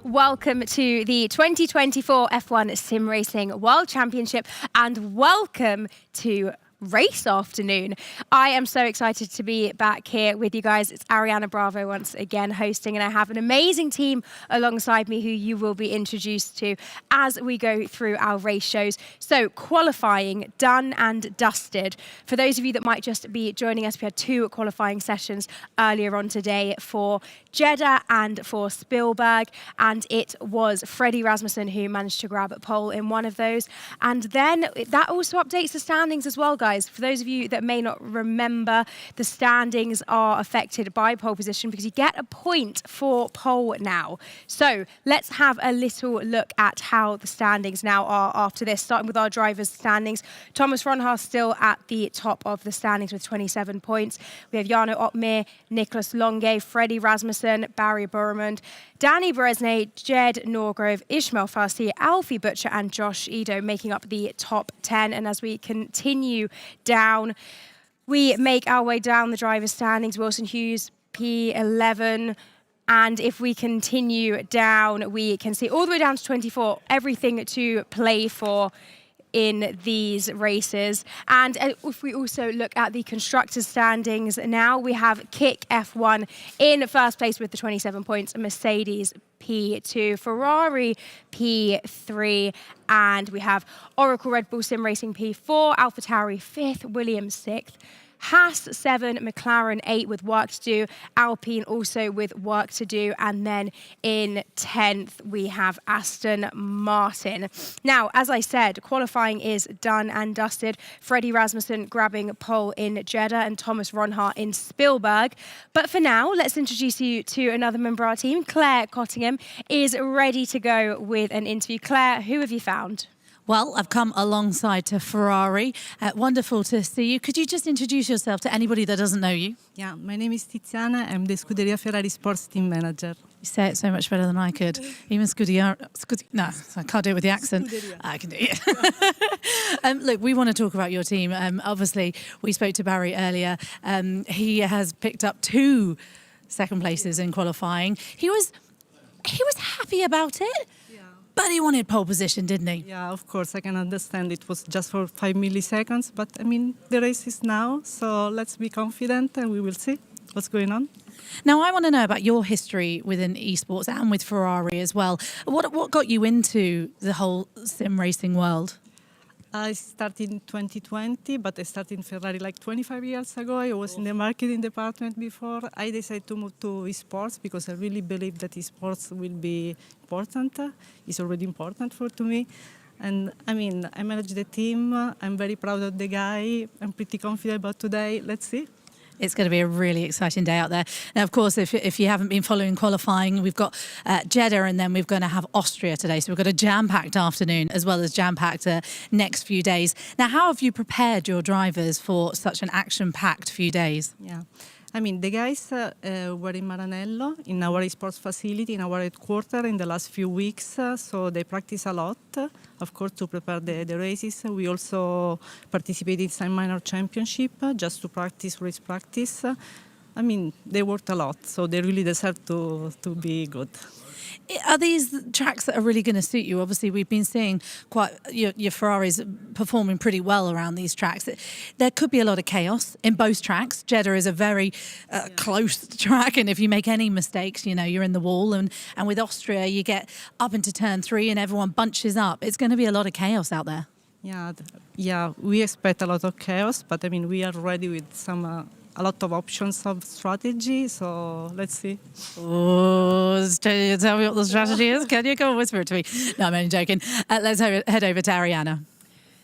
welcome to the 2024 F1 Sim Racing World Championship and welcome to race afternoon. I am so excited to be back here with you guys. It's Ariana Bravo once again hosting, and I have an amazing team alongside me who you will be introduced to as we go through our race shows. So qualifying done and dusted. For those of you that might just be joining us, we had two qualifying sessions earlier on today for Jeddah and for Spielberg, and it was Freddie Rasmussen who managed to grab a pole in one of those. And then that also updates the standings as well, guys. For those of you that may not remember, the standings are affected by pole position because you get a point for pole now. So let's have a little look at how the standings now are after this, starting with our drivers' standings. Thomas Ronhaar still at the top of the standings with 27 points. We have Jarno Opmeer, Nicholas Longe, Freddie Rasmussen, Barry Burmond, Danny Bresnay, Jed Norgrove, Ishmael Farsi, Alfie Butcher and Josh Edo making up the top 10. And as we continue down, we make our way down the drivers' standings. Wilson Hughes, P11. And if we continue down, we can see all the way down to 24, everything to play for in these races. And if we also look at the constructors' standings now, we have Kick F1 in first place with the 27 points, Mercedes P2, Ferrari P3, and we have Oracle Red Bull Sim Racing P4, AlphaTauri 5th, Williams 6th, Haas 7, McLaren 8 with work to do, Alpine also with work to do, and then in 10th we have Aston Martin. Now, as I said, qualifying is done and dusted. Freddie Rasmussen grabbing pole in Jeddah and Thomas Ronhaar in Spielberg. But for now, let's introduce you to another member of our team. Claire Cottingham is ready to go with an interview. Claire, who have you found? Well, I've come alongside to Ferrari. Wonderful to see you. Could you just introduce yourself to anybody that doesn't know you? Yeah, my name is Tiziana. I'm the Scuderia Ferrari Sports Team Manager. You say it so much better than I could. Even no, I can't do it with the accent. Scuderia. I can do it. Look, we want to talk about your team. Obviously, we spoke to Barry earlier. He has picked up 2 second places in qualifying. He was happy about it. But he wanted pole position, didn't he? Yeah, of course, I can understand it was just for 5 milliseconds, but I mean, the race is now, so let's be confident and we will see what's going on. Now, I want to know about your history within esports and with Ferrari as well. What got you into the whole sim racing world? I started in 2020, but I started in Ferrari like 25 years ago. I was in the marketing department before. I decided to move to esports because I really believe that esports will be important. It's already important to me. And I mean, I manage the team. I'm very proud of the guy. I'm pretty confident about today. Let's see. It's going to be a really exciting day out there. Now, of course, if you haven't been following qualifying, we've got Jeddah and then we're going to have Austria today. So we've got a jam-packed afternoon as well as jam-packed next few days. Now, how have you prepared your drivers for such an action-packed few days? Yeah. I mean, the guys were in Maranello, in our esports facility, in our headquarters in the last few weeks. So they practice a lot, of course, to prepare the races. We also participated in some minor championship just to practice race practice. I mean, they worked a lot, so they really deserve to be good. Are these tracks that are really going to suit you? Obviously, we've been seeing quite your Ferraris performing pretty well around these tracks. There could be a lot of chaos in both tracks. Jeddah is a very close track, and if you make any mistakes, you know, you're in the wall. And with Austria, you get up into turn 3 and everyone bunches up. It's going to be a lot of chaos out there. Yeah, we expect a lot of chaos, but I mean, we are ready with a lot of options of strategy, so let's see. Oh, tell me what the strategy is. Can you go whisper it to me? No, I'm only joking. Let's head over to Ariana.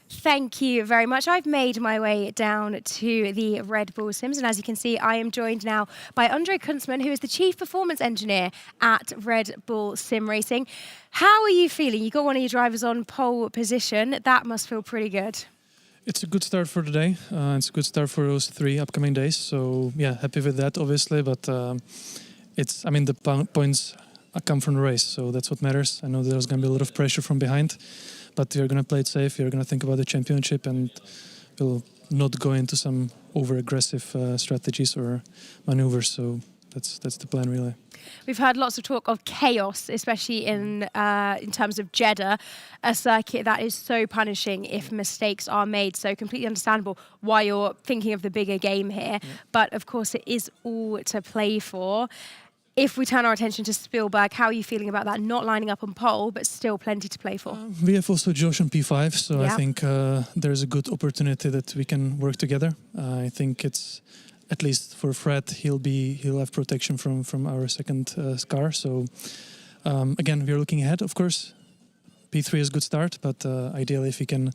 Thank you very much. I've made my way down to the Red Bull Sims, and as you can see, I am joined now by Andre Kunzman, who is the Chief Performance Engineer at Red Bull Sim Racing. How are you feeling? You got one of your drivers on pole position. That must feel pretty good. It's a good start for the day. It's a good start for those 3 upcoming days. So yeah, happy with that, obviously. But the points come from the race, so that's what matters. I know there's going to be a lot of pressure from behind, but we're going to play it safe. We're going to think about the championship, and we'll not go into some over-aggressive strategies or maneuvers. So that's the plan, really. we've heard lots of talk of chaos, especially in terms of Jeddah, a circuit that is so punishing if mistakes are made. So completely understandable why you're thinking of the bigger game here. Yeah. But of course, it is all to play for. If we turn our attention to Spielberg, how are you feeling about that? Not lining up on pole, but still plenty to play for. We have also Josh on P5, so I think there's a good opportunity that we can work together. I think it's, at least for Fred, he'll have protection from our second car. So again, we're looking ahead, of course. P3 is a good start, but ideally if we can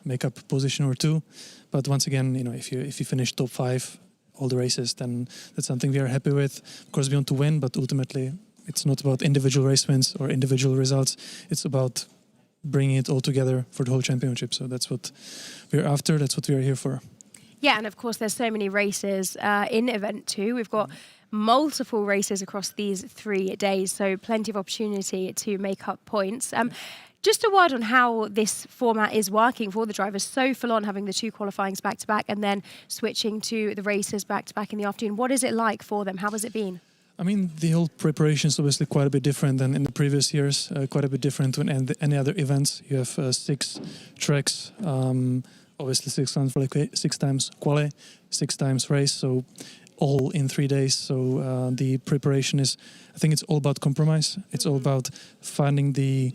make up a position or two. But once again, if you finish top 5 all the races, then that's something we are happy with. Of course, we want to win, but ultimately it's not about individual race wins or individual results. It's about bringing it all together for the whole championship. So that's what we're after. That's what we are here for. Yeah, and of course, there's so many races in Event 2. We've got multiple races across these 3 days, so plenty of opportunity to make up points. Just a word on how this format is working for the drivers. So full on having the 2 qualifyings back-to-back and then switching to the races back-to-back in the afternoon. What is it like for them? How has it been? I mean, the whole preparation is obviously quite a bit different than in the previous years, quite a bit different than any other events. You have 6 tracks, obviously 6 times quali, 6 times race, so all in 3 days. So the preparation is, I think it's all about compromise. It's all about finding the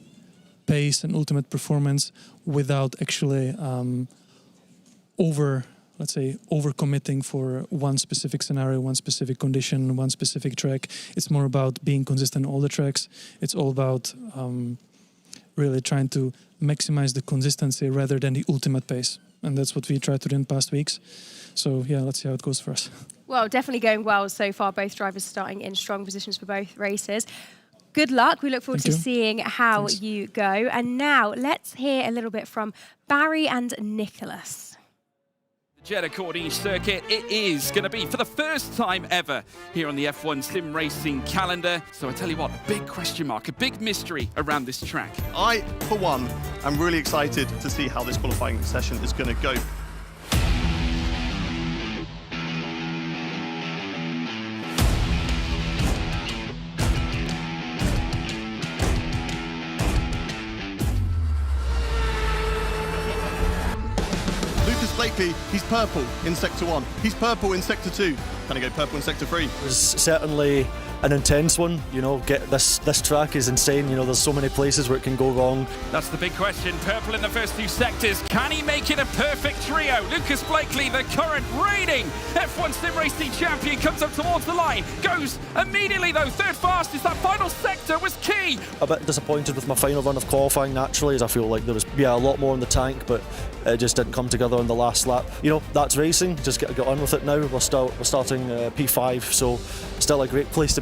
pace and ultimate performance without actually over-committing for one specific scenario, one specific condition, one specific track. It's more about being consistent on all the tracks. It's all about really trying to maximize the consistency rather than the ultimate pace. And that's what we tried to do in past weeks. So yeah, let's see how it goes for us. Well, definitely going well so far. Both drivers starting in strong positions for both races. Good luck. We look forward to seeing how you go. And now let's hear a little bit from Barry and Nicholas. Jeddah Corniche circuit, it is going to be for the first time ever here on the F1 sim racing calendar. So I tell you what, a big question mark, a big mystery around this track. I, for one, am really excited to see how this qualifying session is going to go. Blakely, he's purple in Sector 1. He's purple in Sector 2. Can he go purple in Sector 3? It was certainly an intense one. This track is insane. There's so many places where it can go wrong. That's the big question. Purple in the first 2 sectors. Can he make it a perfect trio? Lucas Blakely, the current reigning F1 sim racing champion, comes up towards the line. Goes immediately though, third fastest. That final sector was key. A bit disappointed with my final run of qualifying naturally, as I feel like there was a lot more in the tank, but it just didn't come together on the last lap. That's racing. Just get on with it now. We're starting P5, so still a great place to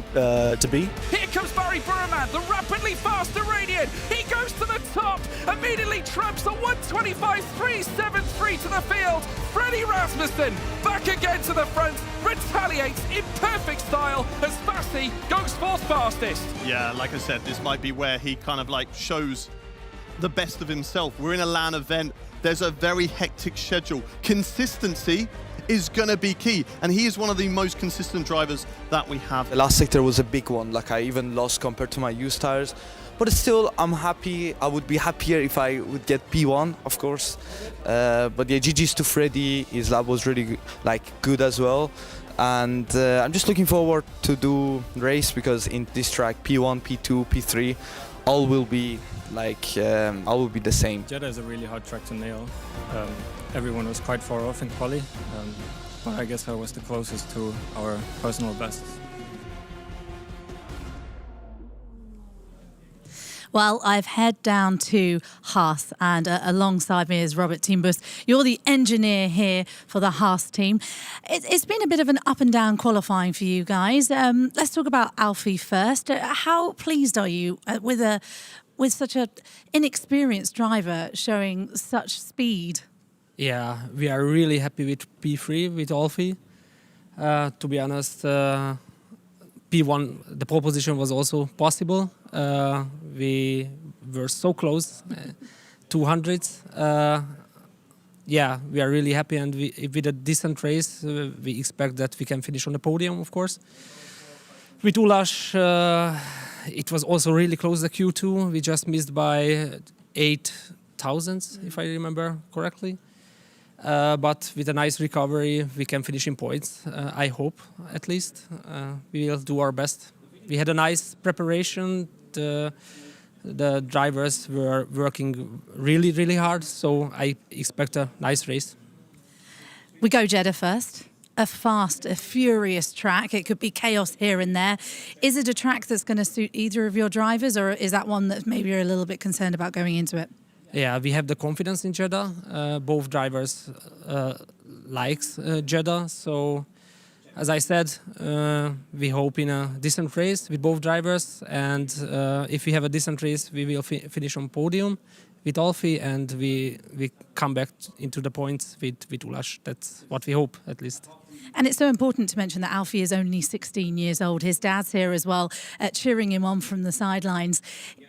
be. Here comes Barry Burman, the rapidly fast Iranian. He goes to the top, immediately tramps the 125.373 to the field. Freddie Rasmussen back again to the front, retaliates in perfect style as Fassi goes 4th fastest. Yeah, like I said, this might be where he kind of shows the best of himself. We're in a LAN event. There's a very hectic schedule. Consistency is going to be key, and he is one of the most consistent drivers that we have. The last sector was a big one, I even lost compared to my used tires, but still I'm happy. I would be happier if I would get P1, of course, but yeah, GG's to Freddy. His lap was really good as well, and I'm just looking forward to do race, because in this track P1, P2, P3 all will be all will be the same. Jeddah is a really hard track to nail. Everyone was quite far off in quali, but I guess I was the closest to our personal best. Well, I've head down to Haas, and alongside me is Robert Timbus. You're the engineer here for the Haas team. It's been a bit of an up and down qualifying for you guys. Let's talk about Alfie first. How pleased are you with such an inexperienced driver showing such speed? Yeah, we are really happy with P3 with Alfie. To be honest, P1, the pole position was also possible. We were so close, 200s. Yeah, we are really happy, and with a decent race, we expect that we can finish on the podium, of course. With Ulas, it was also really close, the Q2. We just missed by 8 thousandths, if I remember correctly. But with a nice recovery, we can finish in points, I hope, at least. We will do our best. We had a nice preparation. The drivers were working really, really hard, so I expect a nice race. We go Jeddah first. A fast, a furious track. It could be chaos here and there. Is it a track that's going to suit either of your drivers, or is that one that maybe you're a little bit concerned about going into it? Yeah, we have the confidence in Jeddah. Both drivers likes Jeddah, so as I said, we hope in a decent race with both drivers, and if we have a decent race, we will finish on podium with Alfie, and we come back into the points with Ulas. That's what we hope, at least. And it's so important to mention that Alfie is only 16 years old. His dad's here as well, cheering him on from the sidelines.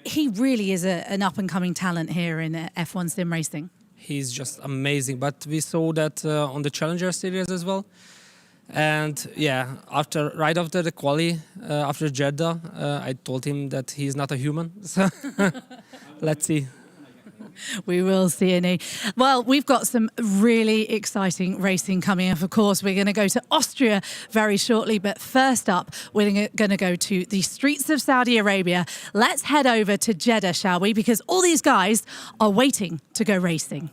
He really is an up-and-coming talent here in F1 sim racing. He's just amazing, but we saw that on the Challenger Series as well. And yeah, right after the quali, after Jeddah, I told him that he's not a human. So let's see. We will see, Annie. Well, we've got some really exciting racing coming up. Of course, we're going to go to Austria very shortly. But first up, we're going to go to the streets of Saudi Arabia. Let's head over to Jeddah, shall we? Because all these guys are waiting to go racing.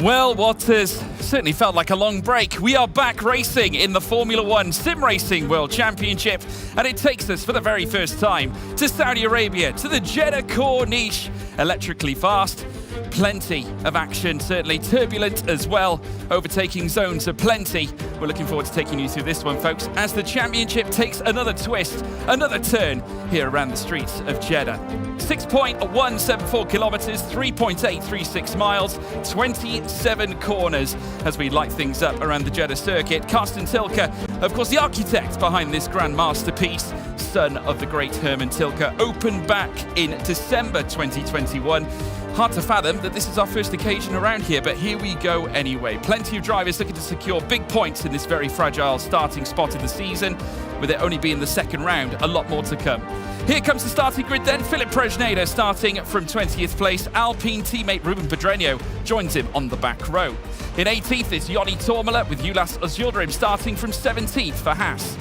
Well, what has certainly felt like a long break. We are back racing in the Formula One Sim Racing World Championship, and it takes us for the very first time to Saudi Arabia, to the Jeddah Corniche. Electrically fast, plenty of action, certainly turbulent as well. Overtaking zones are plenty. We're looking forward to taking you through this one, folks, as the championship takes another twist, another turn here around the streets of Jeddah. 6.174 kilometres, 3.836 miles, 27 corners as we light things up around the Jeddah circuit. Carsten Tilke, of course, the architect behind this grand masterpiece, son of the great Hermann Tilke, opened back in December 2021. Hard to fathom that this is our first occasion around here, but here we go anyway. Plenty of drivers looking to secure big points in this very fragile starting spot of the season, with it only being the second round, a lot more to come. Here comes the starting grid then. Philip Prejneda starting from 20th place. Alpine teammate Ruben Pedreño joins him on the back row. In 18th is Joni Tormela with Ulas Özildirim starting from 17th for Haas.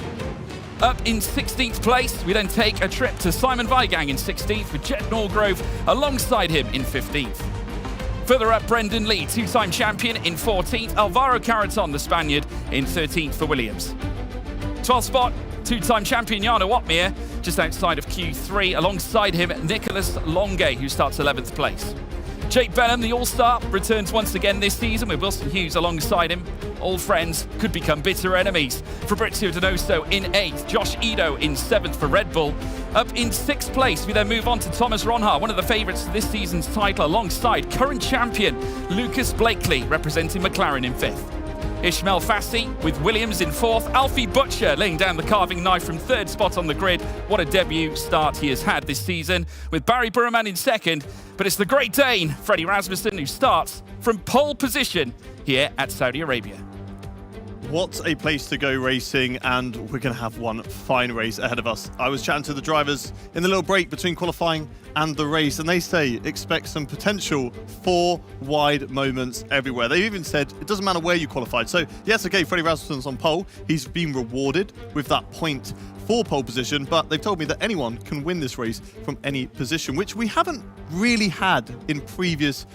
Up in 16th place, we then take a trip to Simon Weigang in 16th with Jet Norgrove alongside him in 15th. Further up, Brendan Lee, two-time champion, in 14th. Alvaro Carreton, the Spaniard, in 13th for Williams. 12th spot, two-time champion Jarno Opmeer, just outside of Q3. Alongside him, Nicolas Longuet, who starts 11th place. Jake Benham, the All-Star, returns once again this season with Wilson Hughes alongside him. Old friends could become bitter enemies. Fabrizio Donoso in 8th, Josh Edo in 7th for Red Bull. Up in 6th place, we then move on to Thomas Ronhaar, one of the favourites to this season's title, alongside current champion Lucas Blakely, representing McLaren in 5th. Ishmael Fassi with Williams in 4th. Alfie Butcher laying down the carving knife from 3rd spot on the grid. What a debut start he has had this season, with Barry Burman in 2nd. But it's the Great Dane, Freddie Rasmussen, who starts from pole position here at Saudi Arabia. What a place to go racing, and we're going to have one fine race ahead of us. I was chatting to the drivers in the little break between qualifying and the race, and they say expect some potential 4 wide moments everywhere. They even said it doesn't matter where you qualified. So yes, okay, Freddie Rasmussen's on pole. He's been rewarded with that point for pole position, but they've told me that anyone can win this race from any position, which we haven't really had in previous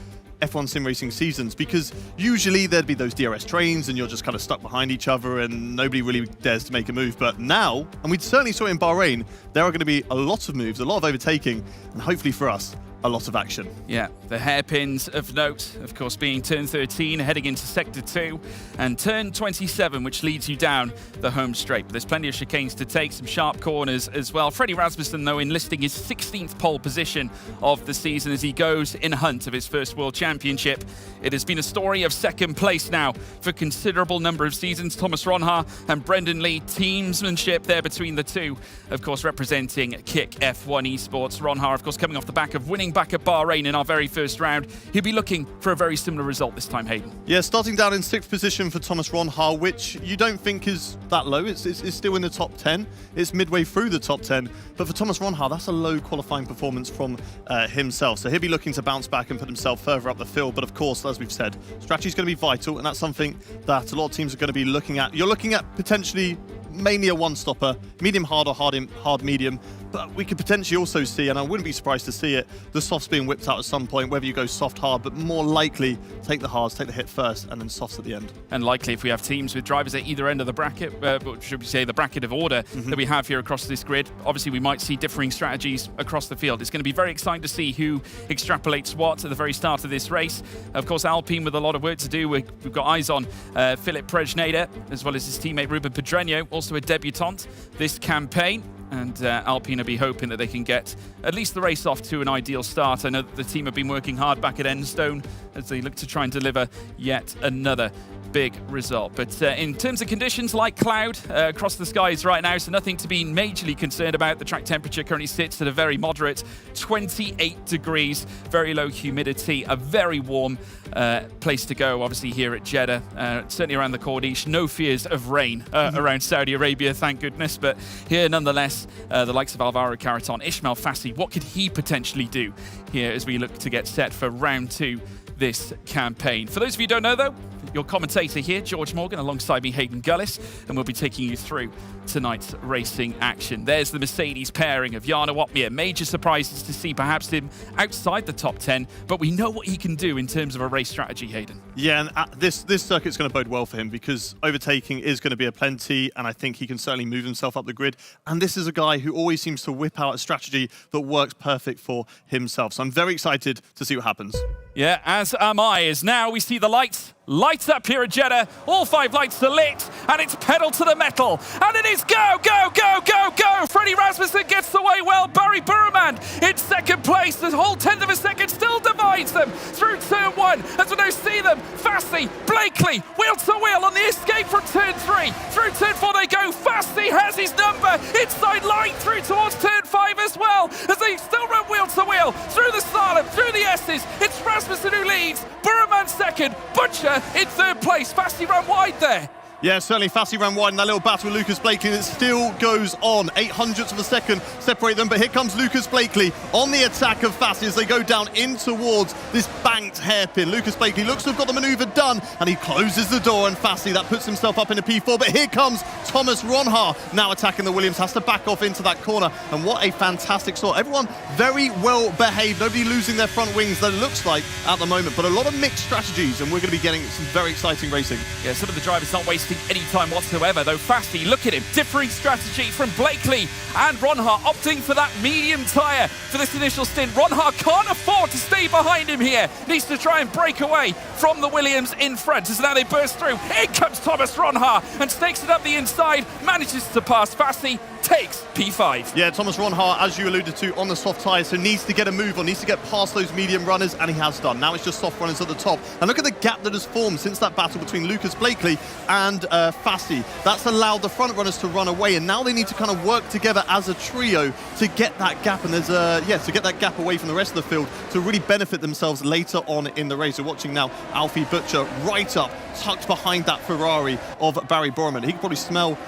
F1 sim racing seasons, because usually there'd be those DRS trains and you're just kind of stuck behind each other and nobody really dares to make a move. But now, and we certainly saw it in Bahrain, there are going to be a lot of moves, a lot of overtaking, and hopefully for us, a lot of action. Yeah, the hairpins of note, of course, being turn 13, heading into sector 2, and turn 27, which leads you down the home straight. But there's plenty of chicanes to take, some sharp corners as well. Freddie Rasmussen, though, enlisting his 16th pole position of the season as he goes in hunt of his first World Championship. It has been a story of second place now for a considerable number of seasons. Thomas Ronhaar and Brendan Lee, teamsmanship there between the two, of course, representing Kick F1 Esports. Ronhaar, of course, coming off the back of winning back at Bahrain in our very first round. He'll be looking for a very similar result this time, Hayden. Yeah, starting down in 6th position for Thomas Ronhaar, which you don't think is that low. It's still in the top 10. It's midway through the top 10. But for Thomas Ronhaar, that's a low qualifying performance from himself. So he'll be looking to bounce back and put himself further up the field. But of course, as we've said, strategy is going to be vital. And that's something that a lot of teams are going to be looking at. You're looking at potentially mainly a one-stopper, medium hard or hard medium, but we could potentially also see, and I wouldn't be surprised to see it, the softs being whipped out at some point, whether you go soft hard, but more likely take the hards, take the hit first, and then softs at the end. And likely if we have teams with drivers at either end of the bracket, should we say the bracket of order that we have here across this grid, obviously we might see differing strategies across the field. It's going to be very exciting to see who extrapolates what at the very start of this race. Of course, Alpine with a lot of work to do. We've got eyes on Philip Prejnader, as well as his teammate Ruben Pedreño, also a debutant this campaign. And Alpine will be hoping that they can get at least the race off to an ideal start. I know that the team have been working hard back at Enstone as they look to try and deliver yet another big result. But in terms of conditions, like cloud across the skies right now, so nothing to be majorly concerned about. The track temperature currently sits at a very moderate 28 degrees, very low humidity, a very warm place to go, obviously, here at Jeddah, certainly around the Corniche. No fears of rain around Saudi Arabia, thank goodness. But here, nonetheless, the likes of Alvaro Carreton, Ismail Fassi, what could he potentially do here as we look to get set for round 2 this campaign? For those of you who don't know, though, your commentator here, George Morgan, alongside me, Hayden Gullis, and we'll be taking you through tonight's racing action. There's the Mercedes pairing of Jarno Opmeer. Major surprises to see perhaps him outside the top 10, but we know what he can do in terms of a race strategy, Hayden. Yeah, and this circuit's going to bode well for him because overtaking is going to be a plenty, and I think he can certainly move himself up the grid. And this is a guy who always seems to whip out a strategy that works perfect for himself. So I'm very excited to see what happens. Yeah, as am I, as now we see the lights light up here at Jeddah. All 5 lights are lit, and it's pedal to the metal. And it is go, go, go, go, go. Freddie Rasmussen gets away well. Barry Burman in second place. The whole 10th of a second still divides them through turn 1. As we now see them, Fassi, Blakely, wheel to wheel on the escape from turn 3. Through turn 4 they go. Fassi has his number. Inside line through towards turn 5 as well. As they still run wheel to wheel through the slalom, through the S's. It's Rasmussen who leads. Burman second. Butcher in third place. Fassi ran wide there. Yeah, certainly Fassi ran wide in that little battle with Lucas Blakely that still goes on. 800ths of a second separate them, but here comes Lucas Blakely on the attack of Fassi as they go down in towards this banked hairpin. Lucas Blakely looks to have got the manoeuvre done, and he closes the door, and Fassi, that puts himself up in a P4, but here comes Thomas Ronhaar now attacking the Williams, has to back off into that corner, and what a fantastic start. Everyone very well behaved, nobody losing their front wings, that it looks like at the moment, but a lot of mixed strategies, and we're going to be getting some very exciting racing. Yeah, some of the drivers not wasting any time whatsoever, though. Fassi, look at him, differing strategy from Blakely and Ronhaar, opting for that medium tyre for this initial stint. Ronhaar can't afford to stay behind him here, needs to try and break away from the Williams in front. As now they burst through, in comes Thomas Ronhaar and stakes it up the inside, manages to pass Fassi, takes P5. Yeah, Thomas Ronhaar, as you alluded to, on the soft tyres, so needs to get a move on, needs to get past those medium runners, and he has done. Now it's just soft runners at the top. And look at the gap that has formed since that battle between Lucas Blakely and Fassi. That's allowed the front runners to run away, and now they need to kind of work together as a trio to get that gap, and there's to get that gap away from the rest of the field to really benefit themselves later on in the race. We're watching now Alfie Butcher right up, tucked behind that Ferrari of Barry Borman. He can probably smell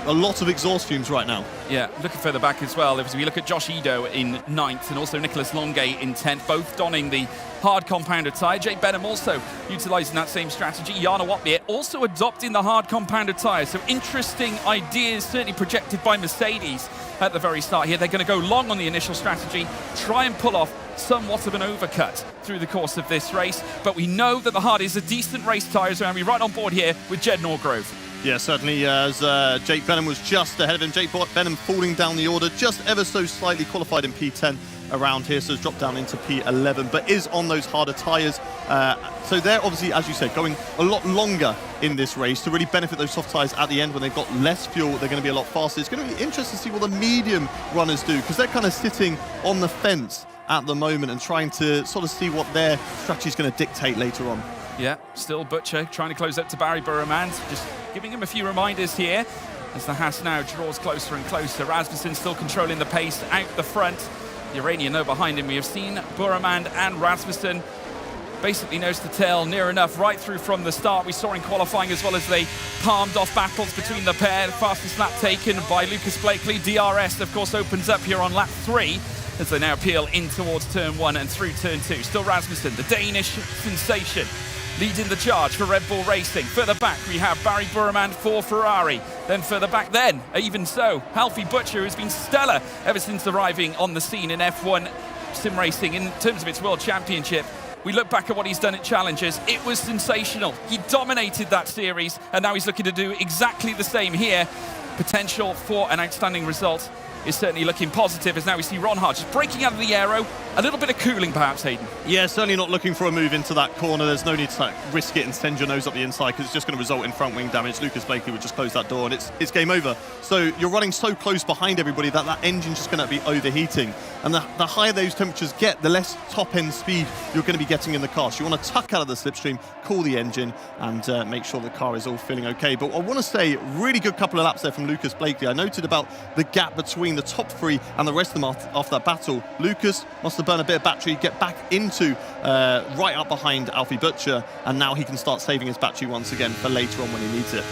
a lot of exhaust fumes right now. Yeah, looking further back as well, if we look at Josh Ido in 9th and also Nicholas Longay in 10th, both donning the hard compounded tyre. Jake Benham also utilising that same strategy. Jana Watmier also adopting the hard compounded tyre. So interesting ideas certainly projected by Mercedes at the very start here. They're going to go long on the initial strategy, try and pull off somewhat of an overcut through the course of this race. But we know that the hard is a decent race tyres, and we're right on board here with Jed Norgrove. Yeah, certainly, as Jake Benham was just ahead of him. Jake Benham falling down the order, just ever so slightly, qualified in P10 around here, so has dropped down into P11, but is on those harder tyres. So they're obviously, as you said, going a lot longer in this race to really benefit those soft tyres at the end. When they've got less fuel, they're going to be a lot faster. It's going to be interesting to see what the medium runners do, because they're kind of sitting on the fence at the moment and trying to sort of see what their strategy is going to dictate later on. Yeah, still Butcher trying to close up to Barry Burremand, just giving him a few reminders here as the Haas now draws closer and closer. Rasmussen still controlling the pace out the front. The Iranian though behind him. We have seen Burremand and Rasmussen basically nose to tail near enough right through from the start. We saw in qualifying as well as they palmed off battles between the pair. The fastest lap taken by Lucas Blakely. DRS of course opens up here on lap 3 as they now peel in towards turn 1 and through turn 2. Still Rasmussen, the Danish sensation, leading the charge for Red Bull Racing. Further back, we have Barry Burremand for Ferrari. Then further back then, even so, Alfie Butcher has been stellar ever since arriving on the scene in F1 sim racing in terms of its World Championship. We look back at what he's done at Challengers. It was sensational. He dominated that series, and now he's looking to do exactly the same here. Potential for an outstanding result is certainly looking positive, as now we see Ronhaar just breaking out of the aero. A little bit of cooling perhaps, Hayden. Yeah, certainly not looking for a move into that corner. There's no need to risk it and send your nose up the inside, because it's just going to result in front wing damage. Lucas Blakely would just close that door and it's game over. So you're running so close behind everybody that that engine's just going to be overheating. And the higher those temperatures get, the less top-end speed you're going to be getting in the car. So you want to tuck out of the slipstream, cool the engine, and make sure the car is all feeling okay. But I want to say, really good couple of laps there from Lucas Blakely. I noted about the gap between the top 3 and the rest of them after that battle. Lucas must have burned a bit of battery, get back into right up behind Alfie Butcher, and now he can start saving his battery once again for later on when he needs it.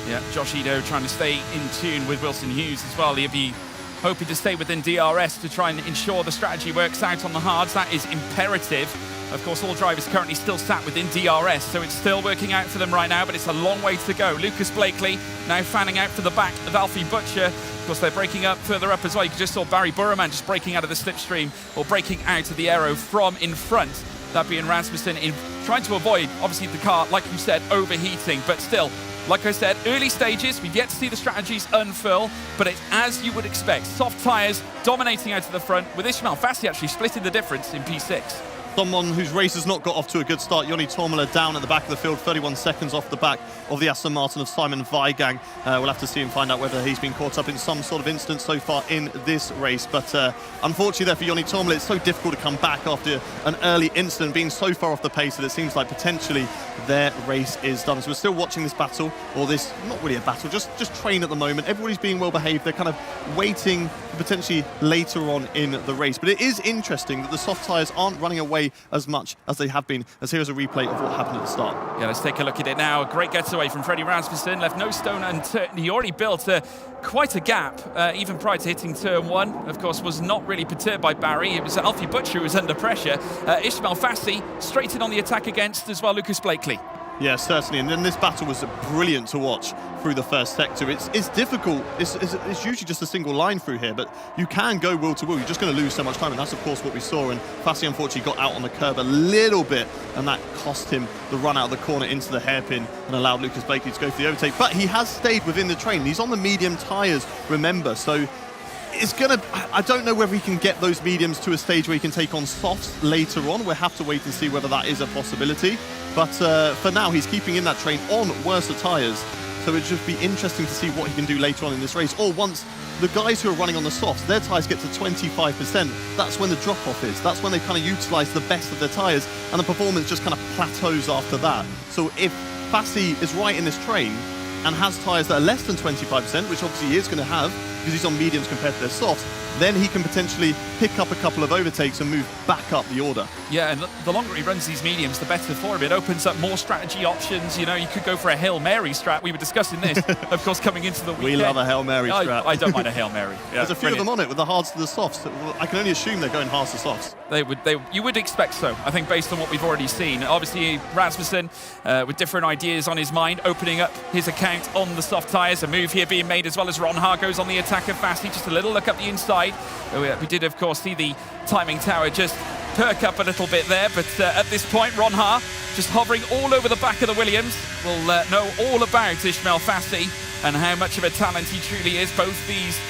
Yeah, Josh Ido trying to stay in tune with Wilson Hughes as well. He'll be hoping to stay within DRS to try and ensure the strategy works out on the hards. That is imperative. Of course, all drivers currently still sat within DRS, so it's still working out for them right now, but it's a long way to go. Lucas Blakely now fanning out for the back of Alfie Butcher. Of course, they're breaking up further up as well. You just saw Barry Burremand just breaking out of the slipstream, or breaking out of the aero from in front. That being Rasmussen in trying to avoid, obviously, the car, like you said, overheating, but still, like I said, early stages, we've yet to see the strategies unfurl, but it's as you would expect. Soft tyres dominating out of the front, with Ismail Fassi actually splitting the difference in P6. Someone whose race has not got off to a good start, Joni Tormela down at the back of the field, 31 seconds off the back of the Aston Martin of Simon Weigang. We'll have to see and find out whether he's been caught up in some sort of incident so far in this race. But unfortunately there for Joni Tormela, it's so difficult to come back after an early incident, being so far off the pace that it seems like potentially their race is done. So we're still watching this battle, or this, not really a battle, just train at the moment. Everybody's being well behaved. They're kind of waiting for potentially later on in the race. But it is interesting that the soft tyres aren't running away as much as they have been, as here's a replay of what happened at the start. Yeah, let's take a look at it now. A great getaway from Freddie Rasmussen, left no stone unturned. He already built quite a gap, even prior to hitting turn 1. Of course, was not really perturbed by Barry. It was Alfie Butcher who was under pressure. Ismail Fassi straight in on the attack against as well Lucas Blakely. Yeah, certainly. And then this battle was brilliant to watch through the first sector. It's difficult. It's usually just a single line through here, but you can go wheel to wheel. You're just going to lose so much time, and that's, of course, what we saw. And Fassi, unfortunately, got out on the curb a little bit, and that cost him the run out of the corner into the hairpin and allowed Lucas Blakely to go for the overtake. But he has stayed within the train. He's on the medium tyres, remember, so it's going to... I don't know whether he can get those mediums to a stage where he can take on softs later on. We'll have to wait and see whether that is a possibility. But for now, he's keeping in that train on worse tyres. So it'd just be interesting to see what he can do later on in this race. Or once the guys who are running on the softs, their tyres get to 25%, that's when the drop-off is. That's when they kind of utilise the best of their tyres, and the performance just kind of plateaus after that. So if Fassi is right in this train and has tyres that are less than 25%, which obviously he is going to have, because he's on mediums compared to their softs, then he can potentially pick up a couple of overtakes and move back up the order. Yeah, and the longer he runs these mediums, the better for him. It opens up more strategy options. You know, you could go for a Hail Mary strat. We were discussing this, of course, coming into the weekend. We love a Hail Mary strat. I don't mind a Hail Mary. Yeah, there's a few of them on it with the hards to the softs. I can only assume they're going hards to softs. You would expect so, I think, based on what we've already seen. Obviously, Rasmussen, with different ideas on his mind, opening up his account on the soft tyres. A move here being made as well as Ronhaar goes on the attack of Fassi. Just a little look up the inside. We did, of course, see the timing tower just perk up a little bit there, but at this point, Ronhaar just hovering all over the back of the Williams. Will know all about Ismail Fassi and how much of a talent he truly is. Both these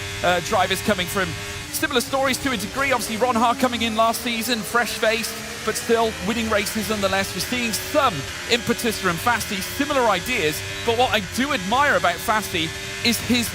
drivers coming from similar stories to a degree. Obviously, Ronhaar coming in last season, fresh-faced, but still winning races nonetheless. We're seeing some impetus from Fassi, similar ideas, but what I do admire about Fassi is his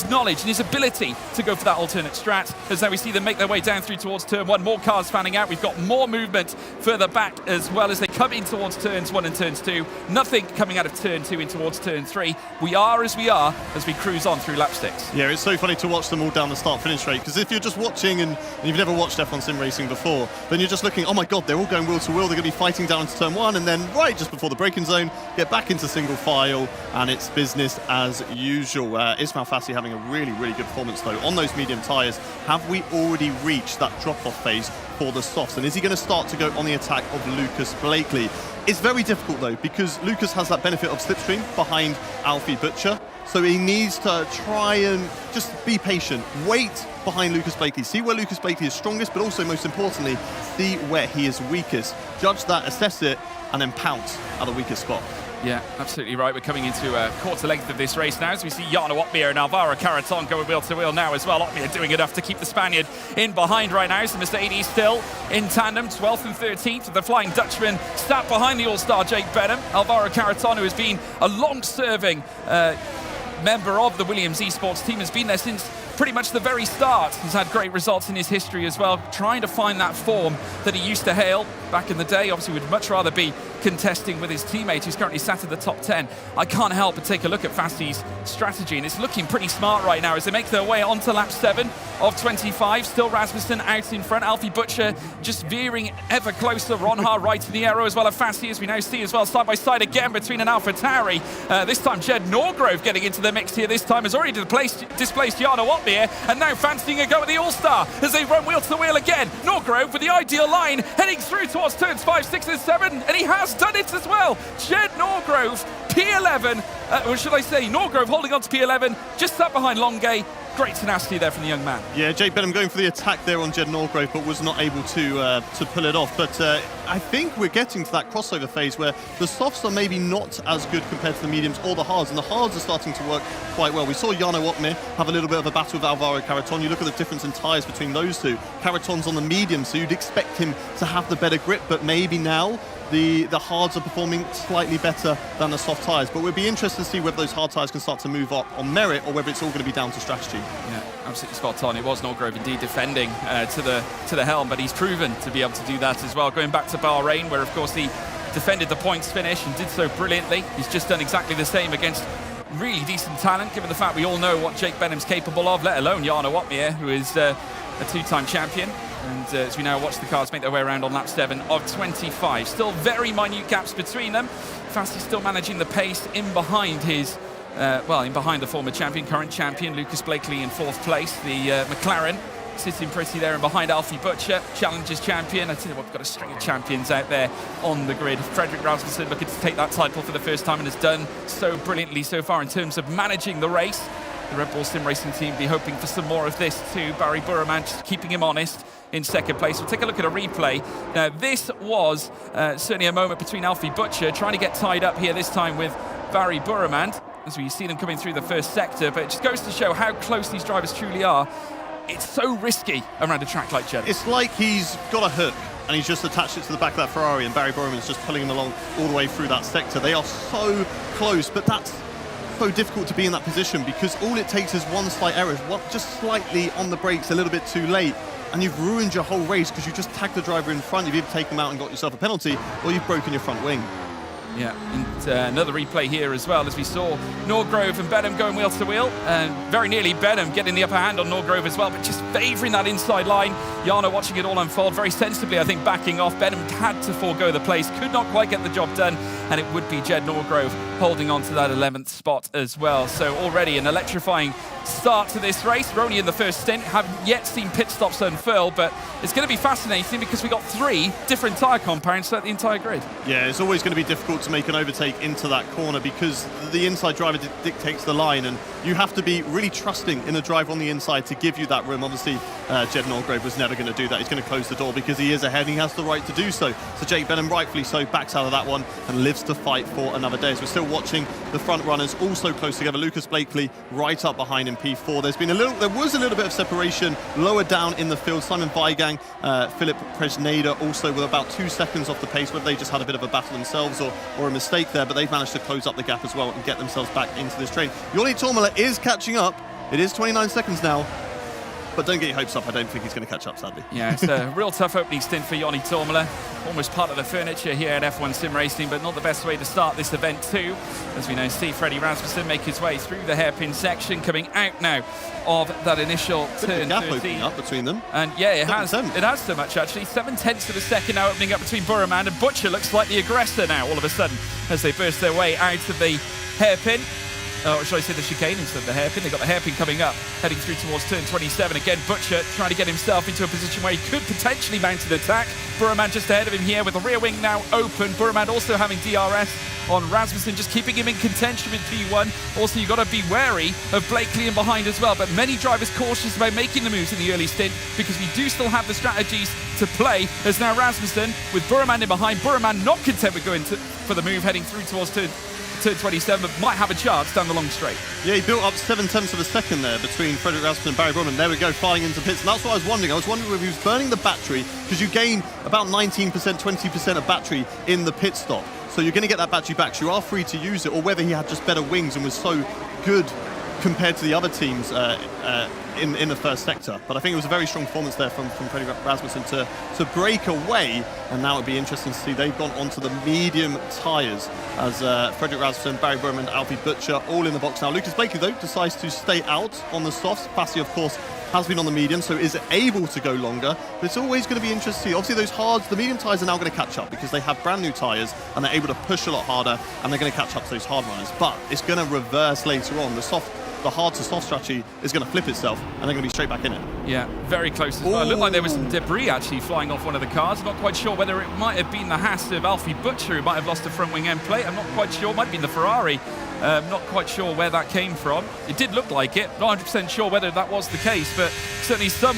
knowledge and his ability to go for that alternate strat. As now we see them make their way down through towards turn 1. More cars fanning out. We've got more movement further back as well as they come in towards turns 1 and turns 2. Nothing coming out of turn 2 in towards turn 3. We are as we cruise on through lap 6. Yeah, it's so funny to watch them all down the start-finish straight, because if you're just watching and you've never watched F1 sim racing before, then you're just looking, oh my god, they're all going wheel to wheel, they're going to be fighting down into turn 1, and then right just before the braking zone, get back into single file, and it's business as usual. Ismail Fassi having a really good performance though on those medium tyres. Have we already reached that drop-off phase for the softs, and is he going to start to go on the attack of Lucas Blakely? It's very difficult though, because Lucas has that benefit of slipstream behind Alfie Butcher, so he needs to try and just be patient, wait behind Lucas Blakely, see where Lucas Blakely is strongest, but also most importantly see where he is weakest, judge that, assess it, and then pounce at the weakest spot. Yeah, absolutely right. We're coming into a quarter length of this race now as we see Jarno Opmeer and Alvaro Carreton going wheel to wheel now as well. Opmeer doing enough to keep the Spaniard in behind right now. So Mercedes still in tandem, 12th and 13th, with the Flying Dutchman sat behind the All-Star Jake Benham. Alvaro Carreton, who has been a long-serving member of the Williams esports team, has been there since pretty much the very start. He's had great results in his history as well, trying to find that form that he used to hail back in the day. Obviously would much rather be contesting with his teammate who's currently sat in the top 10. I can't help but take a look at Fassi's strategy, and it's looking pretty smart right now as they make their way onto lap 7 of 25. Still Rasmussen out in front. Alfie Butcher just veering ever closer. Ronhaar right in the arrow as well as Fassi, as we now see as well side by side again between an AlphaTauri. This time Jed Norgrove getting into the mix here. This time has already displaced Jarno Opmeer, and now fancying a go at the All-Star as they run wheel to wheel again. Norgrove with the ideal line heading through towards turns 5, 6 and 7, and he has done it as well. Jed Norgrove, P11, or should I say Norgrove holding on to P11, just sat behind Longay. Great tenacity there from the young man. Yeah, Jake Benham going for the attack there on Jed Norgrove, but was not able to pull it off. But I think we're getting to that crossover phase where the softs are maybe not as good compared to the mediums or the hards, and the hards are starting to work quite well. We saw Jarno Opmeer have a little bit of a battle with Alvaro Carreton. You look at the difference in tyres between those two. Carreton's on the medium, so you'd expect him to have the better grip, but maybe now the hards are performing slightly better than the soft tyres. But we'll be interested to see whether those hard tyres can start to move up on merit or whether it's all going to be down to strategy. Yeah, absolutely spot on. It was Norgrove indeed defending to the helm, but he's proven to be able to do that as well. Going back to Bahrain, where of course he defended the points finish and did so brilliantly. He's just done exactly the same against really decent talent, given the fact we all know what Jake Benham's capable of, let alone Jarno Opmeer, who is a two-time champion. And as we now watch the cars make their way around on lap 7 of 25. Still very minute gaps between them. Fassi still managing the pace in behind his, in behind the former champion, current champion, Lucas Blakely in 4th place. The McLaren sitting pretty there and behind Alfie Butcher, Challengers champion. I tell you what, we've got a string of champions out there on the grid. Frederick Rasmussen looking to take that title for the first time and has done so brilliantly so far in terms of managing the race. The Red Bull Sim Racing team be hoping for some more of this too. Barry Burman just keeping him honest in 2nd place. We'll take a look at a replay. Now, this was certainly a moment between Alfie Butcher trying to get tied up here, this time with Barry Burman, as we see them coming through the first sector, but it just goes to show how close these drivers truly are. It's so risky around a track like Jeddah. It's like he's got a hook and he's just attached it to the back of that Ferrari, and Barry Burman's just pulling him along all the way through that sector. They are so close, but that's so difficult to be in that position because all it takes is one slight error, just slightly on the brakes a little bit too late, and you've ruined your whole race because you just tagged the driver in front. You've either taken him out and got yourself a penalty, or you've broken your front wing. Yeah, and another replay here as well, as we saw Norgrove and Benham going wheel to wheel, and very nearly Benham getting the upper hand on Norgrove as well, but just favouring that inside line. Jana watching it all unfold very sensibly, I think, backing off. Benham had to forego the place, could not quite get the job done, and it would be Jed Norgrove holding on to that 11th spot as well. So already an electrifying start to this race. We're only in the first stint, haven't yet seen pit stops unfurl, but it's going to be fascinating because we've got 3 different tyre compounds throughout the entire grid. Yeah, it's always going to be difficult to make an overtake into that corner because the inside driver dictates the line, and you have to be really trusting in a driver on the inside to give you that room. Obviously, Jed Norgrove was never going to do that. He's going to close the door because he is ahead and he has the right to do so. So Jake Benham, rightfully so, backs out of that one and lives to fight for another day. As we're still watching the front runners also close together. Lucas Blakely right up behind in P4. There was a little bit of separation lower down in the field. Simon Weigang, Philip Presneda also with about 2 seconds off the pace, whether they just had a bit of a battle themselves or a mistake there, but they've managed to close up the gap as well and get themselves back into this train. Joni Tormela is catching up. It is 29 seconds now. But don't get your hopes up. I don't think he's going to catch up, sadly. Yeah, it's a real tough opening stint for Joni Tormela. Almost part of the furniture here at F1 Sim Racing, but not the best way to start this event too. As we know, see Freddie Rasmussen make his way through the hairpin section, coming out now of that initial turn 13. Opening up between them. And yeah, it has so much actually. 7/10 of a second now opening up between Burraman, and Butcher looks like the aggressor now all of a sudden as they burst their way out of the hairpin. Or should I say the chicane instead of the hairpin? They've got the hairpin coming up, heading through towards turn 27. Again, Butcher trying to get himself into a position where he could potentially mount an attack. Burraman just ahead of him here with the rear wing now open. Burraman also having DRS on Rasmussen, just keeping him in contention with P1. Also, you've got to be wary of Blakely in behind as well. But many drivers cautious about making the moves in the early stint because we do still have the strategies to play. As now Rasmussen with Burraman in behind. Burraman not content with going for the move, heading through towards turn 27, but might have a chance down the long straight. Yeah, he built up 7/10 of a second there between Frederick Rasmussen and Barry Burman. There we go, flying into pits. And that's what I was wondering. I was wondering if he was burning the battery, because you gain about 19%, 20% of battery in the pit stop. So you're going to get that battery back. So you are free to use it, or whether he had just better wings and was so good compared to the other teams in the first sector. But I think it was a very strong performance there from Frederick Rasmussen to break away. And now it'd be interesting to see they've gone onto the medium tyres as Frederick Rasmussen, Barry Burman, Alfie Butcher all in the box now. Lucas Blakely though decides to stay out on the softs. Fassi of course has been on the medium, so is able to go longer. But it's always going to be interesting to see. Obviously those hards, the medium tyres are now going to catch up because they have brand new tyres and they're able to push a lot harder, and they're going to catch up to those hard runners. But it's going to reverse later on. The hard to soft strategy is going to flip itself and they're going to be straight back in it. Yeah, very close as well. It looked like there was some debris actually flying off one of the cars. Not quite sure whether it might have been the Haas of Alfie Butcher who might have lost a front wing end plate. I'm not quite sure. It might have been the Ferrari. Not quite sure where that came from. It did look like it. Not 100% sure whether that was the case, but certainly some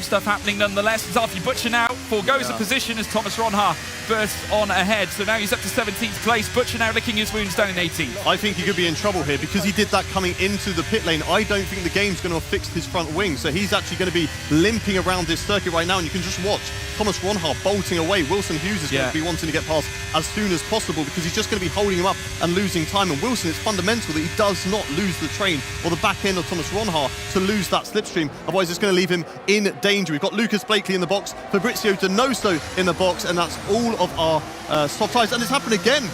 stuff happening nonetheless. As Alfie Butcher now forgoes a position as Thomas Ronhaar bursts on ahead. So now he's up to 17th place. Butcher now licking his wounds down in 18th. I think he could be in trouble here because he did that coming into the pit lane. I don't think the game's going to have fixed his front wing. So he's actually going to be limping around this circuit right now. And you can just watch Thomas Ronhaar bolting away. Wilson Hughes is going to be wanting to get past as soon as possible because he's just going to be holding him up and losing time. And Wilson, it's fundamental that he does not lose the train or the back end of Thomas Ronhaar to lose that slipstream. Otherwise, it's going to leave him in danger. We've got Lucas Blakely in the box, Fabrizio Donoso in the box, and that's all of our soft tyres. And it's happened again.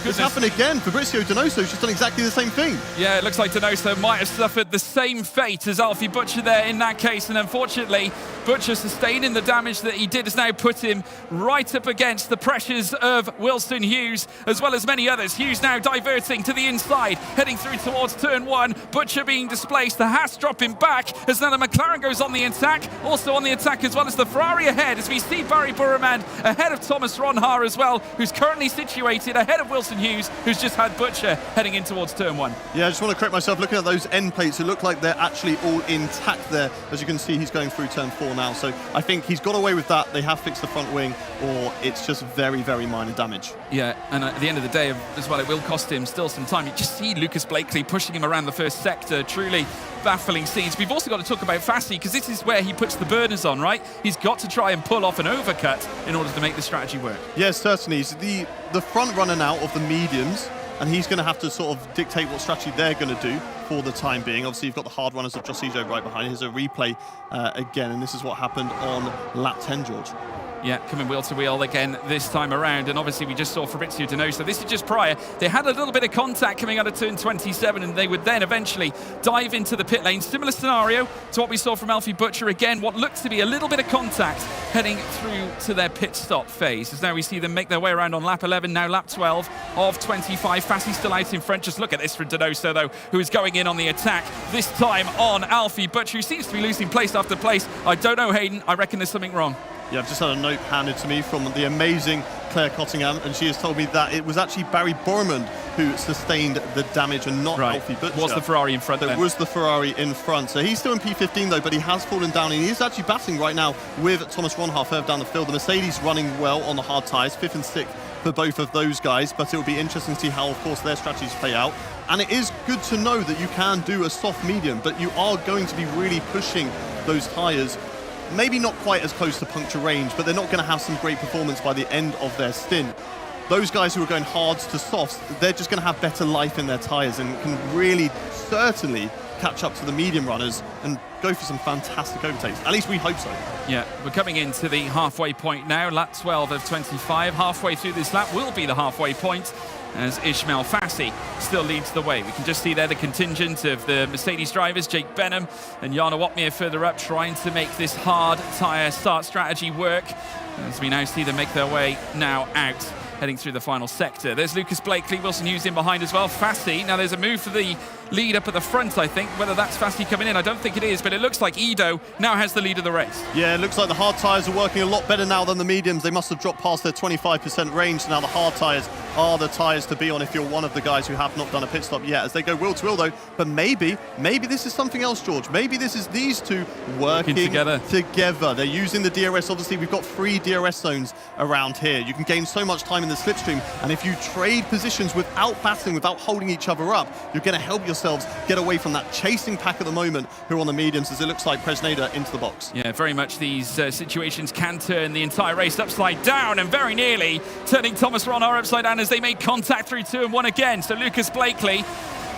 It's happened again. Fabrizio Donoso's just done exactly the same thing. Yeah, it looks like Donoso might have suffered the same fate as Alfie Butcher there in that case. And unfortunately, Butcher sustaining the damage that he did has now put him right up against the pressures of Wilson Hughes, as well as many others. Hughes now diverting to the inside, heading through towards turn 1. Butcher being displaced. The Haas dropping back as now the McLaren goes on the attack. Also on the attack as well as the Ferrari ahead, as we see Barry Burraman ahead of Thomas Ronhaar as well, who's currently situated ahead of Wilson Hughes, who's just had Butcher heading in towards turn 1. Yeah, I just want to correct myself. Looking at those end plates, it look like they're actually all intact there. As you can see, he's going through turn 4 now. So I think he's got away with that. They have fixed the front wing, or it's just very, very minor damage. Yeah, and at the end of the day as well, it will cost him still some time. You just see Lucas Blakely pushing him around the first sector. Truly baffling scenes. We've also got to talk about Fassi, because this is where he puts the burners on, right? He's got to try and pull off an overcut in order to make the strategy work. Yes, certainly. He's the front runner now of the mediums, and he's going to have to sort of dictate what strategy they're going to do for the time being. Obviously, you've got the hard runners of Josijo right behind. Here's a replay again, and this is what happened on lap 10, George. Yeah, coming wheel to wheel again this time around, and obviously we just saw Fabrizio Donoso. This is just prior. They had a little bit of contact coming out of turn 27, and they would then eventually dive into the pit lane. Similar scenario to what we saw from Alfie Butcher. Again, what looks to be a little bit of contact heading through to their pit stop phase. As now we see them make their way around on lap 11, now lap 12 of 25. Fassi still out in front. Just look at this from Donoso, though, who is going in on the attack, this time on Alfie Butcher, who seems to be losing place after place. I don't know, Hayden. I reckon there's something wrong. Yeah, I've just had a note handed to me from the amazing Claire Cottingham, and she has told me that it was actually Barry Borman who sustained the damage and not Alfie Butcher. Was the Ferrari in front then? It was the Ferrari in front. So he's still in P15 though, but he has fallen down, and he is actually battling right now with Thomas Ronhaar further down the field. The Mercedes running well on the hard tyres, 5th and 6th for both of those guys, but it will be interesting to see how, of course, their strategies play out. And it is good to know that you can do a soft medium, but you are going to be really pushing those tyres. Maybe not quite as close to puncture range, but they're not going to have some great performance by the end of their stint. Those guys who are going hards to softs, they're just going to have better life in their tyres and can really, certainly catch up to the medium runners and go for some fantastic overtakes. At least we hope so. Yeah, we're coming into the halfway point now, lap 12 of 25. Halfway through this lap will be the halfway point, as Ismail Fassi still leads the way. We can just see there the contingent of the Mercedes drivers, Jake Benham and Jana Watmir further up, trying to make this hard tyre start strategy work, as we now see them make their way now out, heading through the final sector. There's Lucas Blakely, Wilson Hughes in behind as well. Fassi, now there's a move for the lead up at the front, I think. Whether that's Fassi coming in, I don't think it is, but it looks like Ido now has the lead of the race. Yeah, it looks like the hard tyres are working a lot better now than the mediums. They must have dropped past their 25% range, so now the hard tyres are the tyres to be on if you're one of the guys who have not done a pit stop yet, as they go wheel to wheel though. But maybe this is something else, George. Maybe this is these two working together. They're using the DRS. Obviously, we've got 3 DRS zones around here. You can gain so much time in the slipstream, and if you trade positions without battling, without holding each other up, you're going to help yourselves get away from that chasing pack at the moment who are on the mediums, as it looks like Presneda into the box. Yeah, very much these situations can turn the entire race upside down, and very nearly turning Thomas Ronhaar upside down as they made contact through 2 and 1 again. So Lucas Blakely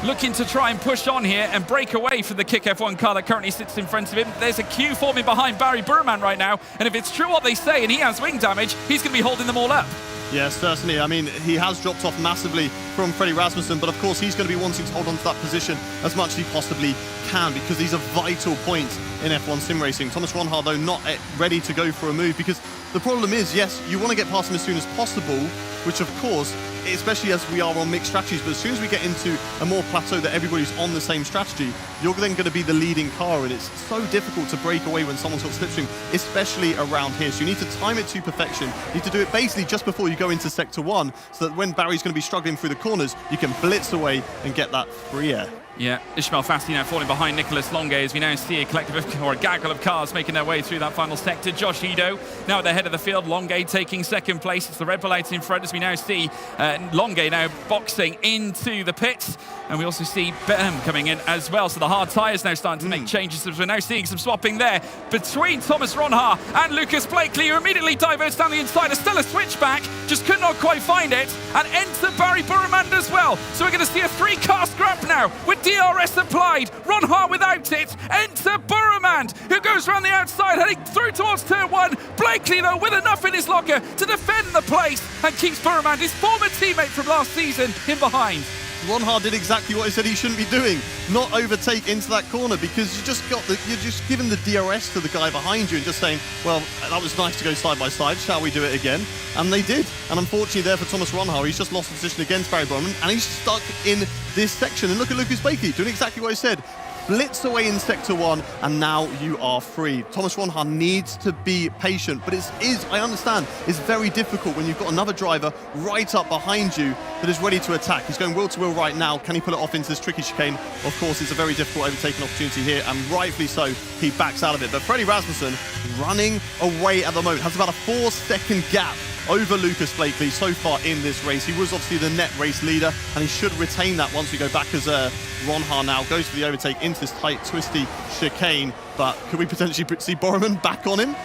looking to try and push on here and break away from the Kick F1 car that currently sits in front of him. There's a queue forming behind Barry Burman right now, and if it's true what they say and he has wing damage, he's going to be holding them all up. Yeah, certainly. I mean, he has dropped off massively from Freddie Rasmussen, but of course he's going to be wanting to hold on to that position as much as he possibly can, because these are vital points in F1 sim racing. Thomas Ronhaar, though, not ready to go for a move, because the problem is, yes, you want to get past him as soon as possible, which of course, especially as we are on mixed strategies, but as soon as we get into a more plateau that everybody's on the same strategy, you're then going to be the leading car, and it's so difficult to break away when someone's got slipstream, especially around here. So you need to time it to perfection. You need to do it basically just before you go into sector 1, so that when Barry's going to be struggling through the corners, you can blitz away and get that free air. Yeah, Ismail Fassi now falling behind Nicolas Longuet, as we now see a collective of, or a gaggle of cars making their way through that final sector. Josh Ido now at the head of the field, Longuet taking second place. It's the Red Bull out in front, as we now see Longuet now boxing into the pits. And we also see Benham coming in as well. So the hard tyres now starting to make changes, as we're now seeing some swapping there between Thomas Ronhaar and Lucas Blakely, who immediately diverts down the inside. Still a switchback, just could not quite find it, and enter Barry Burman as well. So we're going to see a 3-car scrap now with DRS applied. Ronhaar without it. Enter Burman, who goes around the outside, heading through towards turn 1. Blakely, though, with enough in his locker to defend the place and keeps Burman, his former teammate from last season, in behind. Ronhaar did exactly what he said he shouldn't be doing, not overtake into that corner, because you're just giving the DRS to the guy behind you and just saying, well, that was nice to go side by side, shall we do it again? And they did. And unfortunately there for Thomas Ronhaar, he's just lost the position against Barry Bowman, and he's stuck in this section. And look at Lucas Blakely doing exactly what he said. Blitz away in sector 1, and now you are free. Thomas Ronhaar needs to be patient, but I understand, it's very difficult when you've got another driver right up behind you that is ready to attack. He's going wheel to wheel right now. Can he pull it off into this tricky chicane? Of course, it's a very difficult overtaking opportunity here, and rightfully so, he backs out of it. But Freddie Rasmussen running away at the moment, has about a 4-second gap over Lucas Blakely so far in this race. He was obviously the net race leader, and he should retain that once we go back, as Ronhaar now goes for the overtake into this tight, twisty chicane. But could we potentially see Borman back on him?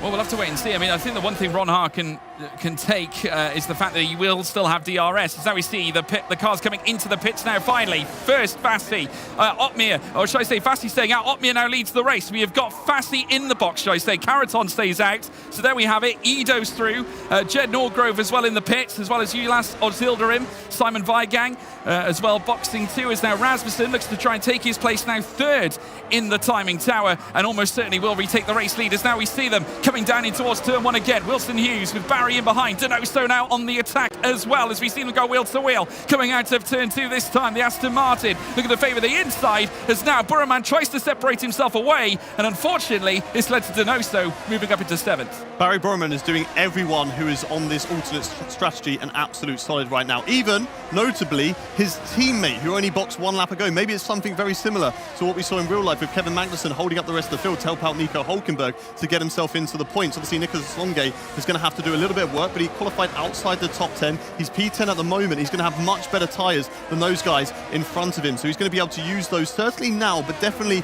Well, we'll have to wait and see. I mean, I think the one thing Ronhaar can take is the fact that he will still have DRS. As now we see the cars coming into the pits now, finally. First, Fassi, Otmir, or should I say Fassi staying out. Otmir now leads the race. We have got Fassi in the box, should I say. Caraton stays out. So there we have it. Ido's through. Jed Norgrove as well in the pits, as well as Ulas Ozildarim, Simon Weigang as well boxing too, as now Rasmussen looks to try and take his place now third in the timing tower, and almost certainly will retake the race lead, as now we see them coming down in towards turn one again. Wilson Hughes with Barry in behind. Donoso now on the attack as well, as we see them go wheel to wheel. Coming out of turn two this time, the Aston Martin looking to favour the inside, as now Burman tries to separate himself away, and unfortunately this led to Donoso moving up into 7th. Barry Burman is doing everyone who is on this alternate strategy an absolute solid right now. Even, notably, his teammate who only boxed one lap ago. Maybe it's something very similar to what we saw in real life with Kevin Magnussen holding up the rest of the field to help out Nico Hülkenberg to get himself into the points. Obviously, Nicolas Longe is going to have to do a little bit of work, but he qualified outside the top 10. He's P10 at the moment. He's going to have much better tyres than those guys in front of him. So he's going to be able to use those, certainly now, but definitely,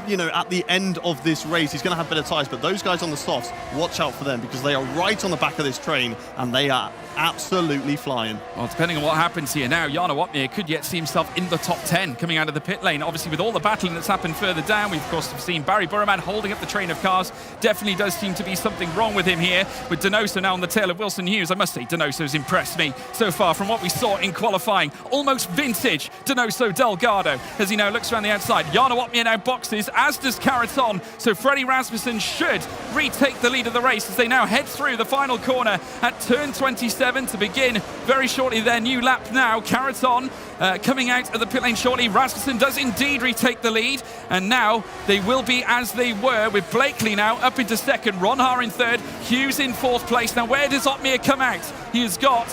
you know, at the end of this race, he's going to have better tyres. But those guys on the softs, watch out for them, because they are right on the back of this train and they are absolutely flying. Well, depending on what happens here now, Jarno Opmeer could yet see himself in the top 10 coming out of the pit lane. Obviously, with all the battling that's happened further down, we've of course seen Barry Burman holding up the train of cars. Definitely does seem to be something wrong with him here, with Donoso now on the tail of Wilson Hughes. I must say, Donoso's impressed me so far from what we saw in qualifying. Almost vintage Donoso Delgado as he now looks around the outside. Jarno Opmeer now boxes, as does Caraton. So Freddie Rasmussen should retake the lead of the race as they now head through the final corner at turn 27 to begin very shortly their new lap now. Caraton coming out of the pit lane shortly. Rasmussen does indeed retake the lead, and now they will be as they were, with Blakely now up into second, Ronhaar in third, Hughes in fourth place. Now where does Otmir come out? He has got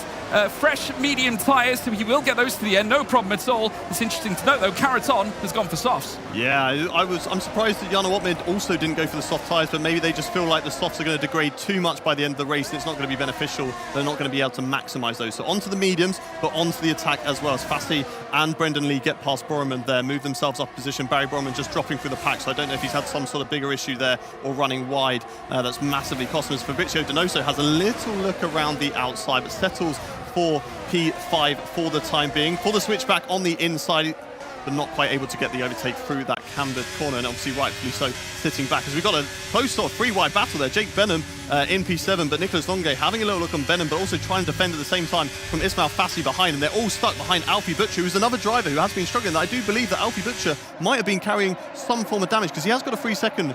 fresh medium tyres, so he will get those to the end, no problem at all. It's interesting to note though, Caraton has gone for softs. Yeah, I'm surprised that Jarno Opmeer also didn't go for the soft tyres, but maybe they just feel like the softs are going to degrade too much by the end of the race and it's not going to be beneficial. They're not going to be able to maximise those. So onto the mediums, but onto the attack as well, as Fassi and Brendan Lee get past Borman there, move themselves up position. Barry Borman just dropping through the pack, so I don't know if he's had some sort of bigger issue there or running wide. That's massively costing us. Fabrizio Donoso has a little look around the outside, but settles for P5 for the time being. For the switchback on the inside, but not quite able to get the overtake through that cambered corner, and obviously rightfully so, sitting back, as we've got a close sort of three-wide battle there. Jake Benham in P7, but Nicolas Longe having a little look on Benham, but also trying to defend at the same time from Ismail Fassi behind, and they're all stuck behind Alfie Butcher, who's another driver who has been struggling. I do believe that Alfie Butcher might have been carrying some form of damage, because he has got a 3-second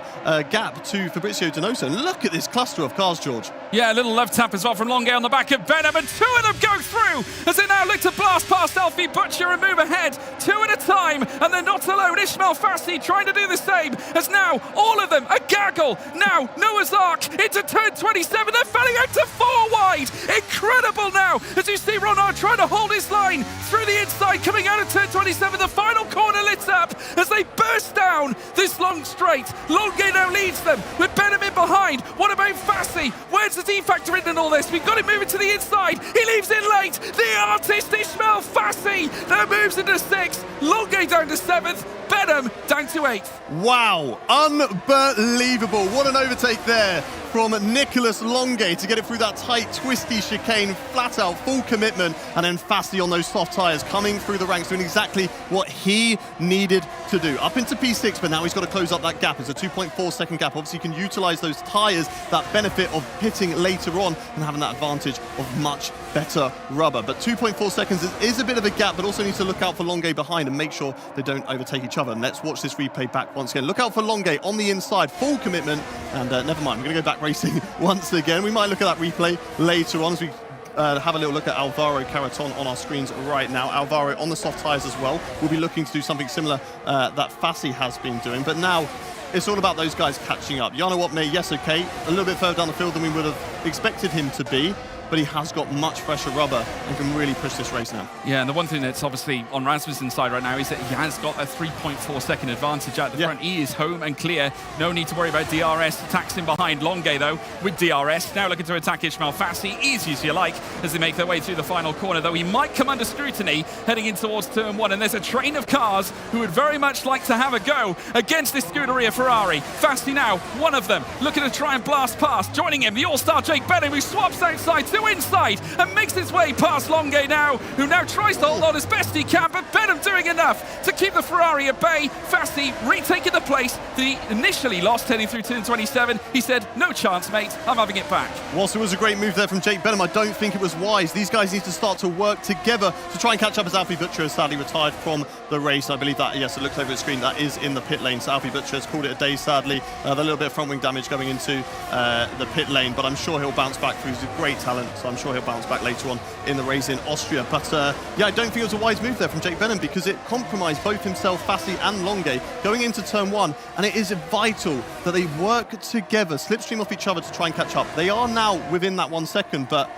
gap to Fabrizio Donoso. And look at this cluster of cars, George. Yeah, a little love tap as well from Longe on the back of Benham, and two of them go through as they now look to blast past Alfie Butcher and move ahead, two at a time, and they're not alone. Ismail Fassi trying to do the same, as now all of them a gaggle. Now Noah's Ark into turn 27, they're felling out to 4 wide. Incredible now, as you see Ronhaar trying to hold his line through the inside, coming out of turn 27, the final corner lit up as they burst down this long straight. Longe now leads them with Benham in behind. What about Fassi? Where does he factor in all this? We've got him moving to the inside. He leaves in late. The artist Ismail Fassi now moves into 6th. Longe down to 7th. Benham down to 8th. Wow, unbelievable. What an overtake there from Nicolas Longe to get it through that tight, twisty chicane, flat out, full commitment, and then Fassi on those soft tyres coming through the ranks, doing exactly what he needed to do. Up into P6, but now he's got to close up that gap. It's a 2.4 second gap. Obviously, you can utilise those tyres, that benefit of pitting later on and having that advantage of much better rubber. But 2.4 seconds is a bit of a gap, but also need to look out for Longe behind and make sure they don't overtake each other. And let's watch this replay back once again. Look out for Longe on the inside, full commitment, and never mind, we're going to go back racing once again. We might look at that replay later on as we have a little look at Alvaro Caraton on our screens right now. Alvaro on the soft tyres as well. We'll be looking to do something similar that Fassi has been doing, but now it's all about those guys catching up. Jarno Opmeer, yes, okay, a little bit further down the field than we would have expected him to be, but he has got much fresher rubber and can really push this race now. Yeah, and the one thing that's obviously on Rasmussen's side right now is that he has got a 3.4 second advantage at the front. He is home and clear. No need to worry about DRS. Attacks in behind. Longue, though, with DRS. Now looking to attack Ismail Fassi. Easy as you like as they make their way through the final corner, though he might come under scrutiny heading in towards turn 1. And there's a train of cars who would very much like to have a go against this Scuderia Ferrari. Fassi now, one of them, looking to try and blast past. Joining him, the all-star Jake Benham, who swaps outside to inside and makes his way past Longue now, who now tries to hold on as best he can, but Benham doing enough to keep the Ferrari at bay. Fassi retaking the place that he initially lost heading through turn 27. He said, no chance, mate, I'm having it back. Whilst it was a great move there from Jake Benham, I don't think it was wise. These guys need to start to work together to try and catch up, as Alfie Butcher has sadly retired from the race. I believe that, yes, it looks over the screen, that is in the pit lane. So Alfie Butcher has called it a day, sadly. The little bit of front wing damage going into the pit lane, but I'm sure he'll bounce back. He's a great talent, so I'm sure he'll bounce back later on in the race in Austria. But yeah, I don't think it was a wise move there from Jake Benham, because it compromised both himself, Fassi and Longue going into turn 1, and it is vital that they work together, slipstream off each other to try and catch up. They are now within that 1 second, but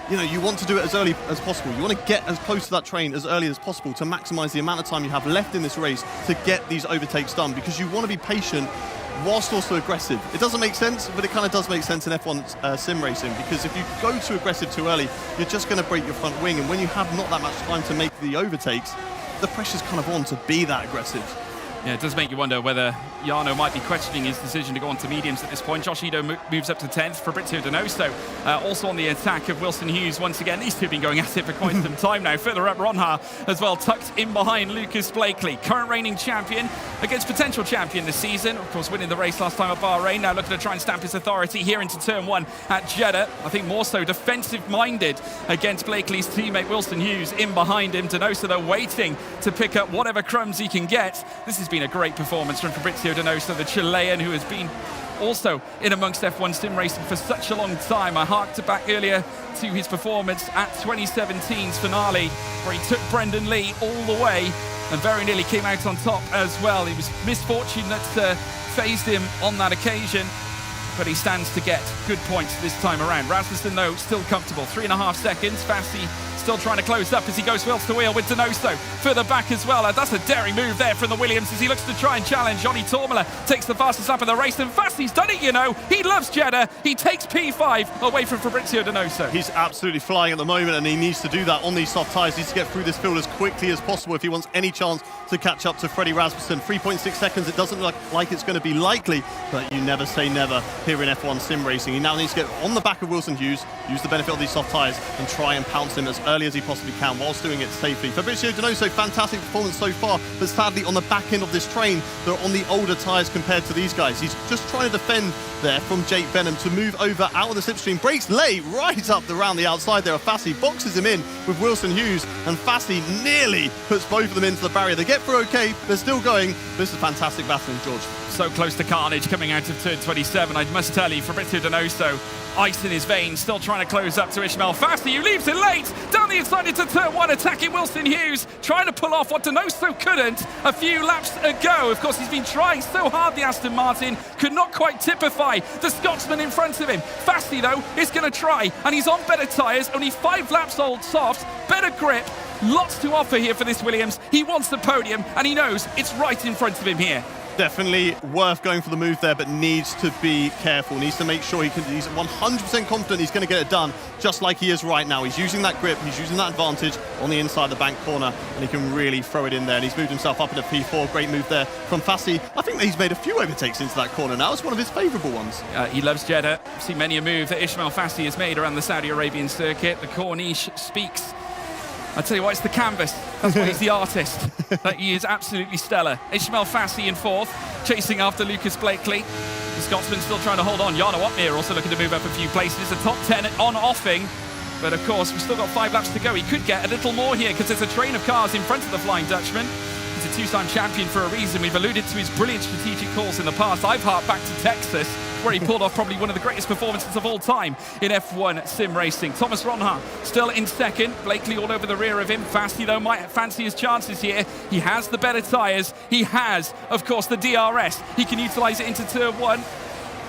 you know, you want to do it as early as possible. You want to get as close to that train as early as possible to maximise the amount of time you have left in this race to get these overtakes done, because you want to be patient whilst also aggressive. It doesn't make sense, but it kind of does make sense in F1 sim racing, because if you go too aggressive too early, you're just going to break your front wing, and when you have not that much time to make the overtakes, the pressure's kind of on to be that aggressive. Yeah, it does make you wonder whether Jarno might be questioning his decision to go on to mediums at this point. Josh Ido moves up to 10th. Fabrizio Donoso also on the attack of Wilson Hughes once again. These two have been going at it for quite some time now. Further up, Ronhaar as well, tucked in behind Lucas Blakely. Current reigning champion against potential champion this season. Of course, winning the race last time at Bahrain. Now looking to try and stamp his authority here into turn 1 at Jeddah. I think more so defensive-minded against Blakely's teammate Wilson Hughes in behind him. Donoso, though, waiting to pick up whatever crumbs he can get. This has been a great performance from Fabrizio Donoso, the Chilean, who has been also in amongst F1 sim racing for such a long time. I harked back earlier to his performance at 2017's finale, where he took Brendan Lee all the way and very nearly came out on top as well. It was misfortune that phased him on that occasion, but he stands to get good points this time around. Rasmussen, though, still comfortable. 3.5 seconds. Fassi still trying to close up as he goes wheel to wheel with Donoso. Further back as well. That's a daring move there from the Williams as he looks to try and challenge. Johnny Tormela takes the fastest lap of the race, and Fassi's done it, you know. He loves Jeddah. He takes P5 away from Fabrizio Donoso. He's absolutely flying at the moment, and he needs to do that on these soft tyres. He needs to get through this field as quickly as possible if he wants any chance to catch up to Freddie Rasmussen. 3.6 seconds, it doesn't look like it's going to be likely, but you never say never here in F1 sim racing. He now needs to get on the back of Wilson Hughes, use the benefit of these soft tyres, and try and pounce him as early as he possibly can whilst doing it safely. Fabrizio Donoso, fantastic performance so far, but sadly on the back end of this train, they're on the older tyres compared to these guys. He's just trying to defend there from Jake Benham to move over out of the slipstream. Breaks late right up around the outside there. Fassi boxes him in with Wilson Hughes, and Fassi nearly puts both of them into the barrier. They get through okay, they're still going. This is fantastic battling, George. So close to carnage coming out of turn 27. I must tell you, Fabrizio Donoso, ice in his veins, still trying to close up to Ismail Fassi, who leaves it late, down the inside into turn 1, attacking Wilson Hughes, trying to pull off what Donoso couldn't a few laps ago. Of course, he's been trying so hard, the Aston Martin, could not quite typify the Scotsman in front of him. Fassi, though, is going to try, and he's on better tyres, only 5 laps old soft, better grip, lots to offer here for this Williams. He wants the podium, and he knows it's right in front of him here. Definitely worth going for the move there, but needs to be careful. Needs to make sure he's 100% confident he's going to get it done, just like he is right now. He's using that grip, he's using that advantage on the inside of the bank corner, and he can really throw it in there. And he's moved himself up into P4. Great move there from Fassi. I think he's made a few overtakes into that corner now. It's one of his favourable ones. He loves Jeddah. I've seen many a move that Ismail Fassi has made around the Saudi Arabian circuit. The Corniche speaks. I tell you what, it's the canvas. That's why he's the artist. That he is absolutely stellar. Ismail Fassi in 4th, chasing after Lucas Blakely. The Scotsman still trying to hold on. Jarno Opmeer also looking to move up a few places. A top 10 on offing. But of course, we've still got 5 laps to go. He could get a little more here because there's a train of cars in front of the Flying Dutchman. He's a 2-time champion for a reason. We've alluded to his brilliant strategic calls in the past. I've harked back to Texas, where he pulled off probably one of the greatest performances of all time in F1 sim racing. Thomas Ronhaar still in 2nd. Blakely all over the rear of him. Fassi, though, might fancy his chances here. He has the better tyres. He has, of course, the DRS. He can utilise it into turn 1.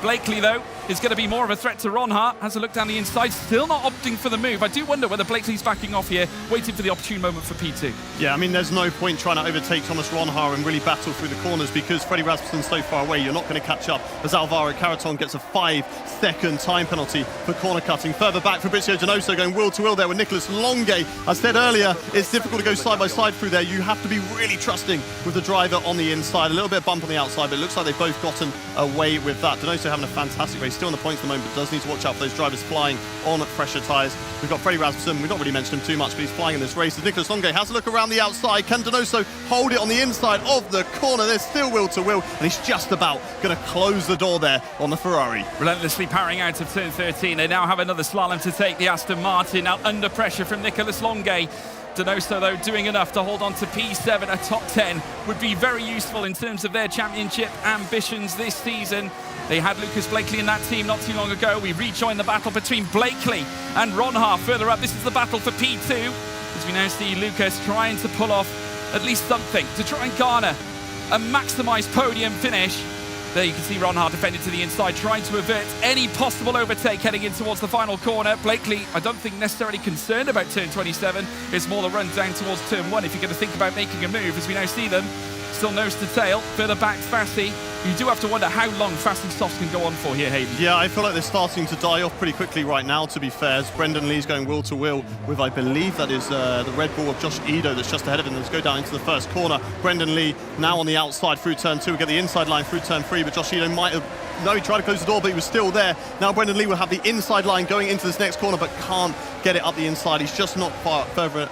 Blakely, though, is going to be more of a threat to Ronhaar. Has a look down the inside, still not opting for the move. I do wonder whether Blakely's backing off here, waiting for the opportune moment for P2. Yeah, I mean, there's no point trying to overtake Thomas Ronhaar and really battle through the corners because Freddie Rasmussen's so far away, you're not going to catch up as Alvaro Caraton gets a 5-second time penalty for corner cutting. Further back, Fabrizio Donoso going wheel to wheel there with Nicolas Longuet. I said earlier, it's difficult to go side by side through there. You have to be really trusting with the driver on the inside. A little bit of bump on the outside, but it looks like they've both gotten away with that. Donoso having a fantastic race, still on the points at the moment, but does need to watch out for those drivers flying on fresher tyres. We've got Freddie Rasmussen, we've not really mentioned him too much, but he's flying in this race. As Nicolas Longuet has a look around the outside, can Donoso hold it on the inside of the corner? There's still wheel to wheel, and he's just about going to close the door there on the Ferrari. Relentlessly powering out of turn 13. They now have another slalom to take, the Aston Martin, now under pressure from Nicolas Longuet. Donoso, though, doing enough to hold on to P7. A top 10 would be very useful in terms of their championship ambitions this season. They had Lucas Blakely in that team not too long ago. We rejoin the battle between Blakely and Ronhaar further up. This is the battle for P2, as we now see Lucas trying to pull off at least something to try and garner a maximised podium finish. There you can see Ronhaar defended to the inside, trying to avert any possible overtake heading in towards the final corner. Blakely, I don't think necessarily concerned about turn 27. It's more the run down towards turn 1 if you're going to think about making a move, as we now see them. Still nose to tail, further back Fassi. You do have to wonder how long Fassi softs can go on for here, Hayden. Yeah, I feel like they're starting to die off pretty quickly right now, to be fair, as Brendan Lee's going wheel to wheel with, I believe that is the Red Bull of Josh Edo that's just ahead of him. Let's go down into the first corner. Brendan Lee now on the outside through turn 2. We get the inside line through turn 3, but Josh Edo might have... No, he tried to close the door, but he was still there. Now Brendan Lee will have the inside line going into this next corner, but can't get it up the inside. He's just not far further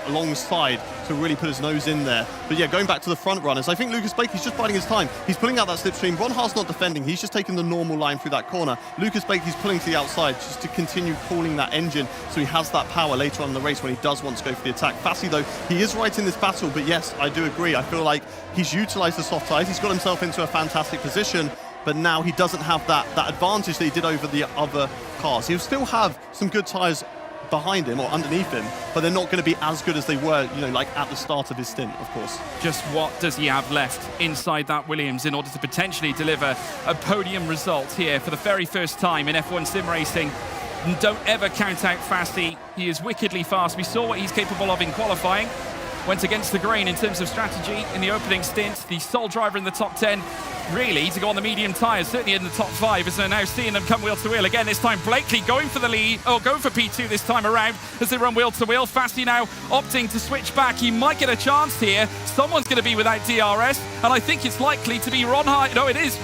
alongside to really put his nose in there. But yeah, going back to the front runners, I think Lucas Blakely's just biding his time. He's pulling out that slipstream. Ronhaar's not defending. He's just taking the normal line through that corner. Lucas Blakely's pulling to the outside just to continue cooling that engine so he has that power later on in the race when he does want to go for the attack. Fassi, though, he is right in this battle, but yes, I do agree. I feel like he's utilised the soft tyres. He's got himself into a fantastic position, but now he doesn't have that advantage that he did over the other cars. He'll still have some good tyres behind him or underneath him, but they're not going to be as good as they were, you know, like at the start of his stint, of course. Just what does he have left inside that Williams in order to potentially deliver a podium result here for the very first time in F1 sim racing? And don't ever count out Fassi. He is wickedly fast. We saw what he's capable of in qualifying. Went against the grain in terms of strategy in the opening stint. The sole driver in the top 10, really, to go on the medium tyres, certainly in the top 5, as they're now seeing them come wheel to wheel. Again, this time Blakely going for the lead, or going for P2 this time around as they run wheel to wheel. Fassi now opting to switch back. He might get a chance here. Someone's going to be without DRS, and I think it's likely to be Ronhaar. No, it is.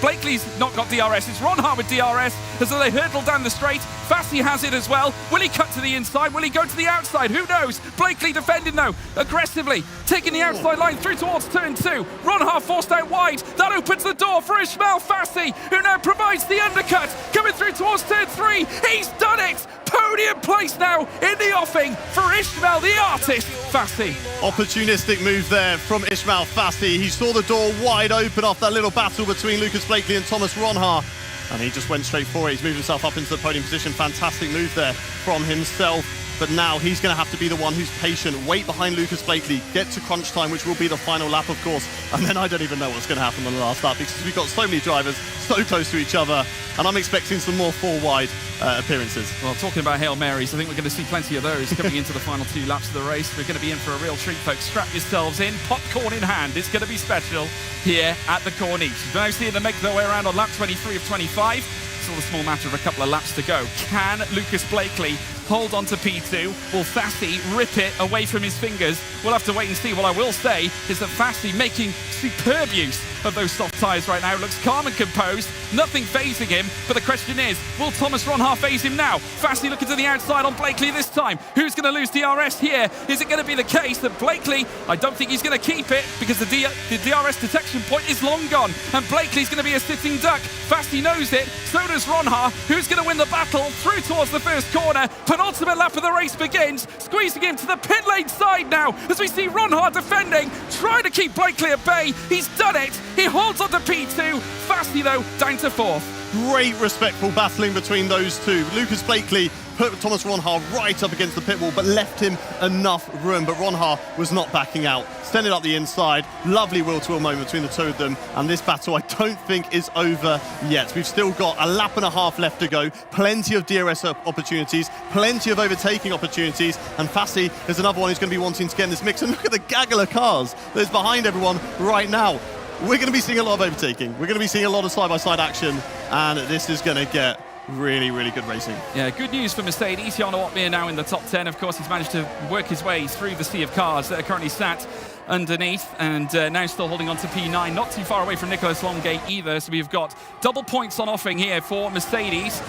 Blakely's not got DRS. It's Ronhaar with DRS as they hurdle down the straight. Fassi has it as well. Will he cut to the inside? Will he go to the outside? Who knows? Blakely defending, though, aggressively, taking the outside line through towards turn 2. Ronhaar forced out wide. That opens the door for Ismail Fassi, who now provides the undercut. Coming through towards turn 3. He's done it! Podium place now in the offing for Ismail, the artist, Fassi. Opportunistic move there from Ismail Fassi. He saw the door wide open off that little battle between Lucas Blakely and Thomas Ronhaar, and he just went straight for it. He's moved himself up into the podium position. Fantastic move there from himself. But now he's going to have to be the one who's patient, wait behind Lucas Blakely, get to crunch time, which will be the final lap, of course. And then I don't even know what's going to happen on the last lap, because we've got so many drivers so close to each other, and I'm expecting some more four-wide appearances. Well, talking about Hail Marys, I think we're going to see plenty of those coming into the final 2 laps of the race. We're going to be in for a real treat, folks. Strap yourselves in, popcorn in hand. It's going to be special here at the Corniche. You're now seeing them make their way around on lap 23 of 25. It's all a small matter of a couple of laps to go. Can Lucas Blakely hold on to P2? Will Fassi rip it away from his fingers? We'll have to wait and see. What I will say is that Fassi making superb use of those soft tyres right now. Looks calm and composed, nothing phasing him, but the question is, will Thomas Ronhaar phase him now? Fassi looking to the outside on Blakely this time. Who's going to lose DRS here? Is it going to be the case that Blakely, I don't think he's going to keep it, because the DRS detection point is long gone, and Blakely's going to be a sitting duck. Fassi knows it, so does Ronhaar. Who's going to win the battle through towards the first corner? Penultimate lap of the race begins, squeezing him to the pit lane side now, as we see Ronhaar defending, trying to keep Blakely at bay. He's done it. He holds on to P2. Fassi, though, down to 4th. Great respectful battling between those two. Lucas Blakely put Thomas Ronhaar right up against the pit wall, but left him enough room. But Ronhaar was not backing out. Sent it up the inside. Lovely wheel-to-wheel moment between the two of them. And this battle, I don't think, is over yet. We've still got a lap and a half left to go. Plenty of DRS opportunities, plenty of overtaking opportunities. And Fassi is another one who's going to be wanting to get in this mix. And look at the gaggle of cars that's behind everyone right now. We're going to be seeing a lot of overtaking. We're going to be seeing a lot of side-by-side action. And this is going to get really, really good racing. Yeah, good news for Mercedes. Jarno Opmeer now in the top 10. Of course, he's managed to work his way through the sea of cars that are currently sat underneath, and now still holding on to P9, not too far away from Nicholas Longate either. So we've got double points on offering here for Mercedes.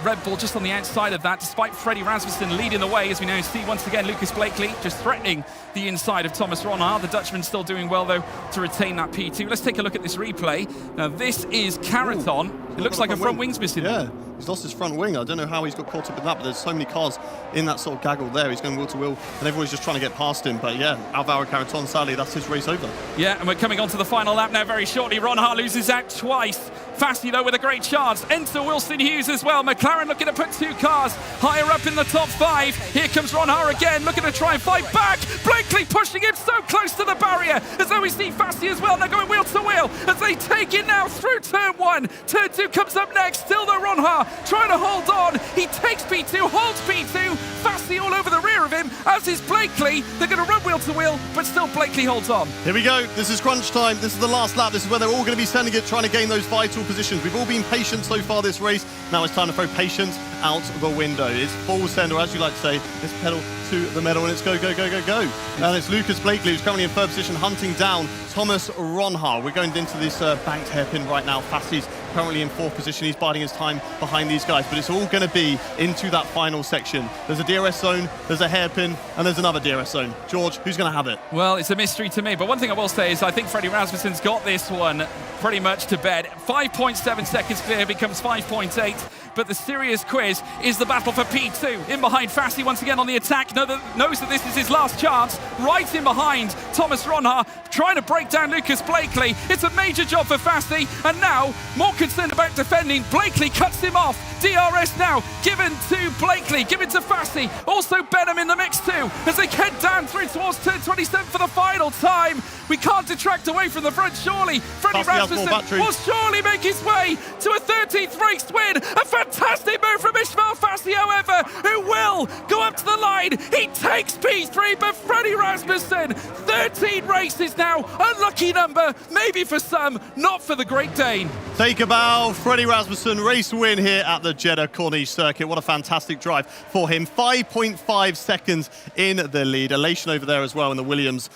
Red Bull just on the outside of that, despite Freddie Rasmussen leading the way, as we now see once again Lucas Blakely just threatening the inside of Thomas Ronhaar. The Dutchman still doing well though to retain that P2. Let's take a look at this replay. Now this is Caraton. It looks like a front wing's missing. Yeah, he's lost his front wing. I don't know how he's got caught up in that, but there's so many cars in that sort of gaggle there. He's going wheel to wheel, and everyone's just trying to get past him. But yeah, Alvaro Caraton, sadly, that's his race over. Yeah, and we're coming on to the final lap now very shortly. Ronhaar loses out twice. Fassi, though, with a great chance. Enter Wilson Hughes as well. McLaren looking to put 2 cars higher up in the top 5. Here comes Ronhaar again, looking to try and fight back. Blakely pushing him so close to the barrier, as though we see Fassi as well. They're going wheel to wheel as they take it now through turn 1. Turn 2 comes up next. Still though Ronhaar trying to hold on. He takes P2, holds P2. Fassi all over the rear of him, as is Blakely. They're going to run wheel to wheel, but still Blakely holds on. Here we go. This is crunch time. This is the last lap. This is where they're all going to be sending it, trying to gain those vital positions. We've all been patient so far this race. Now it's time to throw patience out the window. It's full send, or as you like to say, it's pedal to the metal, and it's go, go, go, go, go. And it's Lucas Blakely who's currently in 3rd position, hunting down Thomas Ronhaar. We're going into this banked hairpin right now. Fassi's currently in 4th position. He's biding his time behind these guys, but it's all going to be into that final section. There's a DRS zone, there's a hairpin, and there's another DRS zone. George, who's going to have it? Well, it's a mystery to me, but one thing I will say is I think Freddie Rasmussen's got this one pretty much to bed. 5.7 seconds clear becomes 5.8. But the serious quiz is the battle for P2. In behind Fassi once again on the attack. Knows that this is his last chance. Right in behind Thomas Ronhaar, trying to break down Lucas Blakely. It's a major job for Fassi, and now more concerned about defending. Blakely cuts him off. DRS now given to Blakely, given to Fassi. Also Benham in the mix too, as they head down through towards turn 27 for the final time. We can't detract away from the front, surely. Freddie Rasmussen will surely make his way to a 13th race win. A fantastic move from Ismail Fassi, however, who will go up to the line. He takes P3, but Freddie Rasmussen, 13 races now. Unlucky number, maybe for some, not for the Great Dane. Take a bow. Freddie Rasmussen, race win here at the Jeddah Corniche circuit. What a fantastic drive for him. 5.5 seconds in the lead. Elation over there as well in the Williams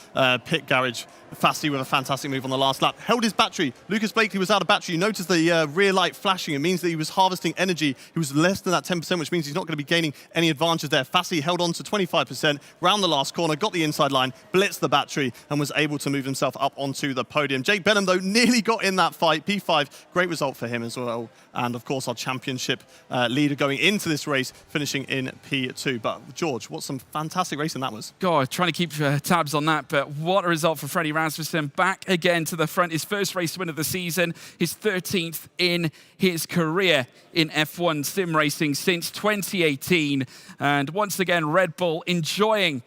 pit garage. Fassi with a fantastic move on the last lap. Held his battery. Lucas Blakely was out of battery. You notice the rear light flashing. It means that he was harvesting energy. He was less than that 10%, which means he's not going to be gaining any advantages there. Fassi held on to 25%, round the last corner, got the inside line, blitzed the battery, and was able to move himself up onto the podium. Jake Benham, though, nearly got in that fight. P5, great result for him as well. And, of course, our championship leader going into this race, finishing in P2. But, George, what some fantastic racing that was. God, trying to keep tabs on that, but what a result for Freddie Rasmussen. Back again to the front, his first race win of the season, his 13th in his career in F1 sim racing since 2018. And once again, Red Bull enjoying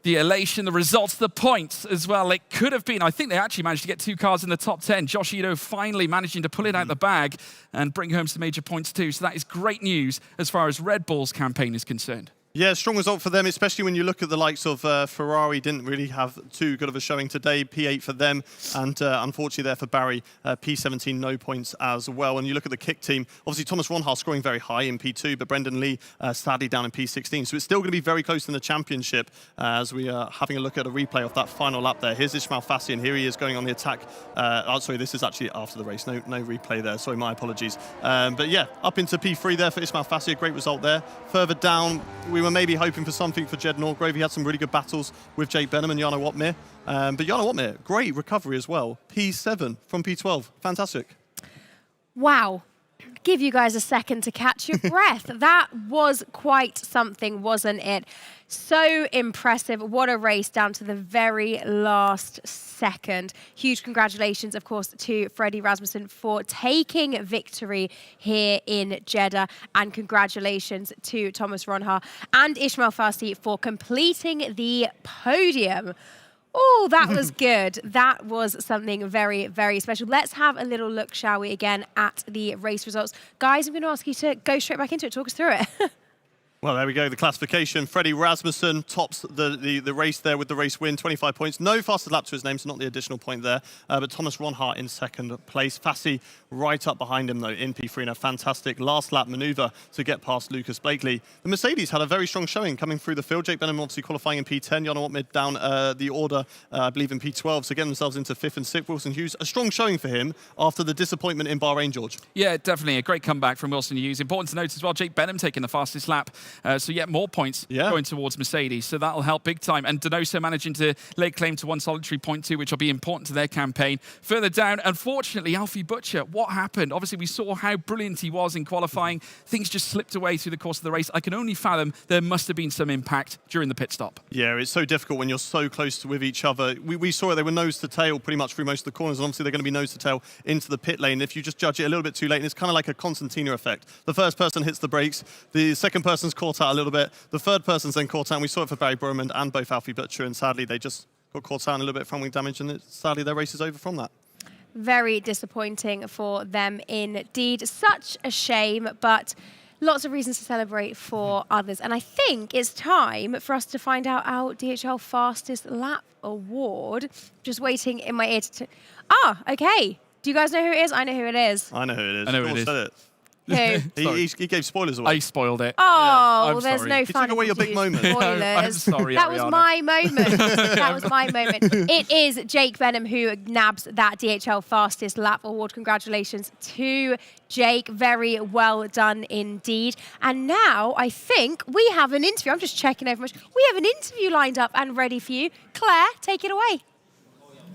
the elation, the results, the points as well. It could have been, I think they actually managed to get 2 cars in the top 10. Josh Ito finally managing to pull it out the bag and bring home some major points too. So that is great news as far as Red Bull's campaign is concerned. Yeah, strong result for them, especially when you look at the likes of Ferrari. Didn't really have too good of a showing today. P8 for them, and unfortunately there for Barry, P17, no points as well. And you look at the kick team, obviously Thomas Ronhaar scoring very high in P2, but Brendan Lee sadly down in P16. So it's still going to be very close in the championship as we are having a look at a replay of that final lap there. Here's Ismail Fassi, and here he is going on the attack. Sorry, this is actually after the race. No replay there. Sorry, my apologies. But yeah, up into P3 there for Ismail Fassi. A great result there. Further down, we were maybe hoping for something for Jed Norgrave. He had some really good battles with Jake Benham and Jarno Opmeer. But Jarno Opmeer, great recovery as well. P7 from P12. Fantastic. Wow. give you guys a second to catch your breath. That was quite something, wasn't it? So impressive. What a race down to the very last second. Huge congratulations, of course, to Freddie Rasmussen for taking victory here in Jeddah. And congratulations to Thomas Ronhaar and Ismail Farsi for completing the podium. Oh, that was good. That was something very, very special. Let's have a little look, shall we, again, at the race results. Guys, I'm going to ask you to go straight back into it. Talk us through it. Well, there we go, the classification. Freddie Rasmussen tops the race there with the race win, 25 points. No fastest lap to his name, so not the additional point there. But Thomas Ronhaar in second place. Fassi right up behind him, though, in P3, in a fantastic last lap manoeuvre to get past Lucas Blakely. The Mercedes had a very strong showing coming through the field. Jake Benham obviously qualifying in P10. Jan Watmid down the order, I believe, in P12, so getting themselves into 5th and 6th. Wilson Hughes, a strong showing for him after the disappointment in Bahrain, George. Yeah, definitely a great comeback from Wilson Hughes. Important to note as well, Jake Benham taking the fastest lap. So yeah, more points going towards Mercedes. So that'll help big time. And Donoso managing to lay claim to one solitary point too, which will be important to their campaign. Further down, unfortunately, Alfie Butcher, what happened? Obviously, we saw how brilliant he was in qualifying. Things just slipped away through the course of the race. I can only fathom there must have been some impact during the pit stop. Yeah, it's so difficult when you're so close with each other. We saw it, they were nose to tail pretty much through most of the corners, and obviously they're going to be nose to tail into the pit lane. If you just judge it a little bit too late, and it's kind of like a concertina effect. The first person hits the brakes, the second person's caught out a little bit, the third person's then caught out, and we saw it for Barry Bromand and both Alfie Butcher, and sadly they just got caught out in a little bit of front wing damage, and sadly their race is over from that. Very disappointing for them indeed. Such a shame, but lots of reasons to celebrate for others. And I think it's time for us to find out our DHL Fastest Lap Award. Just waiting in my ear to... okay. Do you guys know who it is? I know who it is. I know who it is. I know who it is. Said it. Who? he gave spoilers away. I spoiled it. Oh, there's no fun. He took away your big moment. Spoilers. I'm sorry, That Ariana. was my moment. That was my moment. It is Jake Benham who nabs that DHL Fastest Lap Award. Congratulations to Jake. Very well done indeed. And now I think we have an interview. I'm just checking over much. We have an interview lined up and ready for you. Claire, take it away.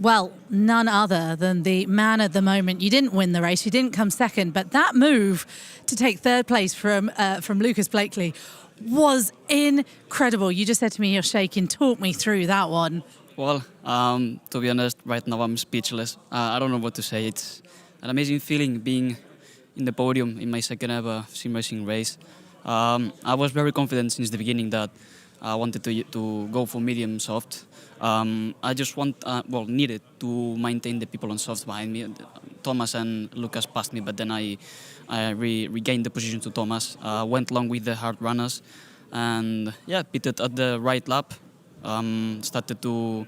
Well, none other than the man at the moment. You didn't win the race, you didn't come second, but that move to take third place from Lucas Blakely was incredible. You just said to me you're shaking. Talk me through that one. Well, to be honest, right now I'm speechless. I don't know what to say. It's an amazing feeling being in the podium in my second ever sim racing race. I was very confident since the beginning that I wanted to go for medium soft. I just needed to maintain the people on soft behind me. Thomas and Lucas passed me, but then I regained the position to Thomas. Went along with the hard runners, and pitted at the right lap. Started to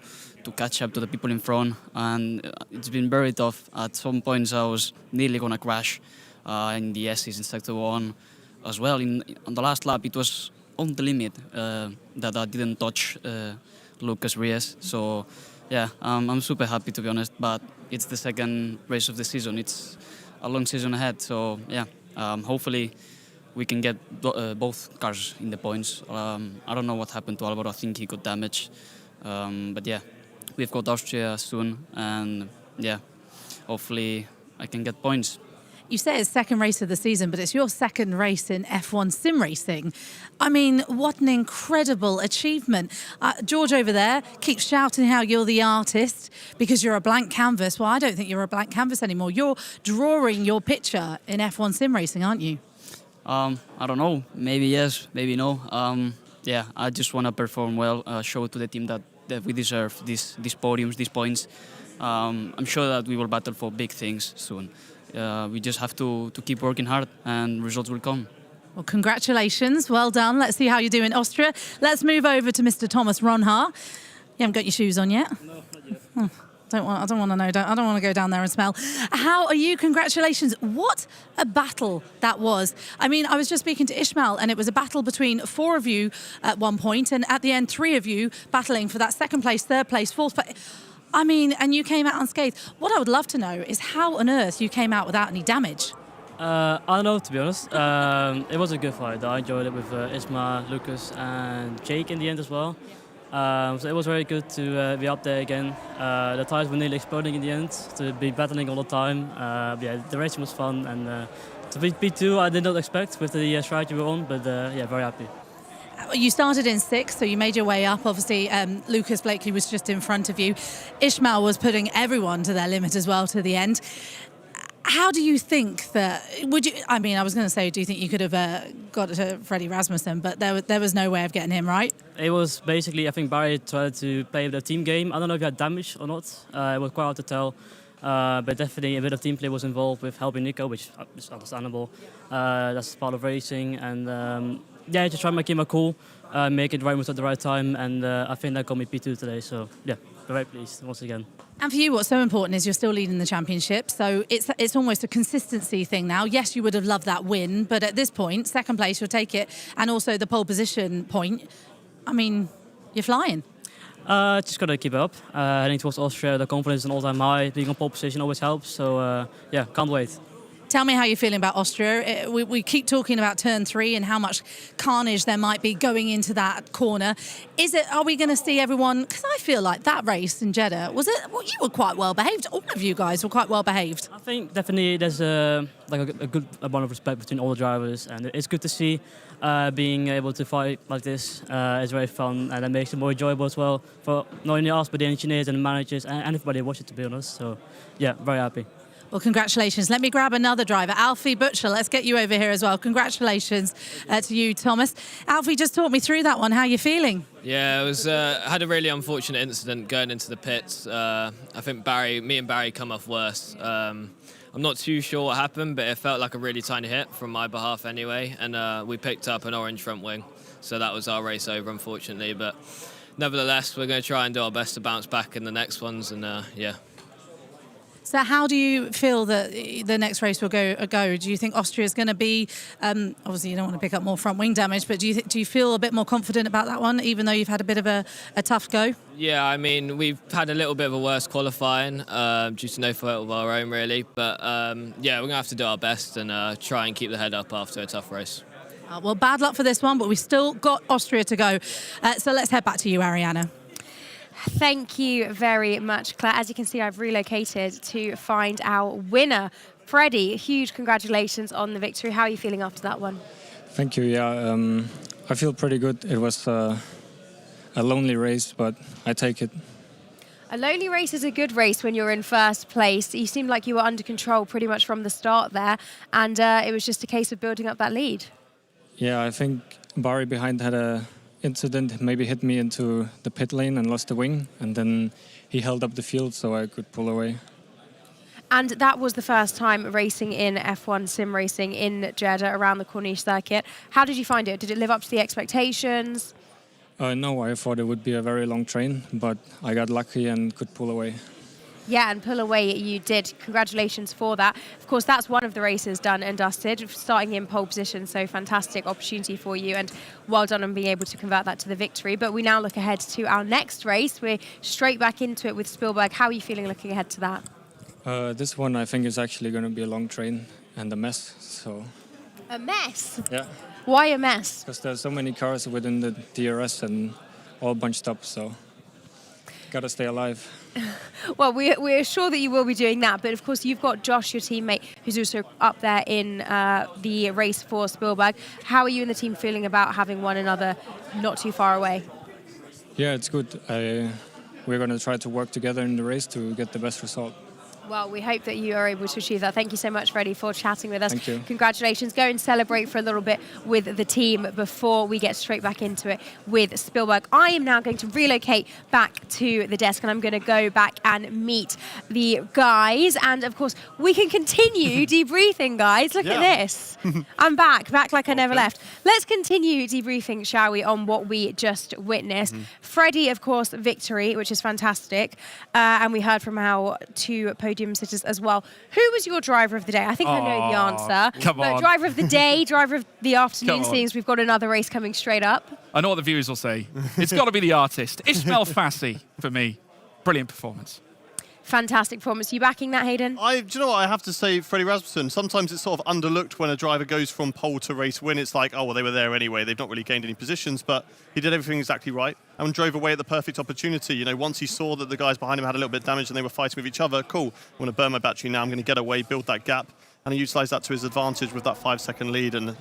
catch up to the people in front, and it's been very tough. At some points, I was nearly gonna crash in the S's in sector 1 as well. On the last lap, it was on the limit that I didn't touch Lucas Reyes. So I'm super happy, to be honest, but it's the second race of the season. It's a long season ahead, so hopefully we can get both cars in the points. I don't know what happened to Alvaro. I think he got damaged, but we've got Austria soon, and hopefully I can get points. You say it's second race of the season, but it's your second race in F1 sim racing. I mean, what an incredible achievement. George over there keeps shouting how you're the artist because you're a blank canvas. Well, I don't think you're a blank canvas anymore. You're drawing your picture in F1 sim racing, aren't you? I don't know. Maybe yes, maybe no. I just want to perform well, show to the team that we deserve these podiums, these points. I'm sure that we will battle for big things soon. We just have to keep working hard and results will come. Well, congratulations. Well done. Let's see how you do in Austria. Let's move over to Mr. Thomas Ronhaar. You haven't got your shoes on yet? No, not yet. I don't want to know. I don't want to go down there and smell. How are you? Congratulations. What a battle that was. I mean, I was just speaking to Ishmael, and it was a battle between 4 of you at one point, and at the end, 3 of you battling for that second place, third place, fourth place. I mean, and you came out unscathed. What I would love to know is how on earth you came out without any damage. I don't know, to be honest. It was a good fight. I enjoyed it with Isma, Lucas, and Jake in the end as well. So it was very good to be up there again. The tires were nearly exploding in the end, to be battling all the time. The racing was fun, and To be P2, I did not expect with the stride you were on, but yeah, very happy. You started in 6th, so you made your way up. Obviously, Lucas Blakely was just in front of you. Ishmael was putting everyone to their limit as well to the end. How do you think that, I was going to say, do you think you could have got to Freddie Rasmussen, but there was no way of getting him, right? It was basically, I think Barry tried to play the team game. I don't know if he had damage or not. It was quite hard to tell. But definitely a bit of team play was involved with helping Nico, which is understandable. That's part of racing. And yeah, just try to make him a cool, make it right moves at the right time. And I think that got me P2 today. So yeah, very pleased once again. And for you, what's so important is you're still leading the championship. So it's almost a consistency thing now. Yes, you would have loved that win, but at this point, 2nd place, you'll take it. And also the pole position point. I mean, you're flying. Just got to keep it up. Heading towards Austria, the confidence is an all-time high. Being on pole position always helps. So yeah, can't wait. Tell me how you're feeling about Austria. We keep talking about turn 3 and how much carnage there might be going into that corner. Are we going to see everyone? Because I feel like that race in Jeddah, you were quite well behaved. All of you guys were quite well behaved. I think definitely there's a good amount of respect between all the drivers, and it's good to see being able to fight like this. It's very fun, and it makes it more enjoyable as well for not only us but the engineers and the managers and everybody watching, to be honest. So yeah, very happy. Well, congratulations. Let me grab another driver, Alfie Butcher. Let's get you over here as well. Congratulations to you, Thomas. Alfie, just talk me through that one. How are you feeling? Yeah, it was. Had a really unfortunate incident going into the pits. I think me and Barry come off worse. I'm not too sure what happened, but it felt like a really tiny hit from my behalf anyway. And we picked up an orange front wing. So that was our race over, unfortunately. But nevertheless, we're going to try and do our best to bounce back in the next ones. And yeah. So how do you feel that the next race will go? Do you think Austria is going to be, obviously you don't want to pick up more front wing damage, but do you feel a bit more confident about that one, even though you've had a bit of a tough go? Yeah, I mean, we've had a little bit of a worse qualifying due to no fault of our own, really. But yeah, we're going to have to do our best and try and keep the head up after a tough race. Well, bad luck for this one, but we've still got Austria to go. So let's head back to you, Ariana. Thank you very much, Claire. As you can see, I've relocated to find our winner. Freddie, huge congratulations on the victory. How are you feeling after that one? Thank you. Yeah, I feel pretty good. It was a lonely race, but I take it. A lonely race is a good race when you're in first place. You seemed like you were under control pretty much from the start there, and it was just a case of building up that lead. Yeah, I think Barry behind had a incident, maybe hit me into the pit lane and lost the wing, and then he held up the field so I could pull away. And that was the first time racing in F1 sim racing in Jeddah around the Corniche circuit. How did you find it? Did it live up to the expectations? No, I thought it would be a very long train, but I got lucky and could pull away. Yeah, and pull away you did. Congratulations for that. Of course, that's one of the races done and dusted, starting in pole position, so fantastic opportunity for you, and well done on being able to convert that to the victory. But we now look ahead to our next race. We're straight back into it with Spielberg. How are you feeling looking ahead to that? This one, I think, is actually going to be a long train and a mess. So. A mess? Yeah. Why a mess? Because there's so many cars within the DRS and all bunched up, so got to stay alive. Well, we're sure that you will be doing that, but of course you've got Josh, your teammate, who's also up there in the race for Spielberg. How are you and the team feeling about having one another not too far away? Yeah, it's good. We're going to try to work together in the race to get the best result. Well, we hope that you are able to achieve that. Thank you so much, Freddie, for chatting with us. Thank you. Congratulations. Go and celebrate for a little bit with the team before we get straight back into it with Spielberg. I am now going to relocate back to the desk, and I'm going to go back and meet the guys. And, of course, we can continue debriefing, guys. Look at this. I'm back like I never left. Let's continue debriefing, shall we, on what we just witnessed. Freddie, of course, victory, which is fantastic. And we heard from our two podium sitters as well. Who was your driver of the day? I think I know the answer. Come on. Driver of the day, driver of the afternoon, seeing as we've got another race coming straight up. I know what the viewers will say. It's got to be the artist. Ismail Fassi for me. Brilliant performance. Fantastic performance. You backing that, Hayden? Do you know what? I have to say, Freddie Rasmussen, sometimes it's sort of underlooked when a driver goes from pole to race win. It's like, oh, well, they were there anyway. They've not really gained any positions, but he did everything exactly right and drove away at the perfect opportunity. You know, once he saw that the guys behind him had a little bit of damage and they were fighting with each other, cool, I'm going to burn my battery now. I'm going to get away, build that gap. and he utilised that to his advantage with that 5-second lead, and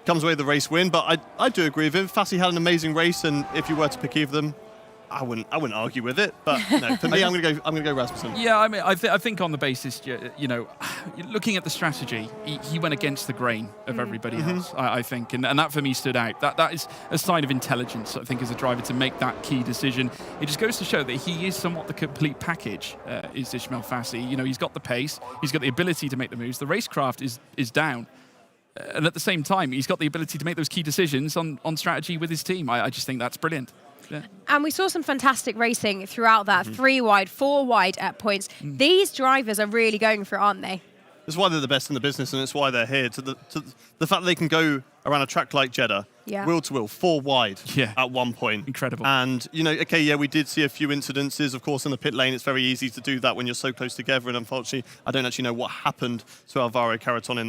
comes away with the race win. But I do agree with him. Fassi had an amazing race, and if you were to pick either of them, I wouldn't argue with it. But no, for me, I'm gonna go Rasmussen. Yeah, I mean, I think on the basis, looking at the strategy, he went against the grain of everybody else. I think, and that for me stood out. That is a sign of intelligence, I think, as a driver to make that key decision. It just goes to show that he is somewhat the complete package. Is Ismail Fassi? He's got the pace, he's got the ability to make the moves. The racecraft is down. And at the same time, he's got the ability to make those key decisions on strategy with his team. I just think that's brilliant. Yeah. And we saw some fantastic racing throughout that, 3 wide, 4 wide at points. These drivers are really going for it, aren't they? It's why they're the best in the business, and it's why they're here. To the fact that they can go around a track like Jeddah, wheel to wheel, 4 wide at one point. Incredible. And, we did see a few incidences. Of course, in the pit lane, it's very easy to do that when you're so close together. And unfortunately, I don't actually know what happened to Alvaro Carreton in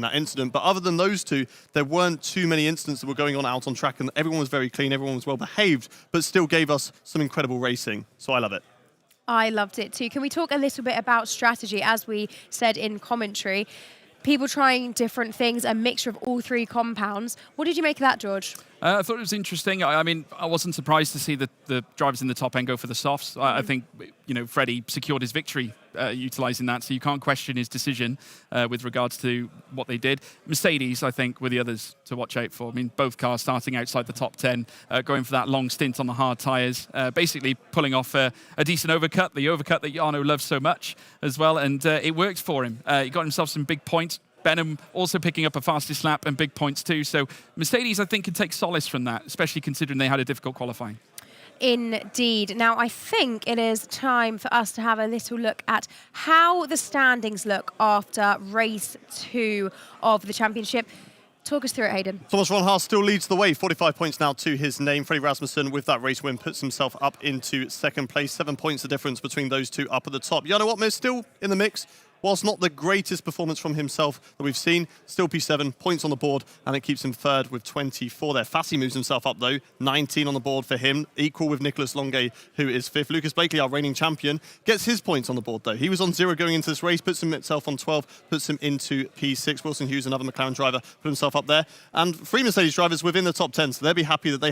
that incident. But other than those two, there weren't too many incidents that were going on out on track. And everyone was very clean, everyone was well behaved, but still gave us some incredible racing. So I love it. I loved it too. Can we talk a little bit about strategy? As we said in commentary, people trying different things, a mixture of all 3 compounds. What did you make of that, George? I thought it was interesting. I mean, I wasn't surprised to see the drivers in the top end go for the softs. I think, Freddie secured his victory utilising that, so you can't question his decision with regards to what they did. Mercedes, I think, were the others to watch out for. I mean, both cars starting outside the top 10, going for that long stint on the hard tyres, basically pulling off a decent overcut, the overcut that Jarno loves so much as well, and it worked for him. He got himself some big points. Benham also picking up a fastest lap and big points too. So Mercedes, I think, can take solace from that, especially considering they had a difficult qualifying. Indeed. Now, I think it is time for us to have a little look at how the standings look after race 2 of the championship. Talk us through it, Hayden. Thomas Ronhaar still leads the way, 45 points now to his name. Freddie Rasmussen, with that race win, puts himself up into 2nd place. 7 points the difference between those two up at the top. Jarno Opmeer still in the mix. Whilst not the greatest performance from himself that we've seen, still P7, points on the board, and it keeps him 3rd with 24 there. Fassi moves himself up, though, 19 on the board for him, equal with Nicholas Longuet, who is 5th. Lucas Blakely, our reigning champion, gets his points on the board, though. He was on 0 going into this race, puts himself on 12, puts him into P6. Wilson Hughes, another McLaren driver, put himself up there. And 3 Mercedes drivers within the top 10, so they'll be happy that they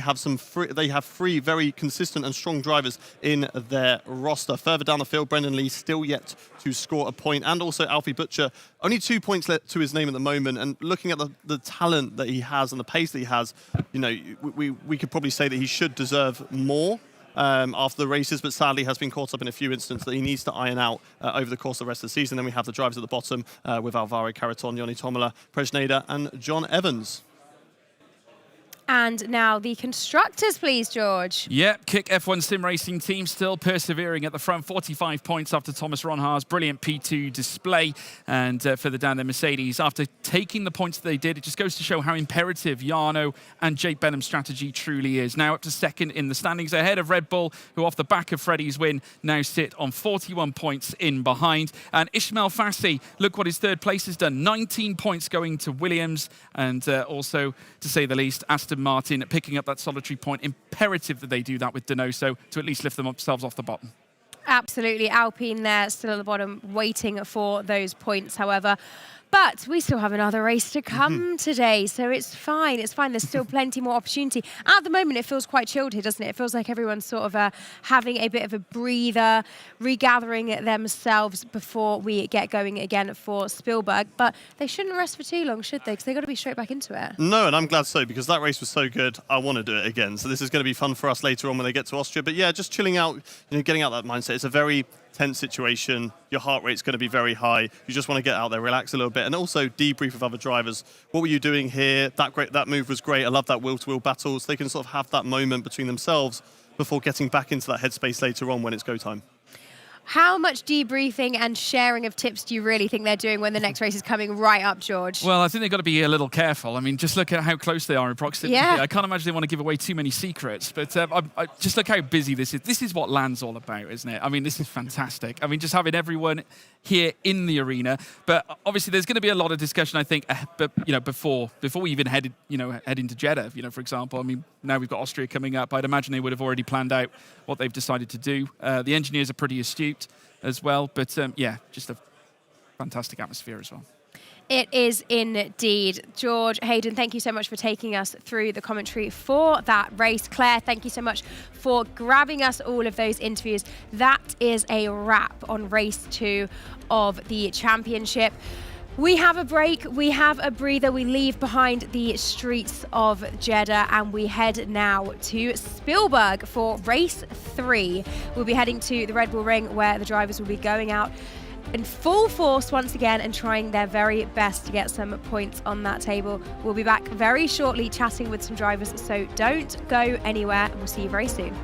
have three very consistent and strong drivers in their roster. Further down the field, Brendan Lee still yet to score a point, and also Alfie Butcher, only 2 points left to his name at the moment. And looking at the talent that he has and the pace that he has, we could probably say that he should deserve more after the races, but sadly has been caught up in a few incidents that he needs to iron out over the course of the rest of the season. Then we have the drivers at the bottom with Alvaro Carreton, Joni Tomola, Presneda, and John Evans. And now the constructors, please, George. Yep, Kick F1 Sim Racing team still persevering at the front. 45 points after Thomas Ronhaar's brilliant P2 display. And further down there, Mercedes, after taking the points that they did, it just goes to show how imperative Jarno and Jake Benham's strategy truly is. Now up to 2nd in the standings, ahead of Red Bull, who off the back of Freddie's win now sit on 41 points in behind. And Ismail Fassi, look what his 3rd place has done. 19 points going to Williams, and also, to say the least, Aston Martin picking up that solitary point. Imperative that they do that with Donoso to at least lift themselves off the bottom. Absolutely. Alpine there, still at the bottom, waiting for those points, however. But we still have another race to come today, so it's fine. It's fine. There's still plenty more opportunity. At the moment, it feels quite chilled here, doesn't it? It feels like everyone's sort of having a bit of a breather, regathering themselves before we get going again for Spielberg. But they shouldn't rest for too long, should they? Because they've got to be straight back into it. No, and I'm glad so, because that race was so good. I want to do it again. So this is going to be fun for us later on when they get to Austria. But yeah, just chilling out, getting out that mindset. It's a very tense situation. Your heart rate's going to be very high. You just want to get out there, relax a little bit, and also debrief with other drivers. What were you doing here? That move was great. I love that wheel-to-wheel battles. They can sort of have that moment between themselves before getting back into that headspace later on when it's go time. How much debriefing and sharing of tips do you really think they're doing when the next race is coming right up, George? Well, I think they've got to be a little careful. I mean, just look at how close they are in proximity. Yeah. I can't imagine they want to give away too many secrets, but I just look how busy this is. This is what LAN's all about, isn't it? I mean, this is fantastic. I mean, just having everyone here in the arena. But obviously, there's going to be a lot of discussion, I think, before we even head into Jeddah, for example. I mean, now we've got Austria coming up. I'd imagine they would have already planned out what they've decided to do. The engineers are pretty astute as well, but yeah, just a fantastic atmosphere as well. It is indeed. George, Hayden, thank you so much for taking us through the commentary for that race. Claire, thank you so much for grabbing us all of those interviews. That is a wrap on race 2 of the championship. We have a break, we have a breather, we leave behind the streets of Jeddah and we head now to Spielberg for race 3. We'll be heading to the Red Bull Ring where the drivers will be going out in full force once again and trying their very best to get some points on that table. We'll be back very shortly chatting with some drivers, so don't go anywhere and we'll see you very soon.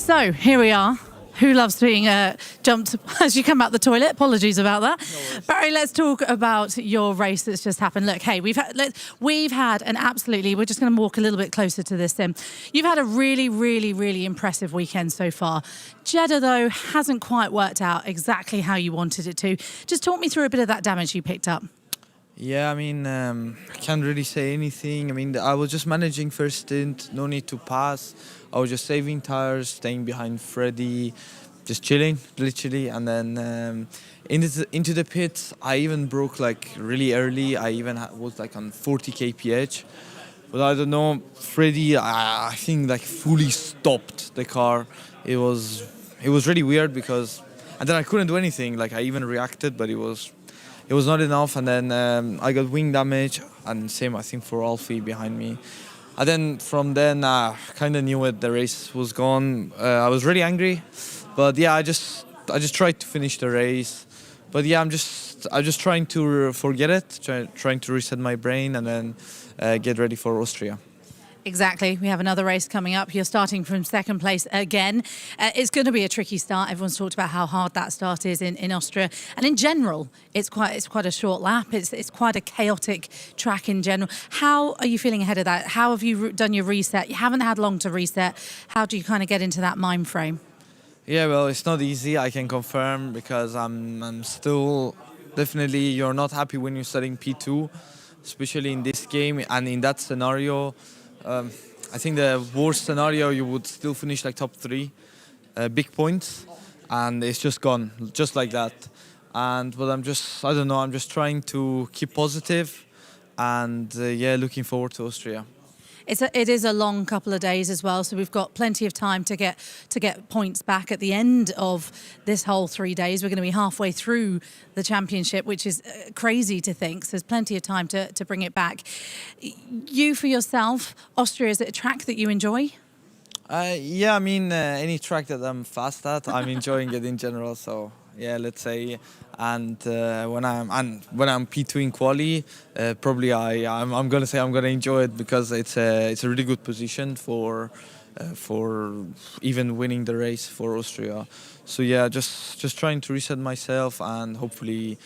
So here we are. Who loves being jumped as you come out the toilet? Apologies about that. No, Barry, let's talk about your race that's just happened. Look, hey, we've had an absolutely. We're just going to walk a little bit closer to this. You've had a really, really, really impressive weekend so far. Jeddah, though, hasn't quite worked out exactly how you wanted it to. Just talk me through a bit of that damage you picked up. Yeah, I mean, I can't really say anything. I mean, I was just managing first stint, no need to pass. I was just saving tires, staying behind Freddie, just chilling, literally. And then into the pits, I even broke like really early. I even was like on 40 kph. But I don't know, Freddie, I think like fully stopped the car. It was really weird because, and then I couldn't do anything. Like I even reacted, but it was not enough. And then I got wing damage, and same I think for Alfie behind me. And then from then I kind of knew it, the race was gone. I was really angry, but yeah, I just tried to finish the race. But yeah, I'm just trying to forget it, trying to reset my brain, and then get ready for Austria. Exactly. We have another race coming up. You're starting from second place again. It's going to be a tricky start. Everyone's talked about how hard that start is in Austria. And in general, it's quite a short lap. It's quite a chaotic track in general. How are you feeling ahead of that? How have you done your reset? You haven't had long to reset. How do you kind of get into that mind frame? Yeah, well, it's not easy, I can confirm, because I'm still definitely, you're not happy when you're starting P2, especially in this game and in that scenario. I think the worst scenario, you would still finish like top 3, big points, and it's just gone, just like that. But I don't know, I'm just trying to keep positive, and yeah, looking forward to Austria. It is a long couple of days as well, so we've got plenty of time to get points back at the end of this whole 3 days. We're going to be halfway through the championship, which is crazy to think. So there's plenty of time to bring it back. You, for yourself, Austria, is it a track that you enjoy? Yeah, I mean, any track that I'm fast at, I'm enjoying it in general. So yeah, let's say. And when I'm P2 in quali, probably I'm gonna say I'm gonna enjoy it, because it's a really good position for even winning the race for Austria. So yeah, just trying to reset myself, and hopefully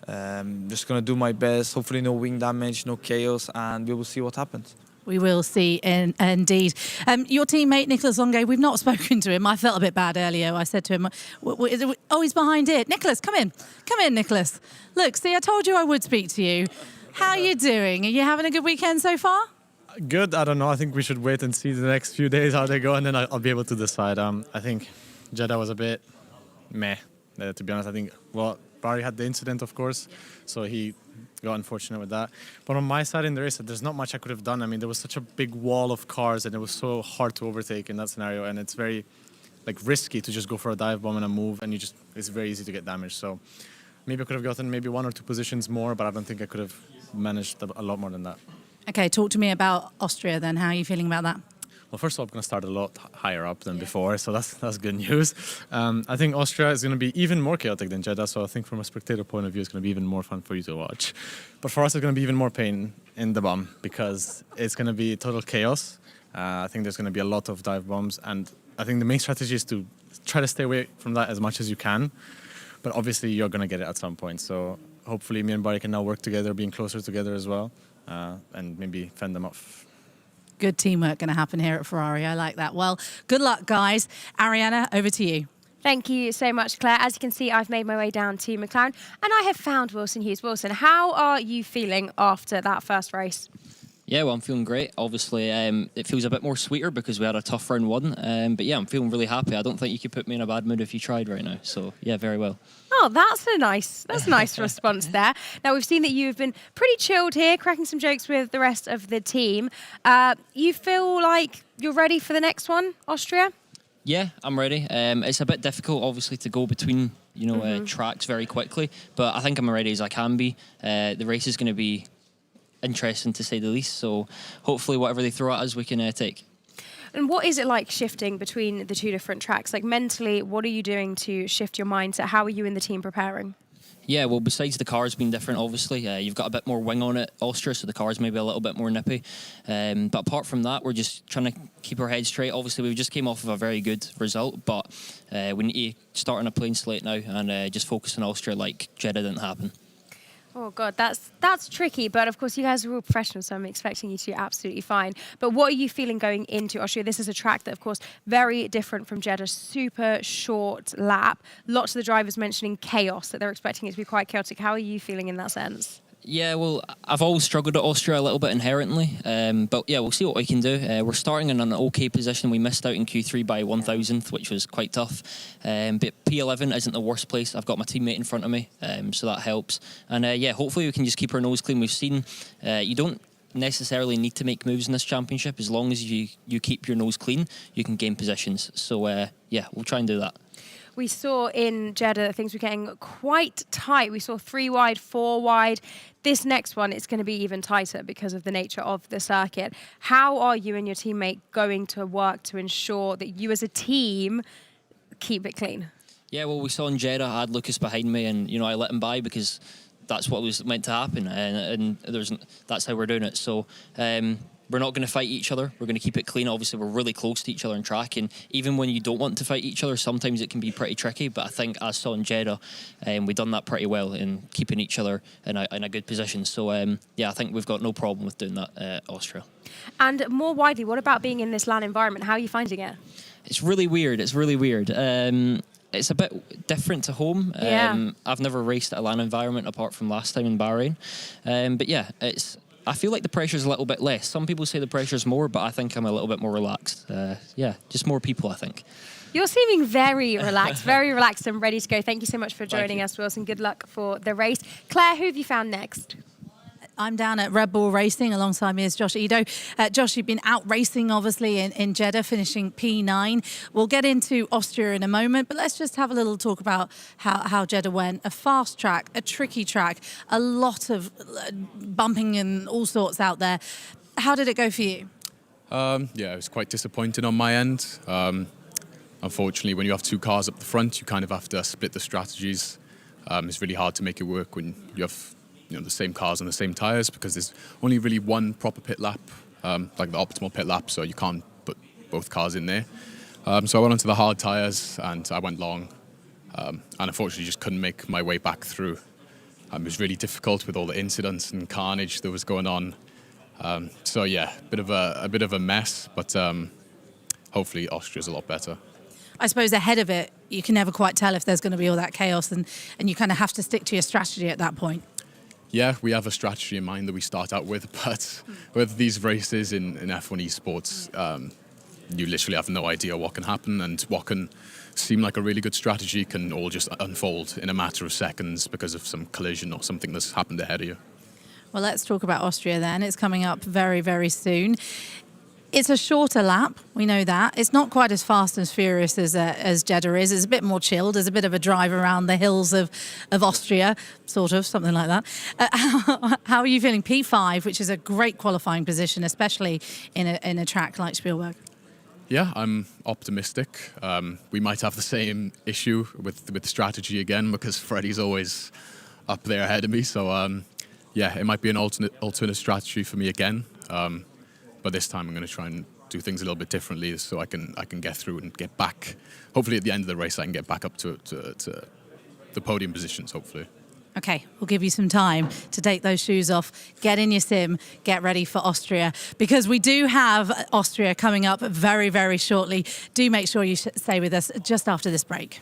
just gonna do my best. Hopefully no wing damage, no chaos, and we will see what happens. We will see, indeed. Your teammate, Nicolas Longuet, we've not spoken to him. I felt a bit bad earlier. I said to him, oh, he's behind it. Nicolas, come in. Come in, Nicolas. Look, see, I told you I would speak to you. How are you doing? Are you having a good weekend so far? Good. I don't know. I think we should wait and see the next few days how they go, and then I'll be able to decide. I think Jeddah was a bit meh, to be honest. I think, well, Barry had the incident, of course, so he got unfortunate with that. But on my side in the race, there's not much I could have done. I mean, there was such a big wall of cars, and it was so hard to overtake in that scenario, and it's very risky to just go for a dive bomb and a move, and it's very easy to get damaged. So maybe I could have gotten maybe 1 or 2 positions more, but I don't think I could have managed a lot more than that. Okay, talk to me about Austria then. How are you feeling about that? Well, first of all, I'm going to start a lot higher up than before, so that's good news. I think Austria is going to be even more chaotic than Jeddah, so I think from a spectator point of view, it's going to be even more fun for you to watch. But for us, it's going to be even more pain in the bum, because it's going to be total chaos. I think there's going to be a lot of dive bombs, and I think the main strategy is to try to stay away from that as much as you can. But obviously, you're going to get it at some point, so hopefully me and Barry can now work together, being closer together as well, and maybe fend them off. Good teamwork going to happen here at Ferrari. I like that. Well, good luck, guys. Arianna, over to you. Thank you so much, Claire. As you can see, I've made my way down to McLaren, and I have found Wilson Hughes. Wilson, how are you feeling after that first race? Yeah, well, I'm feeling great. Obviously, it feels a bit more sweeter because we had a tough round 1. But yeah, I'm feeling really happy. I don't think you could put me in a bad mood if you tried right now. So yeah, very well. Oh, that's a nice response there. Now, we've seen that you've been pretty chilled here, cracking some jokes with the rest of the team. You feel like you're ready for the next one, Austria? Yeah, I'm ready. It's a bit difficult, obviously, to go between tracks very quickly, but I think I'm as ready as I can be. The race is going to be interesting, to say the least, so hopefully whatever they throw at us, we can take. And what is it like shifting between the 2 different tracks? Like mentally, what are you doing to shift your mindset? How are you and the team preparing? Yeah, well, besides the cars being different, obviously, you've got a bit more wing on it, Austria, so the car's maybe a little bit more nippy. But apart from that, we're just trying to keep our heads straight. Obviously, we just came off of a very good result, but we need to start on a clean slate now and just focus on Austria like Jeddah didn't happen. Oh God, that's tricky. But of course, you guys are all professionals, so I'm expecting you to do absolutely fine. But what are you feeling going into Austria? This is a track that, of course, very different from Jeddah. Super short lap. Lots of the drivers mentioning chaos, that they're expecting it to be quite chaotic. How are you feeling in that sense? Yeah, well, I've always struggled at Austria a little bit inherently, but yeah, we'll see what we can do. We're starting in an okay position. We missed out in Q3 by 1,000th, which was quite tough. But P11 isn't the worst place. I've got my teammate in front of me, so that helps. And yeah, hopefully we can just keep our nose clean. We've seen you don't necessarily need to make moves in this championship. As long as you keep your nose clean, you can gain positions. So yeah, we'll try and do that. We saw in Jeddah that things were getting quite tight. We saw 3 wide, 4 wide. This next one, it's going to be even tighter because of the nature of the circuit. How are you and your teammate going to work to ensure that you as a team keep it clean? Yeah, well, we saw in Jeddah, I had Lucas behind me and, I let him by because that's what was meant to happen and that's how we're doing it. So we're not going to fight each other. We're going to keep it clean. Obviously, we're really close to each other in track, and even when you don't want to fight each other, sometimes it can be pretty tricky. But I think, as saw in Jeddah, we've done that pretty well in keeping each other in a good position. So, yeah, I think we've got no problem with doing that Austria. And more widely, what about being in this LAN environment? How are you finding it? It's really weird. It's really weird. It's a bit different to home. Yeah. I've never raced at a LAN environment apart from last time in Bahrain. But yeah, I feel like the pressure's a little bit less. Some people say the pressure's more, but I think I'm a little bit more relaxed. Yeah, just more people, I think. You're seeming very relaxed and ready to go. Thank you so much for joining us, Wilson. Good luck for the race. Claire, who have you found next? I'm down at Red Bull Racing. Alongside me is Josh Edo. Josh, you've been out racing, obviously, in Jeddah, finishing P9. We'll get into Austria in a moment, but let's just have a little talk about how Jeddah went. A fast track, a tricky track, a lot of bumping and all sorts out there. How did it go for you? Yeah, it was quite disappointing on my end. Unfortunately, when you have 2 cars up the front, you kind of have to split the strategies. It's really hard to make it work when you have the same cars and the same tyres, because there's only really one proper pit lap, like the optimal pit lap, so you can't put both cars in there. So I went onto the hard tyres and I went long, and unfortunately just couldn't make my way back through. It was really difficult with all the incidents and carnage that was going on. So yeah, a bit of a mess, but hopefully Austria's a lot better. I suppose ahead of it, you can never quite tell if there's going to be all that chaos, and you kind of have to stick to your strategy at that point. Yeah, we have a strategy in mind that we start out with, but with these races in F1 esports, you literally have no idea what can happen, and what can seem like a really good strategy can all just unfold in a matter of seconds because of some collision or something that's happened ahead of you. Well, let's talk about Austria then. It's coming up very, very soon. It's a shorter lap, we know that. It's not quite as fast and furious as Jeddah is. It's a bit more chilled. There's a bit of a drive around the hills of Austria, sort of, something like that. How are you feeling? P5, which is a great qualifying position, especially in a track like Spielberg. Yeah, I'm optimistic. We might have the same issue with strategy again, because Freddie's always up there ahead of me. So, yeah, it might be an alternate strategy for me again. But this time I'm going to try and do things a little bit differently, so I can get through and get back. Hopefully at the end of the race I can get back up to the podium positions, hopefully. Okay, we'll give you some time to take those shoes off, get in your sim, get ready for Austria, because we do have Austria coming up very, very shortly. Do make sure you stay with us just after this break.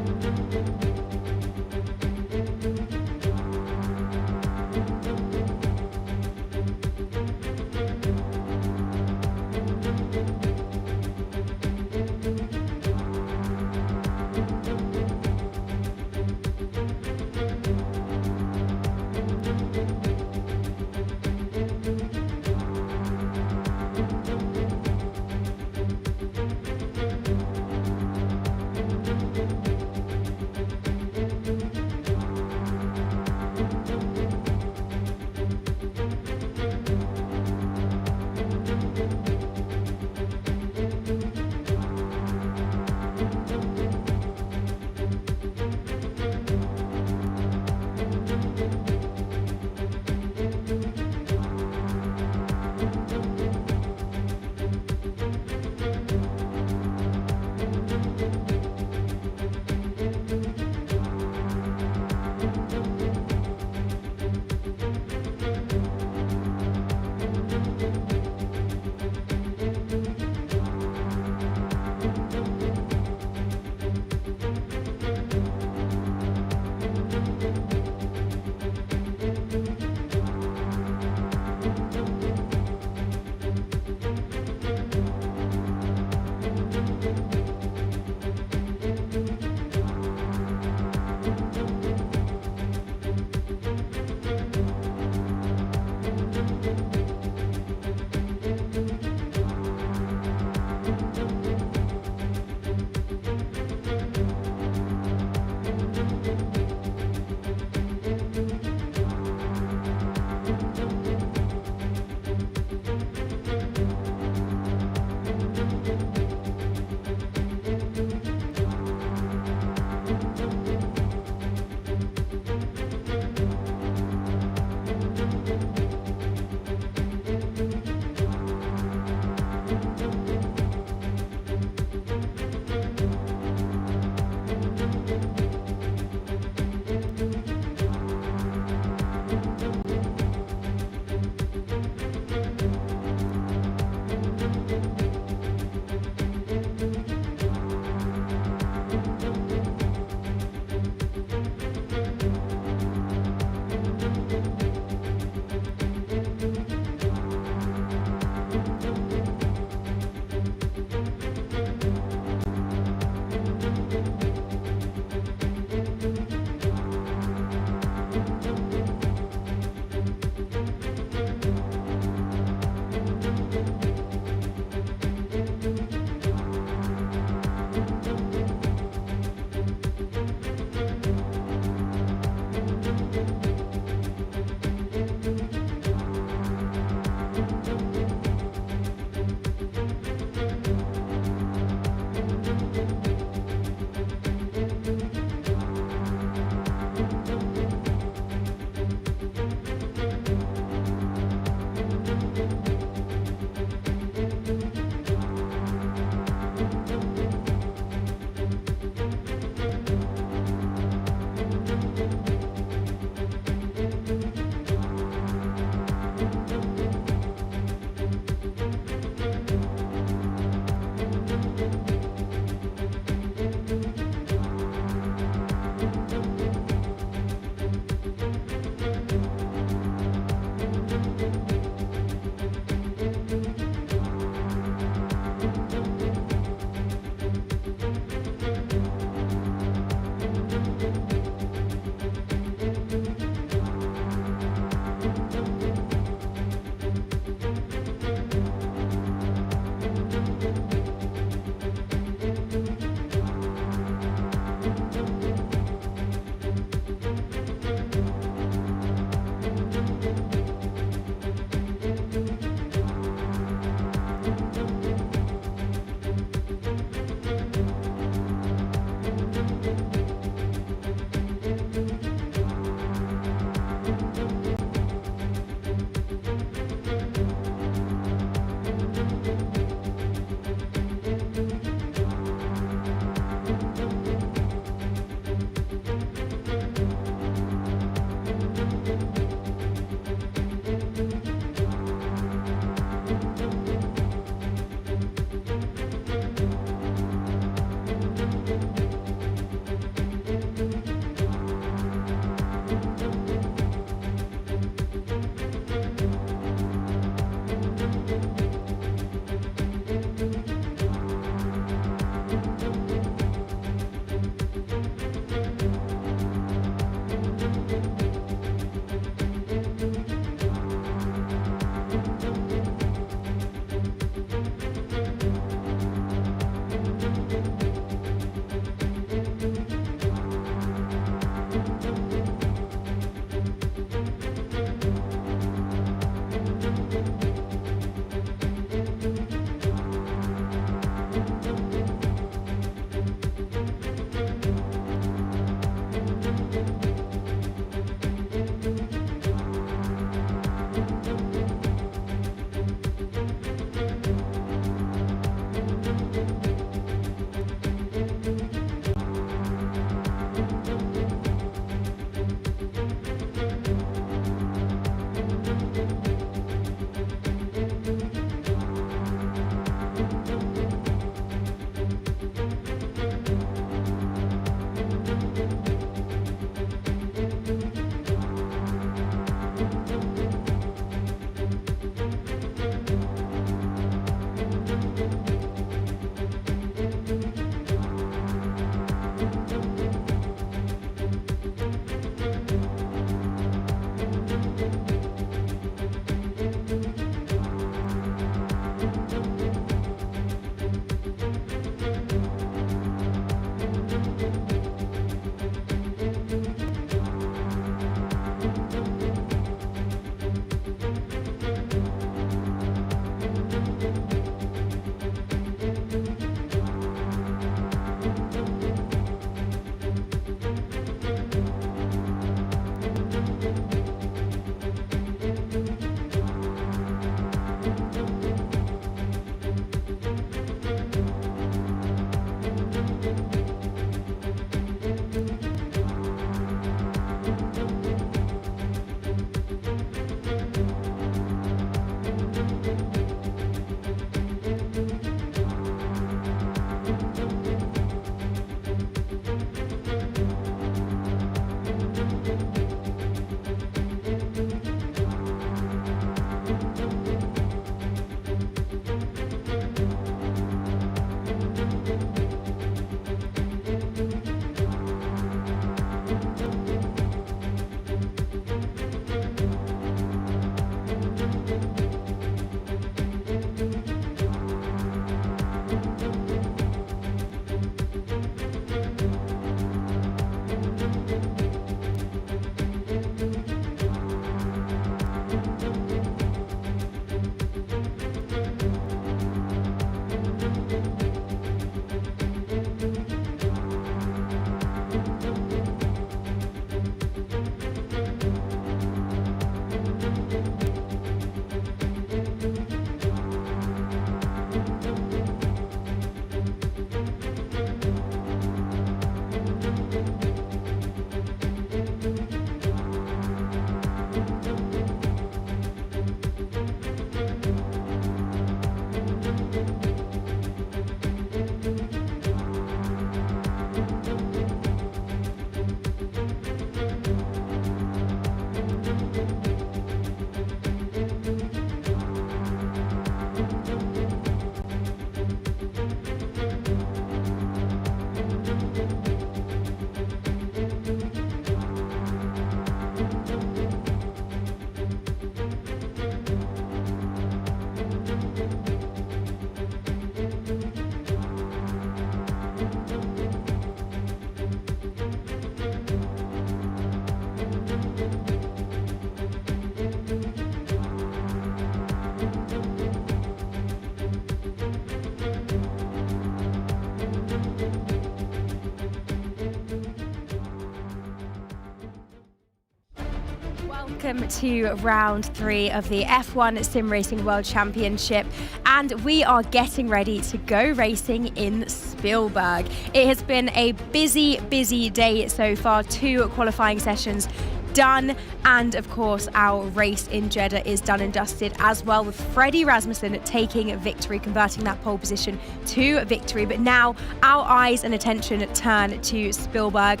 Welcome to round 3 of the F1 Sim Racing World Championship, and we are getting ready to go racing in Spielberg. It has been a busy day so far. 2 qualifying sessions done, and of course our race in Jeddah is done and dusted as well, with Freddie Rasmussen taking victory, converting that pole position to victory. But now our eyes and attention turn to Spielberg.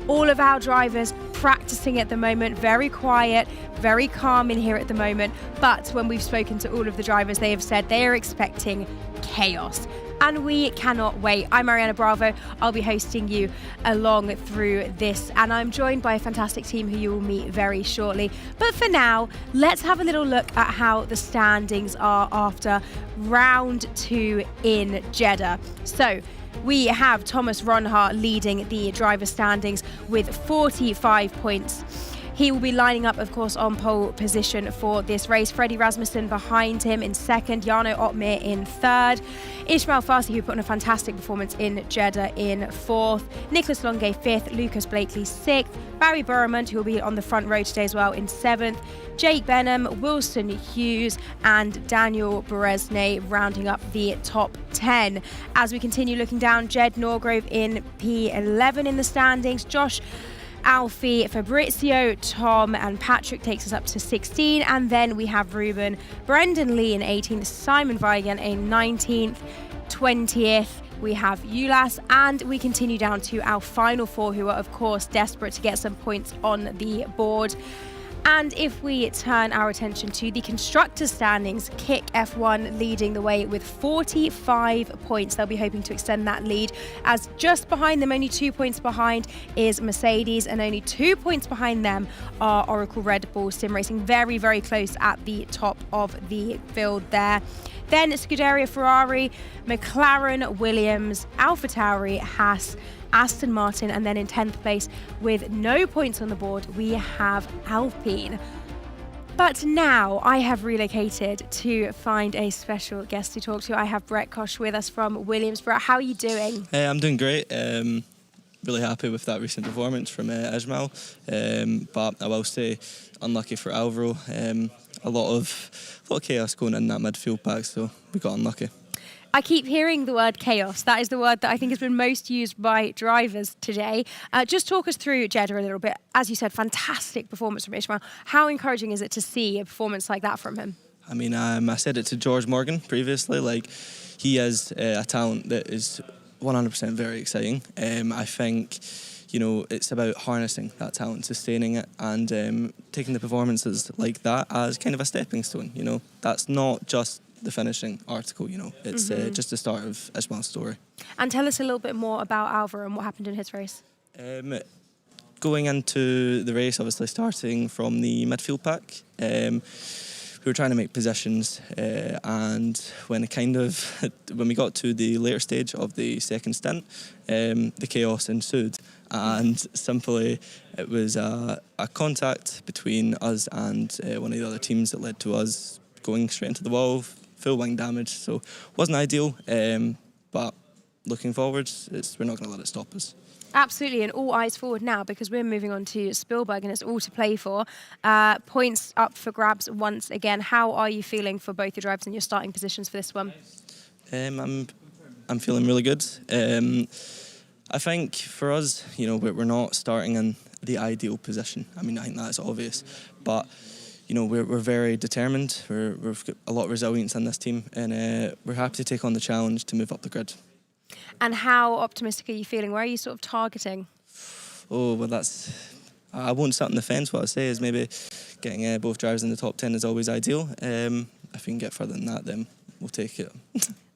All of our drivers practicing at the moment, very quiet, very calm in here at the moment. But when we've spoken to all of the drivers, they have said they are expecting chaos. And we cannot wait. I'm Mariana Bravo. I'll be hosting you along through this. And I'm joined by a fantastic team who you will meet very shortly. But for now, let's have a little look at how the standings are after round 2 in Jeddah. So, we have Thomas Ronhaar leading the driver standings with 45 points. He will be lining up, of course, on pole position for this race. Freddie Rasmussen behind him in second, Jarno Opmeer in third, Ismail Farsi, who put on a fantastic performance in Jeddah, in fourth, Nicholas Longe fifth, Lucas Blakely sixth, Barry Burrament, who will be on the front row today as well, in seventh, Jake Benham, Wilson Hughes and Daniel Beresnay rounding up the top 10. As we continue looking down, Jed Norgrove in P11 in the standings, Josh Alfie, Fabrizio, Tom and Patrick takes us up to 16, and then we have Ruben, Brendan Lee in 18th, Simon Weigand in 19th, 20th. We have Ulas, and we continue down to our final 4, who are of course desperate to get some points on the board. And if we turn our attention to the constructors' standings, Kick F1 leading the way with 45 points. They'll be hoping to extend that lead, as just behind them, only 2 points behind, is Mercedes, and only 2 points behind them are Oracle Red Bull Sim Racing. Very, very close at the top of the field there. Then Scuderia Ferrari, McLaren, Williams, AlphaTauri, Haas, Aston Martin, and then in 10th place with no points on the board, we have Alpine. But now I have relocated to find a special guest to talk to. I have Brett Koch with us from Williams. Brett, how are you doing? Hey, I'm doing great. Really happy with that recent performance from Ismail. But I will say, unlucky for Alvaro. A lot of chaos going in that midfield pack, so we got unlucky. I keep hearing the word chaos. That is the word that I think has been most used by drivers today. Just talk us through Jeddah a little bit. As you said, fantastic performance from Ismail. How encouraging is it to see a performance like that from him? I mean, I said it to George Morgan previously. Like, he is a talent that is 100% very exciting. I think, you know, it's about harnessing that talent, sustaining it, and taking the performances like that as kind of a stepping stone. You know, that's not just the finishing article, you know, it's just the start of Ismail's story. And tell us a little bit more about Alvaro and what happened in his race. Going into the race, obviously starting from the midfield pack, we were trying to make positions, and when we got to the later stage of the second stint, the chaos ensued, and simply it was a contact between us and one of the other teams that led to us going straight into the wall, full wing damage, so wasn't ideal, but looking forward, we're not going to let it stop us. Absolutely, and all eyes forward now, because we're moving on to Spielberg and it's all to play for. Points up for grabs once again. How are you feeling for both your drivers and your starting positions for this one? I'm feeling really good. I think for us, you know, we're not starting in the ideal position. I mean, I think that's obvious, but you know, we're very determined. We've got a lot of resilience in this team, and we're happy to take on the challenge to move up the grid. And how optimistic are you feeling? Where are you sort of targeting? Oh, well, I won't sit on the fence. What I say is maybe getting both drivers in the top 10 is always ideal. If we can get further than that, then we'll take it.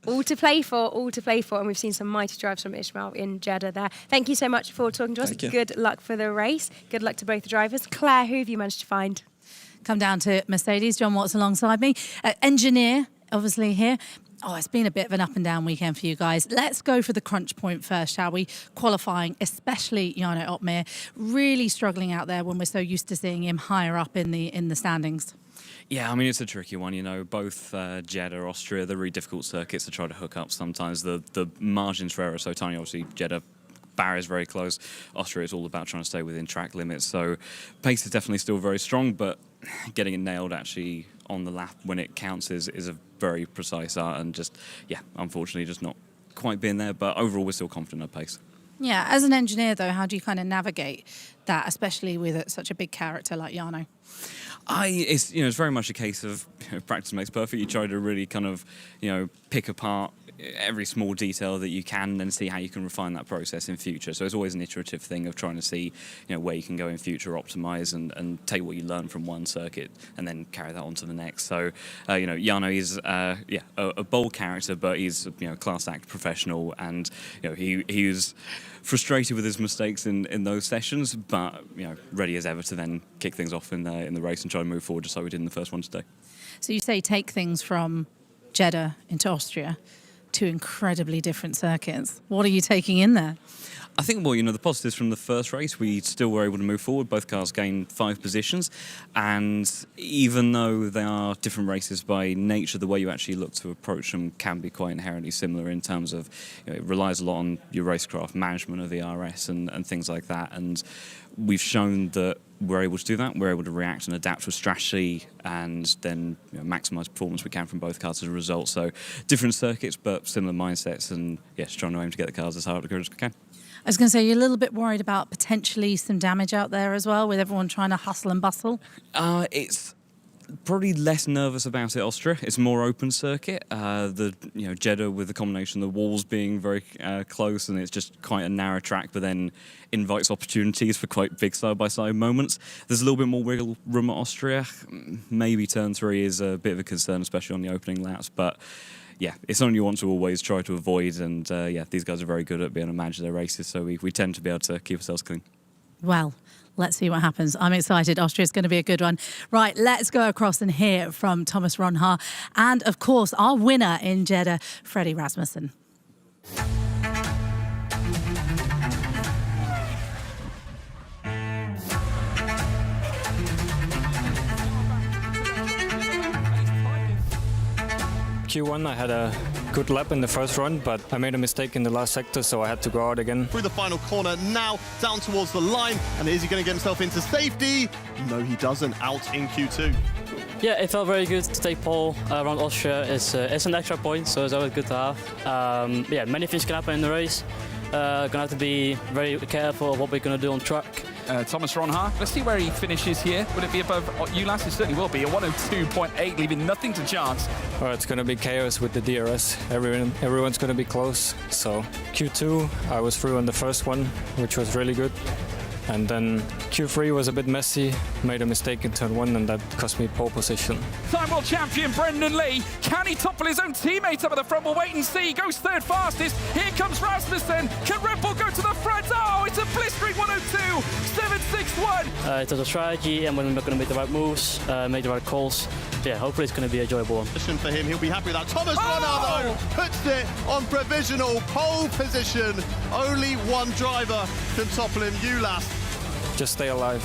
All to play for, and we've seen some mighty drives from Ismail in Jeddah there. Thank you so much for talking to us. Thank you. Good luck for the race. Good luck to both the drivers. Claire, who have you managed to find? Come down to Mercedes. John Watts alongside me. Engineer, obviously, here. Oh, it's been a bit of an up and down weekend for you guys. Let's go for the crunch point first, shall we? Qualifying, especially Jarno Opmeer, really struggling out there when we're so used to seeing him higher up in the standings. Yeah, I mean, it's a tricky one, you know. Both Jeddah, Austria, they're really difficult circuits to try to hook up sometimes. The margins for error are so tiny. Obviously, Jeddah, Barry's very close. Austria is all about trying to stay within track limits. So pace is definitely still very strong, but getting it nailed actually on the lap when it counts is a very precise art, and just, yeah, unfortunately just not quite being there. But overall, we're still confident at pace. Yeah, as an engineer though, how do you kind of navigate that, especially with such a big character like Jarno? It's very much a case of practice makes perfect. You try to really kind of pick apart every small detail that you can and see how you can refine that process in future. So it's always an iterative thing of trying to see where you can go in future, optimize and take what you learn from one circuit and then carry that on to the next. So Jarno is a bold character, but he's class act professional, and he was frustrated with his mistakes in those sessions, but ready as ever to then kick things off in the race and try to move forward, just like we did in the first one today. So you say take things from Jeddah into Austria, two incredibly different circuits. What are you taking in there? I think, the positives from the first race, we still were able to move forward. Both cars gained 5 positions. And even though they are different races by nature, the way you actually look to approach them can be quite inherently similar in terms of it relies a lot on your racecraft management of the RS and things like that. And we've shown that we're able to do that. We're able to react and adapt to a strategy and then maximise performance we can from both cars as a result. So different circuits, but similar mindsets, and yes, trying to aim to get the cars as hard as we can. I was going to say, you're a little bit worried about potentially some damage out there as well, with everyone trying to hustle and bustle? It's probably less nervous about it, Austria. It's a more open circuit. Jeddah, with the combination of the walls being very close, and it's just quite a narrow track, but then invites opportunities for quite big side-by-side moments. There's a little bit more wiggle room at Austria. Maybe turn 3 is a bit of a concern, especially on the opening laps, but yeah, it's something you want to always try to avoid, and these guys are very good at being able to manage their races, so we tend to be able to keep ourselves clean. Well, let's see what happens. I'm excited. Austria's going to be a good one. Right, let's go across and hear from Thomas Ronhaar and, of course, our winner in Jeddah, Freddie Rasmussen. Q1, I had a good lap in the first run, but I made a mistake in the last sector, so I had to go out again. Through the final corner, now down towards the line, and is he going to get himself into safety? No, he doesn't. Out in Q2. Yeah, it felt very good to take pole around Austria. It's an extra point, so it's always good to have. Many things can happen in the race. Gonna have to be very careful of what we're gonna do on track. Thomas Ronhaar, let's see where he finishes here. Will it be above ULAS? It certainly will be. A 102.8, leaving nothing to chance. Well, it's going to be chaos with the DRS. Everyone's going to be close. So Q2, I was through on the first one, which was really good. And then Q3 was a bit messy, made a mistake in turn 1, and that cost me pole position. Time world champion Brendan Lee. Can he topple his own teammate up at the front? We'll wait and see. He goes third fastest. Here comes Rasmussen. Can Red Bull go to the front? Oh, it's a blistering 102.761. It was a strategy, and we're going to make the right moves, make the right calls. Yeah, hopefully it's going to be a enjoyable one. For him, he'll be happy with that. Thomas Ronhaar, though, puts it on provisional pole position. Only one driver can topple him, ULAS. Just stay alive.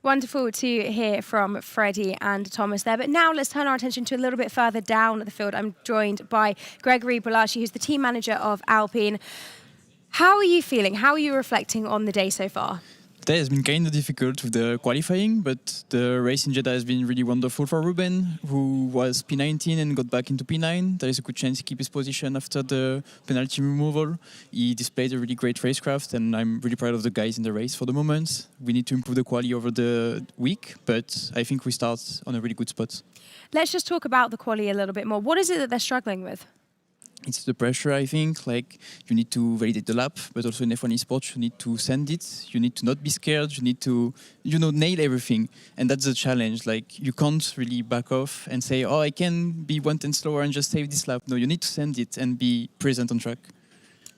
Wonderful to hear from Freddie and Thomas there. But now let's turn our attention to a little bit further down the field. I'm joined by Gregory Bolashi, who's the team manager of Alpine. How are you feeling? How are you reflecting on the day so far? Today has been kind of difficult with the qualifying, but the race in Jeddah has been really wonderful for Ruben, who was P19 and got back into P9. There is a good chance he keeps his position after the penalty removal. He displayed a really great racecraft, and I'm really proud of the guys in the race for the moment. We need to improve the quali over the week, but I think we start on a really good spot. Let's just talk about the quali a little bit more. What is it that they're struggling with? It's the pressure, I think. Like, you need to validate the lap, but also in F1 esports, you need to send it. You need to not be scared. You need to, nail everything. And that's the challenge. Like, you can't really back off and say, oh, I can be 1/10 slower and just save this lap. No, you need to send it and be present on track.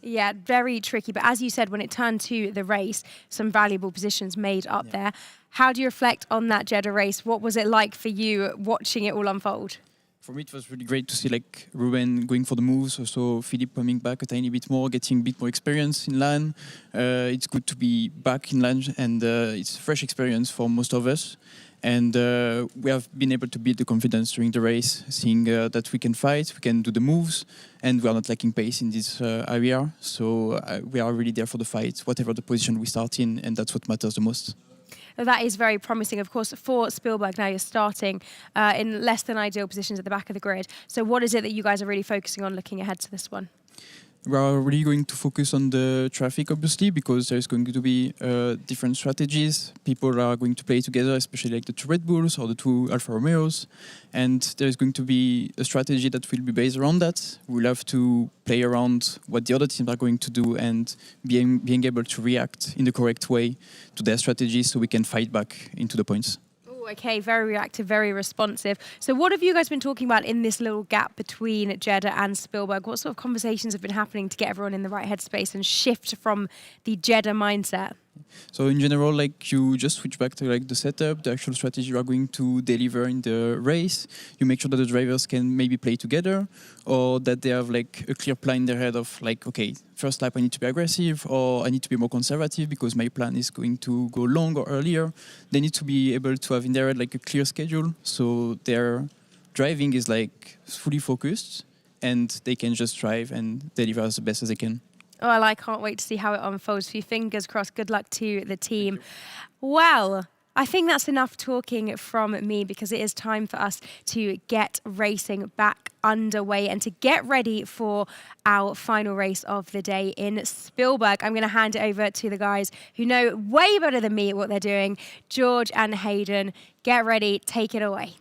Yeah, very tricky. But as you said, when it turned to the race, some valuable positions made up there. How do you reflect on that Jeddah race? What was it like for you watching it all unfold? For me, it was really great to see Ruben going for the moves, also Philippe coming back a tiny bit more, getting a bit more experience in LAN. It's good to be back in LAN, and it's a fresh experience for most of us. And we have been able to build the confidence during the race, seeing that we can fight, we can do the moves, and we are not lacking pace in this area. So we are really there for the fight, whatever the position we start in, and that's what matters the most. That is very promising. Of course, for Spielberg, now you're starting in less than ideal positions at the back of the grid. So what is it that you guys are really focusing on looking ahead to this one? We are really going to focus on the traffic, obviously, because there's going to be different strategies. People are going to play together, especially like the 2 Red Bulls or the 2 Alfa Romeos. And there's going to be a strategy that will be based around that. We'll have to play around what the other teams are going to do and being able to react in the correct way to their strategy so we can fight back into the points. Okay, very reactive, very responsive. So what have you guys been talking about in this little gap between Jeddah and Spielberg? What sort of conversations have been happening to get everyone in the right headspace and shift from the Jeddah mindset? So in general, like you just switch back to like the setup, the actual strategy you are going to deliver in the race. You make sure that the drivers can maybe play together, or that they have like a clear plan in their head of like, okay, first lap I need to be aggressive, or I need to be more conservative because my plan is going to go long or earlier. They need to be able to have in their head like a clear schedule, so their driving is like fully focused, and they can just drive and deliver as the best as they can. Oh, well, I can't wait to see how it unfolds. For you, fingers crossed. Good luck to the team. Well, I think that's enough talking from me, because it is time for us to get racing back underway and to get ready for our final race of the day in Spielberg. I'm going to hand it over to the guys who know way better than me what they're doing. George and Hayden, get ready. Take it away.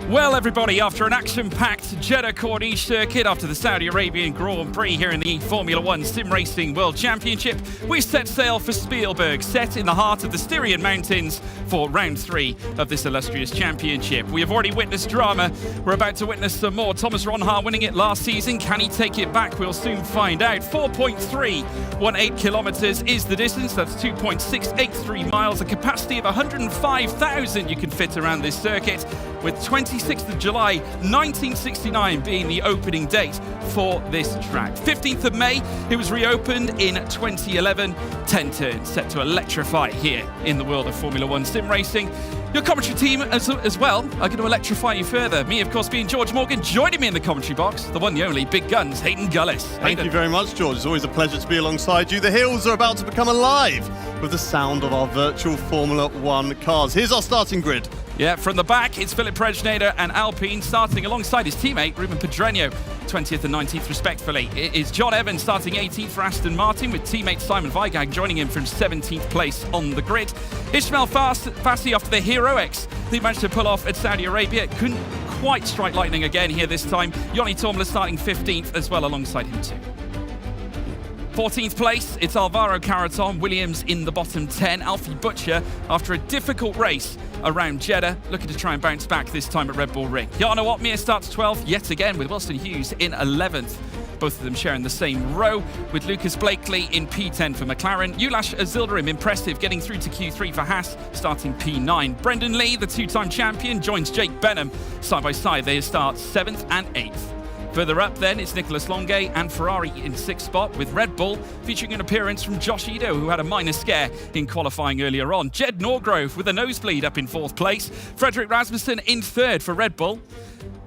Well, everybody, after an action-packed Jeddah Corniche circuit, after the Saudi Arabian Grand Prix here in the Formula One Sim Racing World Championship, we set sail for Spielberg, set in the heart of the Styrian Mountains for round 3 of this illustrious championship. We have already witnessed drama. We're about to witness some more. Thomas Ronhaar winning it last season. Can he take it back? We'll soon find out. 4.318 kilometres is the distance. That's 2.683 miles. A capacity of 105,000 you can fit around this circuit, with 26th of July 1969 being the opening date for this track. 15th of May, it was reopened in 2011. 10 turns set to electrify here in the world of Formula One sim racing. Your commentary team as well are going to electrify you further. Me, of course, being George Morgan. Joining me in the commentary box, the one, the only, big guns, Hayden Gullis. Thank you very much, George. It's always a pleasure to be alongside you. The hills are about to become alive with the sound of our virtual Formula One cars. Here's our starting grid. Yeah, from the back, it's Philip Prejnader and Alpine starting alongside his teammate, Ruben Pedreño, 20th and 19th respectively. It is John Evans starting 18th for Aston Martin, with teammate Simon Weigand joining him from 17th place on the grid. Ismail Fassi after the heroics they managed to pull off at Saudi Arabia. Couldn't quite strike lightning again here this time. Yoni Tormler starting 15th as well alongside him too. 14th place, it's Alvaro Caraton, Williams in the bottom 10. Alfie Butcher, after a difficult race around Jeddah, looking to try and bounce back this time at Red Bull Ring. Jarno Opmeer starts 12th yet again, with Wilson Hughes in 11th. Both of them sharing the same row, with Lucas Blakely in P10 for McLaren. Ulash Azildarim, impressive, getting through to Q3 for Haas, starting P9. Brendan Lee, the two-time champion, joins Jake Benham. Side by side, they start 7th and 8th. Further up then, it's Nicolas Longuet and Ferrari in 6th spot, with Red Bull featuring an appearance from Josh Ido, who had a minor scare in qualifying earlier on. Jed Norgrove with a nosebleed up in 4th place. Frederick Rasmussen in 3rd for Red Bull.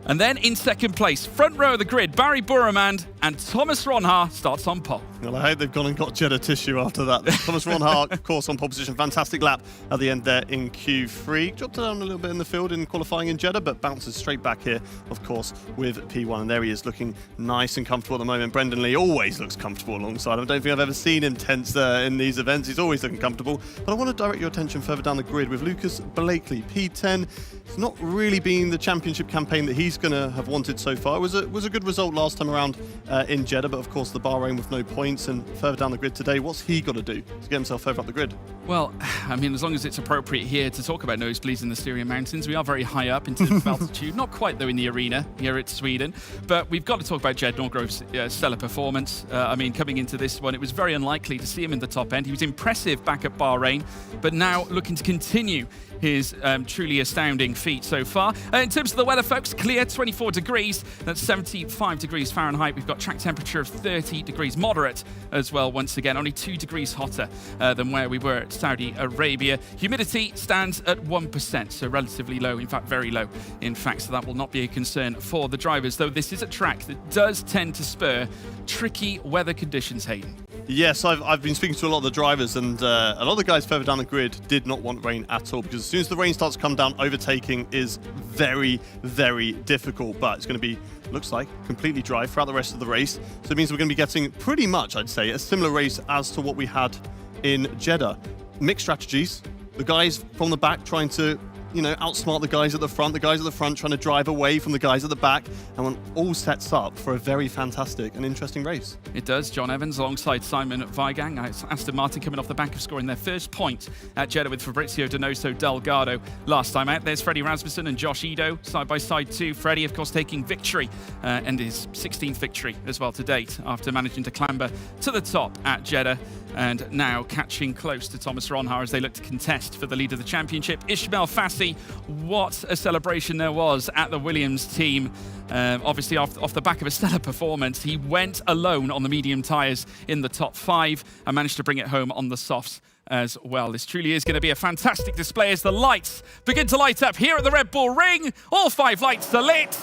And then in second place, front row of the grid, Barry Burremand and Thomas Ronhaar starts on pole. Well, I hope they've gone and got Jeddah tissue after that. Thomas Ronhaar, of course, on pole position. Fantastic lap at the end there in Q3. Dropped down a little bit in the field in qualifying in Jeddah, but bounces straight back here, of course, with P1. And there he is, looking nice and comfortable at the moment. Brendan Lee always looks comfortable alongside him. I don't think I've ever seen him tense in these events. He's always looking comfortable. But I want to direct your attention further down the grid with Lucas Blakely, P10. It's not really been the championship campaign that he's going to have wanted so far. It was a good result last time around in Jeddah, but of course the Bahrain with no points. And further down the grid today, what's he got to do to get himself further up the grid? Well, I mean, as long as it's appropriate here to talk about nosebleeds in the Styrian Mountains, we are very high up in terms of altitude. Not quite, though, in the arena here at Sweden. But we've got to talk about Jed Norgrove's stellar performance. I mean, coming into this one, it was very unlikely to see him in the top end. He was impressive back at Bahrain, but now looking to continue his truly astounding feat so far. In terms of the weather, folks, clear, 24 degrees. That's 75 degrees Fahrenheit. We've got track temperature of 30 degrees, moderate as well, once again. Only 2 degrees hotter than where we were at Saudi Arabia. Humidity stands at 1%, so relatively low, in fact, very low, in fact, so that will not be a concern for the drivers, though this is a track that does tend to spur tricky weather conditions, Hayden. Yes, I've been speaking to a lot of the drivers, and a lot of the guys further down the grid did not want rain at all, because as soon as the rain starts to come down, overtaking is very, very difficult. But it's going to be, looks like, completely dry throughout the rest of the race. So it means we're going to be getting pretty much, I'd say, a similar race as to what we had in Jeddah. Mixed strategies. The guys from the back trying to, outsmart the guys at the front trying to drive away from the guys at the back, and one all sets up for a very fantastic and interesting race. It does. John Evans alongside Simon Weigang. Aston Martin coming off the back of scoring their first point at Jeddah with Fabrizio Donoso Delgado last time out. There's Freddie Rasmussen and Josh Ido side by side too. Freddie, of course, taking victory and his 16th victory as well to date after managing to clamber to the top at Jeddah, and now catching close to Thomas Ronhaar as they look to contest for the lead of the championship. Ismail Fassi, what a celebration there was at the Williams team. Obviously off the back of a stellar performance, he went alone on the medium tyres in the top 5 and managed to bring it home on the softs as well. This truly is going to be a fantastic display as the lights begin to light up here at the Red Bull Ring. All 5 lights are lit,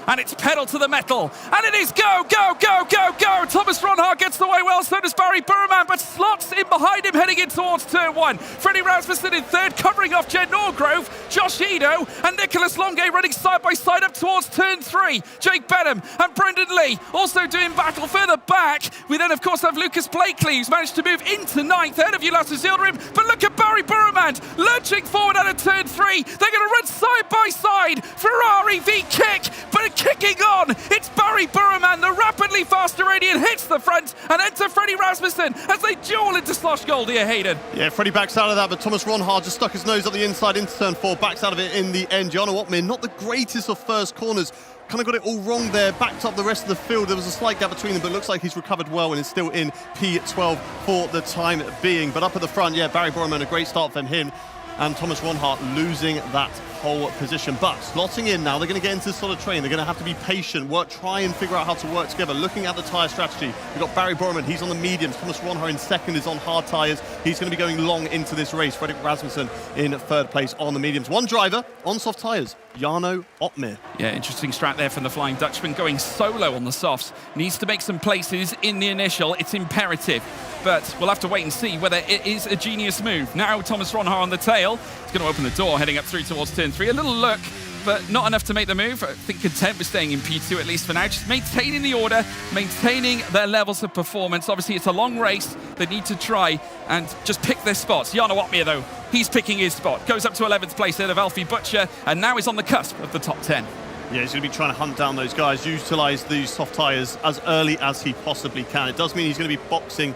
and it's pedal to the metal, and it is go, go, go, go, go. Thomas Ronhaar gets the way well, so does Barry Burremand, but slots in behind him heading in towards turn 1. Freddie Rasmussen in third, covering off Jed Norgrove, Josh Ido and Nicholas Longuet running side by side up towards turn 3. Jake Benham and Brendan Lee also doing battle further back. We then, of course, have Lucas Blakely, who's managed to move into 9th, ahead of Ulas Zilderim, but look at Barry Burremand lurching forward out of turn 3. They're going to run side by side. Ferrari v Kick, but kicking on, it's Barry Burremand, the rapidly fast Iranian, hits the front, and enter Freddie Rasmussen as they duel into Slosh Gold here, Hayden. Yeah, Freddie backs out of that, but Thomas Ronhaar just stuck his nose up the inside into turn 4, backs out of it in the end. Jarno Opmeer, not the greatest of first corners, kind of got it all wrong there, backed up the rest of the field. There was a slight gap between them, but it looks like he's recovered well and is still in P12 for the time being. But up at the front, yeah, Barry Burremand, a great start from him, and Thomas Ronhaar losing that whole position. But slotting in now, they're going to get into this sort of train. They're going to have to be patient, try and figure out how to work together. Looking at the tyre strategy, we've got Barry Burremand, he's on the mediums. Thomas Ronhaar in second is on hard tyres. He's going to be going long into this race. Fredrik Rasmussen in third place on the mediums. One driver on soft tyres, Jarno Opmeer. Yeah, interesting strat there from the Flying Dutchman, going solo on the softs. Needs to make some places in the initial. It's imperative. But we'll have to wait and see whether it is a genius move. Now Thomas Ronhaar on the tail. He's going to open the door, heading up through towards turn 3. A little look, but not enough to make the move. I think content with staying in P2 at least for now. Just maintaining the order, maintaining their levels of performance. Obviously, it's a long race. They need to try and just pick their spots. Jarno Opmeer, though, he's picking his spot. Goes up to 11th place ahead of Alfie Butcher, and now is on the cusp of the top 10. Yeah, he's going to be trying to hunt down those guys, utilise these soft tyres as early as he possibly can. It does mean he's going to be boxing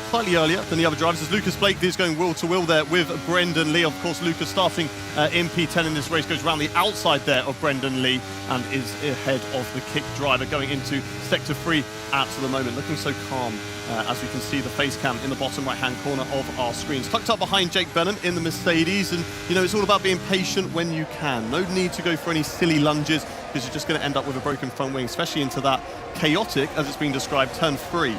slightly earlier than the other drivers, as Lucas Blakely is going wheel to wheel there with Brendan Lee. Of course, Lucas starting in P10 in this race, goes around the outside there of Brendan Lee and is ahead of the Kick driver going into sector 3 at the moment. Looking so calm as we can see the face cam in the bottom right-hand corner of our screens. Tucked up behind Jake Benham in the Mercedes, and it's all about being patient when you can. No need to go for any silly lunges, because you're just going to end up with a broken front wing, especially into that chaotic, as it's been described, turn 3.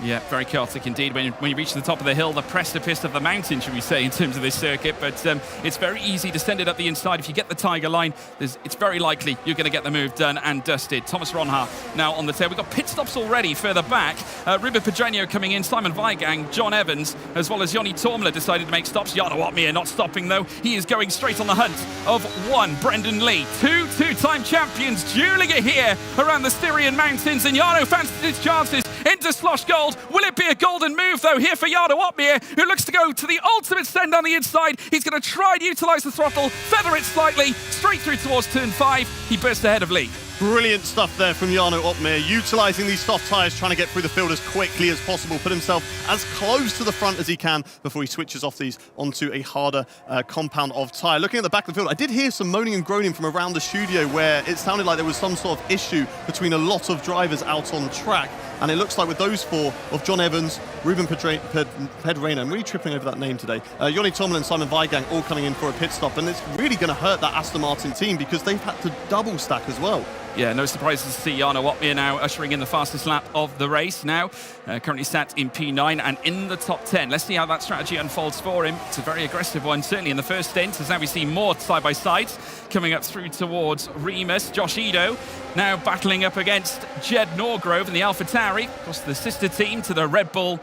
Yeah, very chaotic indeed when you reach the top of the hill, the precipice of the mountain, should we say, in terms of this circuit. But it's very easy to send it up the inside. If you get the tiger line, it's very likely you're going to get the move done and dusted. Thomas Ronhaar now on the tail. We've got pit stops already further back. Ruben Pedreño coming in, Simon Weigang, John Evans, as well as Joni Tormler decided to make stops. Jarno Opmeer not stopping, though. He is going straight on the hunt of one. Brendan Lee, two-time champions dueling it here around the Styrian Mountains, and Jarno fancies his chances into Slosh Gold. Will it be a golden move, though, here for Jarno Opmeer, who looks to go to the ultimate send down the inside. He's going to try and utilise the throttle, feather it slightly, straight through towards turn 5. He burst ahead of Lee. Brilliant stuff there from Jarno Opmeer, utilising these soft tyres, trying to get through the field as quickly as possible, put himself as close to the front as he can before he switches off these onto a harder compound of tyre. Looking at the back of the field, I did hear some moaning and groaning from around the studio where it sounded like there was some sort of issue between a lot of drivers out on track. And it looks like with those four of John Evans, Ruben Pedreño, I'm really tripping over that name today, Joni Tormler and Simon Weigang all coming in for a pit stop. And it's really going to hurt that Aston Martin team because they've had to double stack as well. Yeah, no surprises to see Jarno Opmeer now ushering in the fastest lap of the race now. Currently sat in P9 and in the top 10. Let's see how that strategy unfolds for him. It's a very aggressive one, certainly in the first stint, as now we see more side-by-sides coming up through towards Remus. Josh Ido now battling up against Jed Norgrove and the AlphaTauri, of course the sister team to the Red Bull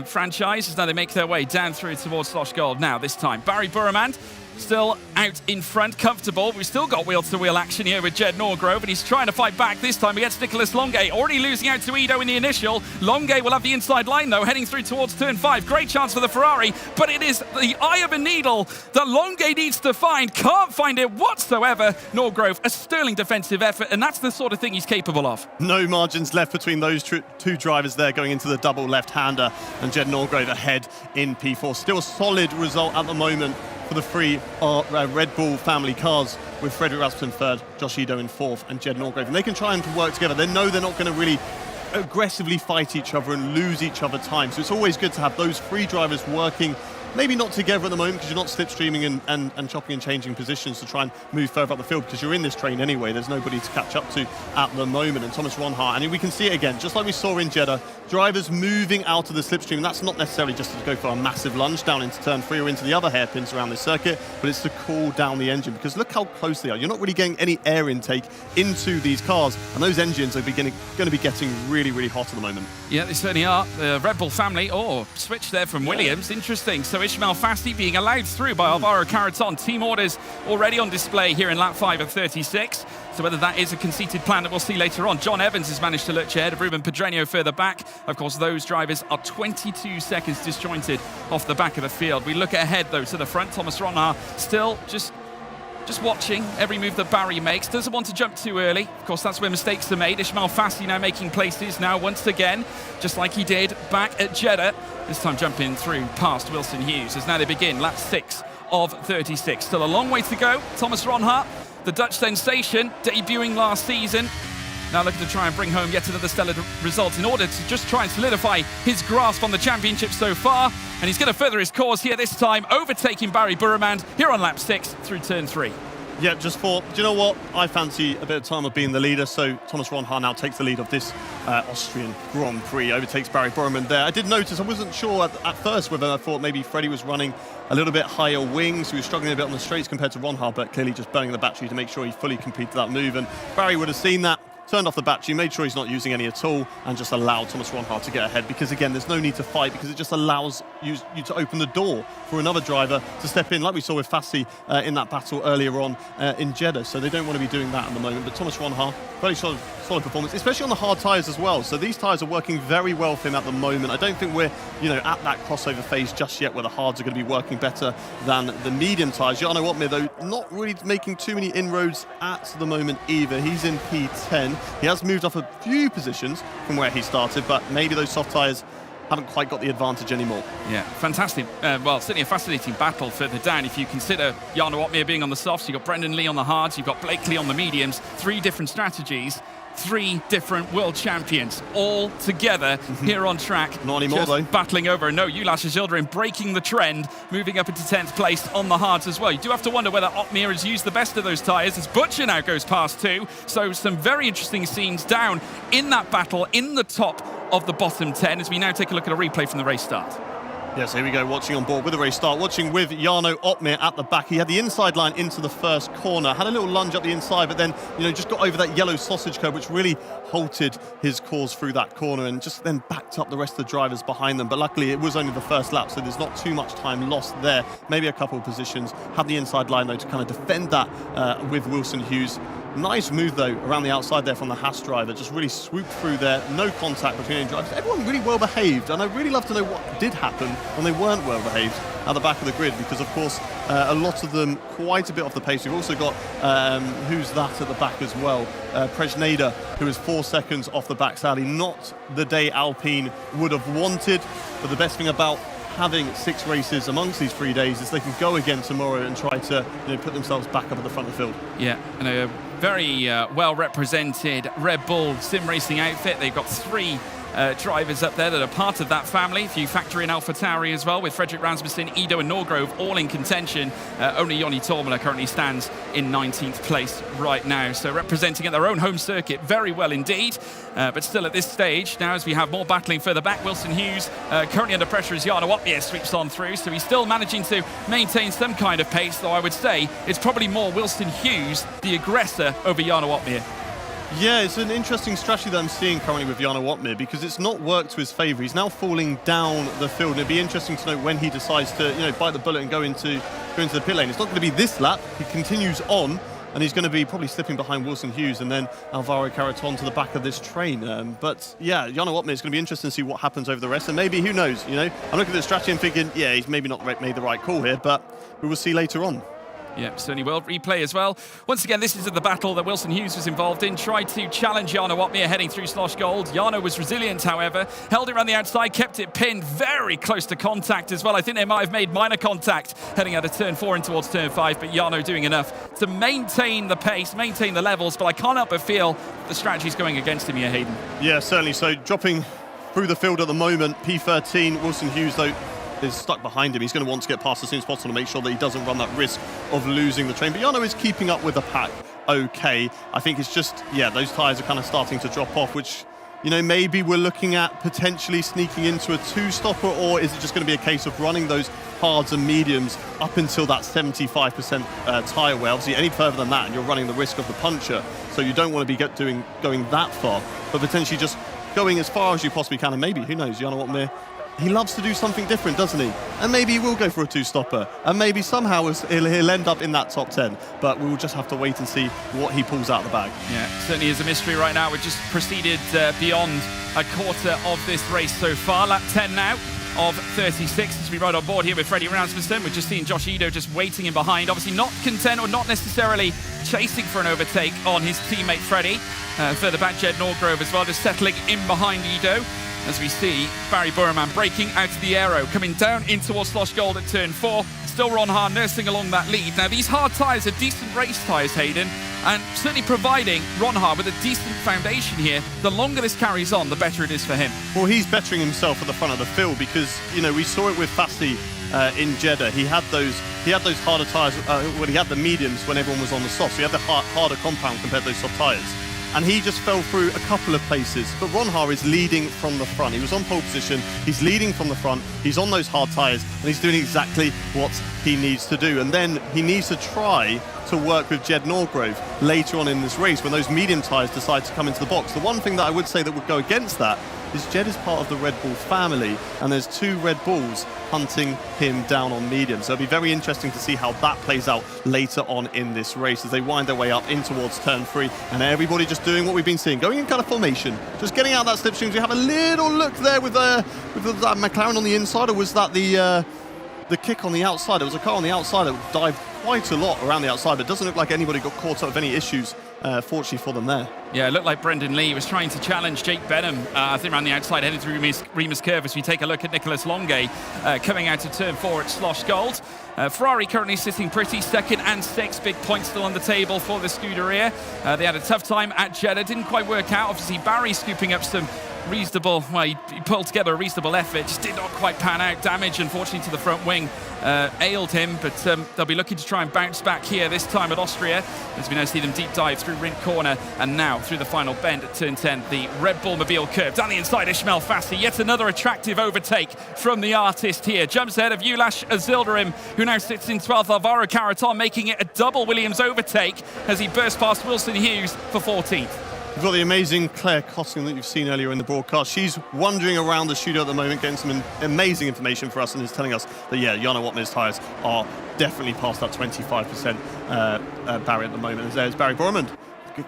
franchise, as now they make their way down through towards Slosh Gold. Now this time, Barry Burremand still out in front, comfortable. We've still got wheel-to-wheel action here with Jed Norgrove, and he's trying to fight back this time against Nicolas Longuet. Already losing out to Ido in the initial. Longuet will have the inside line, though, heading through towards turn 5. Great chance for the Ferrari, but it is the eye of a needle that Longuet needs to find. Can't find it whatsoever. Norgrove, a sterling defensive effort, and that's the sort of thing he's capable of. No margins left between those two drivers there going into the double left-hander, and Jed Norgrove ahead in P4. Still a solid result at the moment for the three Red Bull family cars, with Frederick Rasmussen third, Josh Ido in fourth, and Jed Norgrove. And they can try and work together. They know they're not going to really aggressively fight each other and lose each other time. So it's always good to have those three drivers working, maybe not together at the moment because you're not slipstreaming and chopping and changing positions to try and move further up the field because you're in this train anyway. There's nobody to catch up to at the moment. And Thomas Ronhaar, and we can see it again, just like we saw in Jeddah, drivers moving out of the slipstream. And that's not necessarily just to go for a massive lunge down into turn 3 or into the other hairpins around this circuit, but it's to cool down the engine because look how close they are. You're not really getting any air intake into these cars, and those engines are going to be getting really, really hot at the moment. Yeah, they certainly are. The Red Bull family, switch there from Williams. Interesting. So Ishmael Fasti being allowed through by Alvaro Carreton. Team orders already on display here in lap 5 of 36. So whether that is a conceited plan that we'll see later on. John Evans has managed to lurch ahead of Ruben Pedreño further back. Of course, those drivers are 22 seconds disjointed off the back of the field. We look ahead, though, to the front. Thomas Ronhaar still just watching every move that Barry makes. Doesn't want to jump too early. Of course, that's where mistakes are made. Ishmael Fasti now making places now once again, just like he did back at Jeddah. This time jumping through past Wilson Hughes as now they begin lap 6 of 36. Still a long way to go. Thomas Ronhaar, the Dutch sensation, debuting last season, now looking to try and bring home yet another stellar result in order to just try and solidify his grasp on the championship so far. And he's going to further his cause here this time, overtaking Barry Burremand here on lap 6 through turn 3. Yeah, just thought, do you know what? I fancy a bit of time of being the leader, so Thomas Ronhaar now takes the lead of this Austrian Grand Prix, overtakes Barry Burremand there. I did notice, I wasn't sure at first whether I thought maybe Freddie was running a little bit higher wings, so he was struggling a bit on the straights compared to Ronhaar, but clearly just burning the battery to make sure he fully completed that move. And Barry would have seen that, turned off the battery, made sure he's not using any at all, and just allowed Thomas Ronhaar to get ahead, because again, there's no need to fight, because it just allows you to open the door for another driver to step in, like we saw with Fasti in that battle earlier on in Jeddah. So they don't want to be doing that at the moment. But Thomas Ronhaar, very solid performance, especially on the hard tyres as well. So these tyres are working very well for him at the moment. I don't think we're at that crossover phase just yet where the hards are going to be working better than the medium tyres. Jarno Opmeer, though, not really making too many inroads at the moment either. He's in P10. He has moved off a few positions from where he started, but maybe those soft tyres haven't quite got the advantage anymore. Yeah, fantastic. Well, certainly a fascinating battle further down. If you consider Jarno Opmeer being on the softs, you've got Brendan Lee on the hards, you've got Blakely on the mediums, 3 different strategies, 3 different world champions all together here on track. Not anymore, though. Battling over. No, Ulas Yildirim breaking the trend, moving up into 10th place on the hards as well. You do have to wonder whether Opmeer has used the best of those tyres as Butcher now goes past 2. So some very interesting scenes down in that battle in the top of the bottom 10 as we now take a look at a replay from the race start. Yes, here we go, watching on board with the race start, watching with Jarno Opmeer at the back. He had the inside line into the first corner, had a little lunge up the inside, but then, just got over that yellow sausage curb, which really halted his course through that corner and just then backed up the rest of the drivers behind them. But luckily, it was only the first lap, so there's not too much time lost there. Maybe a couple of positions. Had the inside line, though, to kind of defend that with Wilson Hughes. Nice move, though, around the outside there from the Haas driver. Just really swooped through there. No contact between any drivers. Everyone really well behaved. And I'd really love to know what did happen when they weren't well behaved at the back of the grid, because, of course, a lot of them quite a bit off the pace. We've also got, who's that at the back as well? Prejneda, who is 4 seconds off the back, sadly. Not the day Alpine would have wanted. But the best thing about having 6 races amongst these 3 days is they can go again tomorrow and try to put themselves back up at the front of the field. Yeah, and a very well represented Red Bull sim racing outfit. They've got 3 drivers up there that are part of that family. If you factor in AlphaTauri as well, with Fredrik Rasmussen, Ido and Norgrove all in contention. Only Joni Tormela currently stands in 19th place right now. So representing at their own home circuit very well indeed. But still at this stage, now as we have more battling further back, Wilson Hughes currently under pressure as Jarno Opmeer sweeps on through. So he's still managing to maintain some kind of pace, though I would say it's probably more Wilson Hughes, the aggressor, over Jarno Opmeer. Yeah, it's an interesting strategy that I'm seeing currently with Jarno Opmeer, because it's not worked to his favour. He's now falling down the field, and it'd be interesting to know when he decides to, bite the bullet and go into the pit lane. It's not going to be this lap. He continues on, and he's going to be probably slipping behind Wilson Hughes and then Alvaro Caraton to the back of this train. But yeah, Jarno Opmeer is going to be interesting to see what happens over the rest, and maybe, who knows, I'm looking at the strategy and thinking, yeah, he's maybe not made the right call here, but we will see later on. Yeah, certainly will. Replay as well. Once again, this is the battle that Wilson Hughes was involved in. Tried to challenge Jarno Opmeer heading through Slosh Gold. Jarno was resilient, however. Held it around the outside, kept it pinned very close to contact as well. I think they might have made minor contact heading out of turn 4 and towards turn 5, but Jarno doing enough to maintain the pace, maintain the levels, but I can't help but feel the strategy's going against him here, Hayden. Yeah, certainly. So dropping through the field at the moment, P13, Wilson Hughes, though, is stuck behind him. He's going to want to get past as soon as possible to make sure that he doesn't run that risk of losing the train. But Jarno is keeping up with the pack okay. I think it's just, those tyres are kind of starting to drop off, which, maybe we're looking at potentially sneaking into a 2-stopper, or is it just going to be a case of running those hards and mediums up until that 75% tyre wear? Obviously, any further than that, and you're running the risk of the puncture. So you don't want to be going that far, but potentially just going as far as you possibly can. And maybe, who knows, Jarno Opmeer, he loves to do something different, doesn't he? And maybe he will go for a 2-stopper. And maybe somehow he'll end up in that top 10. But we'll just have to wait and see what he pulls out of the bag. Yeah, certainly is a mystery right now. We've just proceeded beyond a quarter of this race so far. Lap 10 now of 36 as we ride on board here with Freddie Rasmussen. We're just seeing Josh Ido just waiting in behind. Obviously not content or not necessarily chasing for an overtake on his teammate Freddie. Further back, Jed Norgrove as well, just settling in behind Ido. As we see Barry Burman breaking out of the aero, coming down in towards Slosh Gold at turn 4. Still Ronhaar nursing along that lead. Now, these hard tyres are decent race tyres, Hayden, and certainly providing Ronhaar with a decent foundation here. The longer this carries on, the better it is for him. Well, he's bettering himself at the front of the field because, we saw it with Fassi in Jeddah. He had those harder tyres, he had the mediums when everyone was on the soft, so he had the harder compound compared to those soft tyres. And he just fell through a couple of places. But Ronhaar is leading from the front. He was on pole position, he's leading from the front, he's on those hard tyres, and he's doing exactly what he needs to do. And then he needs to try to work with Jed Norgrove later on in this race when those medium tyres decide to come into the box. The one thing that I would say that would go against that is Jed is part of the Red Bull family, and there's 2 Red Bulls hunting him down on medium. So it'll be very interesting to see how that plays out later on in this race as they wind their way up in towards turn 3, and everybody just doing what we've been seeing, going in kind of formation, just getting out that slipstream. We have a little look there with that McLaren on the inside, or was that the kick on the outside? There was a car on the outside that dived quite a lot around the outside, but it doesn't look like anybody got caught up with any issues, fortunately for them there. Yeah, it looked like Brendan Lee was trying to challenge Jake Benham, I think around the outside, heading through Remus Curve as we take a look at Nicolas Longuet coming out of turn 4 at Slosh Gold. Ferrari currently sitting pretty, 2nd and 6th, big points still on the table for the Scuderia. They had a tough time at Jeddah, didn't quite work out. Obviously, Barry scooping up some reasonable, well, he pulled together a reasonable effort, just did not quite pan out. Damage, unfortunately, to the front wing ailed him, but they'll be looking to try and bounce back here, this time at Austria, as we now see them deep dive through Rink Corner, and now through the final bend at turn 10, the Red Bull Mobile curve. Down the inside, Ismail Fassi, yet another attractive overtake from the artist here. Jumps ahead of Ulash Azildarim, who now sits in 12th. Alvaro Caraton making it a double Williams overtake as he burst past Wilson Hughes for 14th. We've got the amazing Claire Costing that you've seen earlier in the broadcast. She's wandering around the studio at the moment, getting some amazing information for us, and is telling us that, yeah, Jarno Wotmer's tyres are definitely past that 25% barrier at the moment. There's Barry Borman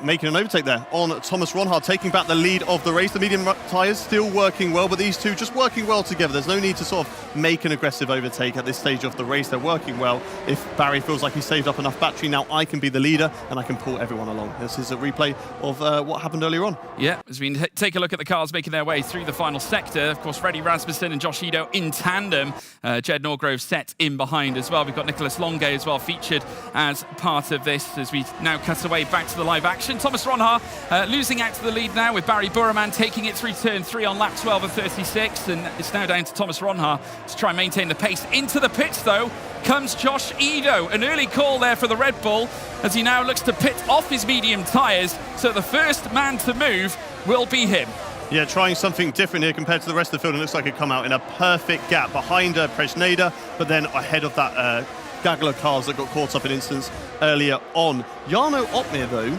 making an overtake there on Thomas Ronhaar, taking back the lead of the race. The medium tyres still working well, but these two just working well together. There's no need to sort of make an aggressive overtake at this stage of the race. They're working well. If Barry feels like he's saved up enough battery, now I can be the leader and I can pull everyone along. This is a replay of what happened earlier on. Yeah, as we take a look at the cars making their way through the final sector, of course, Freddie Rasmussen and Josh Ido in tandem. Jed Norgrove set in behind as well. We've got Nicholas Longuet as well featured as part of this as we now cut away back to the live action. Thomas Ronhaar losing out to the lead now with Barry Buraman taking it through turn 3 on lap 12 of 36, and it's now down to Thomas Ronhaar to try and maintain the pace. Into the pits though comes Josh Ido, an early call there for the Red Bull as he now looks to pit off his medium tyres, so the first man to move will be him. Yeah, trying something different here compared to the rest of the field, and it looks like it come out in a perfect gap behind Presneda, but then ahead of that gaggle of cars that got caught up in instance earlier on. Jarno Opmeer though,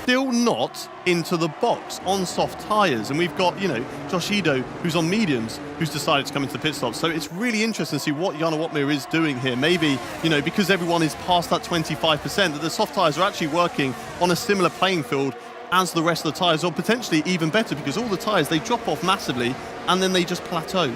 still not into the box on soft tyres, and we've got, you know, Josh Ido, who's on mediums, who's decided to come into the pit stop. So it's really interesting to see what Jarno Opmeer is doing here. Maybe, you know, because everyone is past that 25%, that the soft tyres are actually working on a similar playing field as the rest of the tyres, or potentially even better, because all the tyres, they drop off massively and then they just plateau.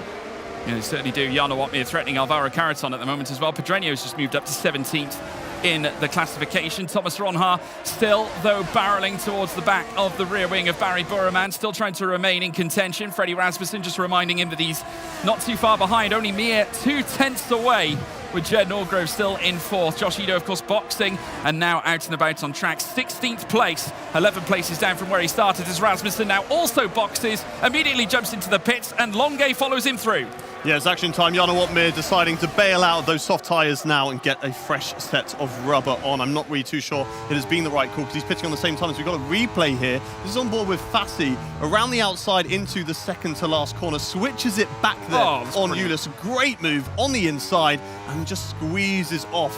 Yeah, they certainly do. Jarno Opmeer threatening Alvaro Caraton at the moment as well. Pedreño's just moved up to 17th in the classification. Thomas Ronhaar still, though, barrelling towards the back of the rear wing of Barry Buraman, still trying to remain in contention. Freddie Rasmussen just reminding him that he's not too far behind, only mere 2/10 away, with Jed Norgrove still in 4th. Josh Ido, of course, boxing and now out and about on track. 16th place, 11 places down from where he started, as Rasmussen now also boxes, immediately jumps into the pits, and Longuet follows him through. Yeah, it's action time. Jarno Opmeer deciding to bail out of those soft tyres now and get a fresh set of rubber on. I'm not really too sure it has been the right call because he's pitching on the same time. So we've got a replay here. This is on board with Fassi around the outside into the second to last corner. Switches it back there on Ulis. Great move on the inside and just squeezes off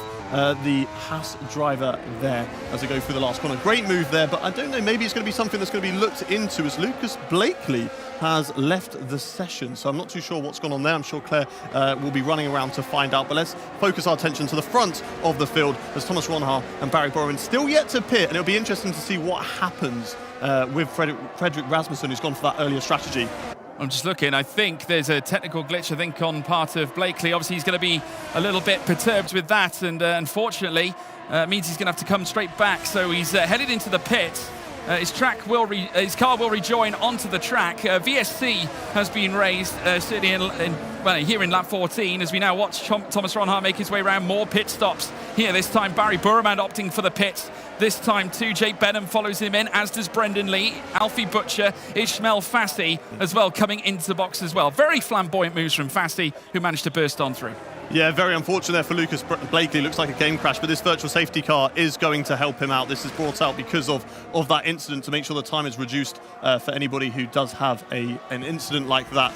the Haas driver there as they go through the last corner. Great move there, but I don't know, maybe it's going to be something that's going to be looked into as Lucas Blakely has left the session. So I'm not too sure what's gone on there. I'm sure Claire will be running around to find out, but let's focus our attention to the front of the field as Thomas Ronhaar and Barry Borman still yet to pit, and it'll be interesting to see what happens with Frederick Rasmussen, who's gone for that earlier strategy. I'm just looking. I think there's a technical glitch, I think, on part of Blakely. Obviously, he's going to be a little bit perturbed with that, and unfortunately, means he's going to have to come straight back. So he's headed into the pit. His car will rejoin onto the track. VSC has been raised, certainly here in lap 14, as we now watch Thomas Ronhaar make his way around. More pit stops here. This time, Barry Buraman opting for the pits. This time too, Jake Benham follows him in, as does Brendan Lee, Alfie Butcher, Ismail Fassi as well coming into the box as well. Very flamboyant moves from Fassi, who managed to burst on through. Yeah, very unfortunate there for Lucas Blakely. Looks like a game crash, but this virtual safety car is going to help him out. This is brought out because of that incident to make sure the time is reduced for anybody who does have an incident like that.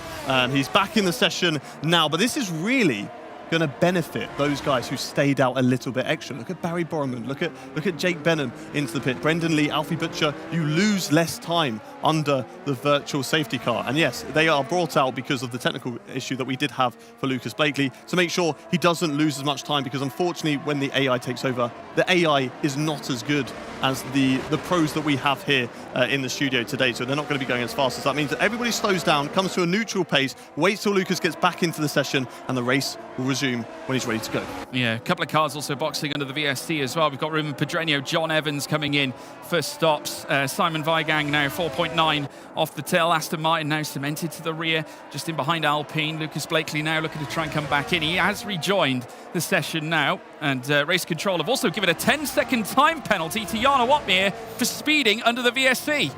He's back in the session now, but this is really going to benefit those guys who stayed out a little bit extra. Look at Barry Borman, look at Jake Benham into the pit, Brendan Lee, Alfie Butcher. You lose less time under the virtual safety car. And yes, they are brought out because of the technical issue that we did have for Lucas Blakely to make sure he doesn't lose as much time, because unfortunately when the AI takes over, the AI is not as good as the pros that we have here in the studio today. So they're not going to be going as fast as that. Means that everybody slows down, comes to a neutral pace, waits till Lucas gets back into the session, and the race will resume when he's ready to go. Yeah, a couple of cars also boxing under the VSC as well. We've got Ruben Pedreño, John Evans coming in for stops. Simon Weigang now 4.9 off the tail. Aston Martin now cemented to the rear, just in behind Alpine. Lucas Blakely now looking to try and come back in. He has rejoined the session now, and race control have also given a 10-second time penalty to Jarno Opmeer for speeding under the VSC.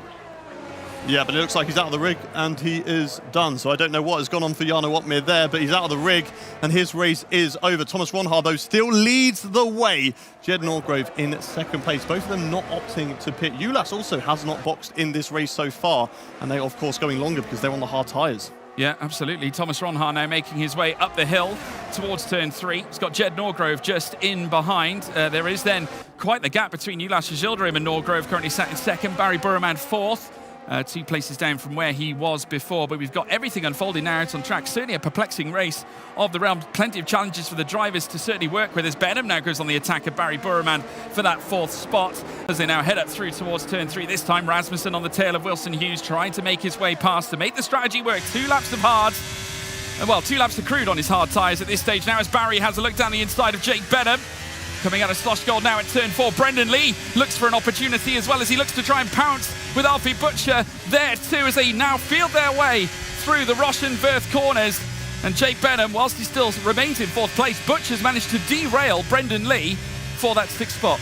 Yeah, but it looks like he's out of the rig and he is done. So I don't know what has gone on for Jarno Opmeer there, but he's out of the rig and his race is over. Thomas Ronhaar, though, still leads the way. Jed Norgrove in second place. Both of them not opting to pit. Ulas also has not boxed in this race so far. And they're, of course, going longer because they're on the hard tyres. Yeah, absolutely. Thomas Ronhaar now making his way up the hill towards turn 3. He's got Jed Norgrove just in behind. There is then quite the gap between Ulas Yildirim and Norgrove, currently sat in second. Barry Burman fourth. 2 places down from where he was before, but we've got everything unfolding now out on track. Certainly a perplexing race of the round. Plenty of challenges for the drivers to certainly work with as Benham now goes on the attack of Barry Burman for that 4th spot as they now head up through towards turn 3. This time Rasmussen on the tail of Wilson Hughes trying to make his way past to make the strategy work. 2 laps of hards. Well, 2 laps of crude on his hard tyres at this stage now as Barry has a look down the inside of Jake Benham. Coming out of Sloshgold now at turn 4. Brendan Lee looks for an opportunity as well as he looks to try and pounce with Alfie Butcher there too as they now field their way through the Roshenworth corners. And Jake Benham, whilst he still remains in 4th place, Butcher's managed to derail Brendan Lee for that 6th spot.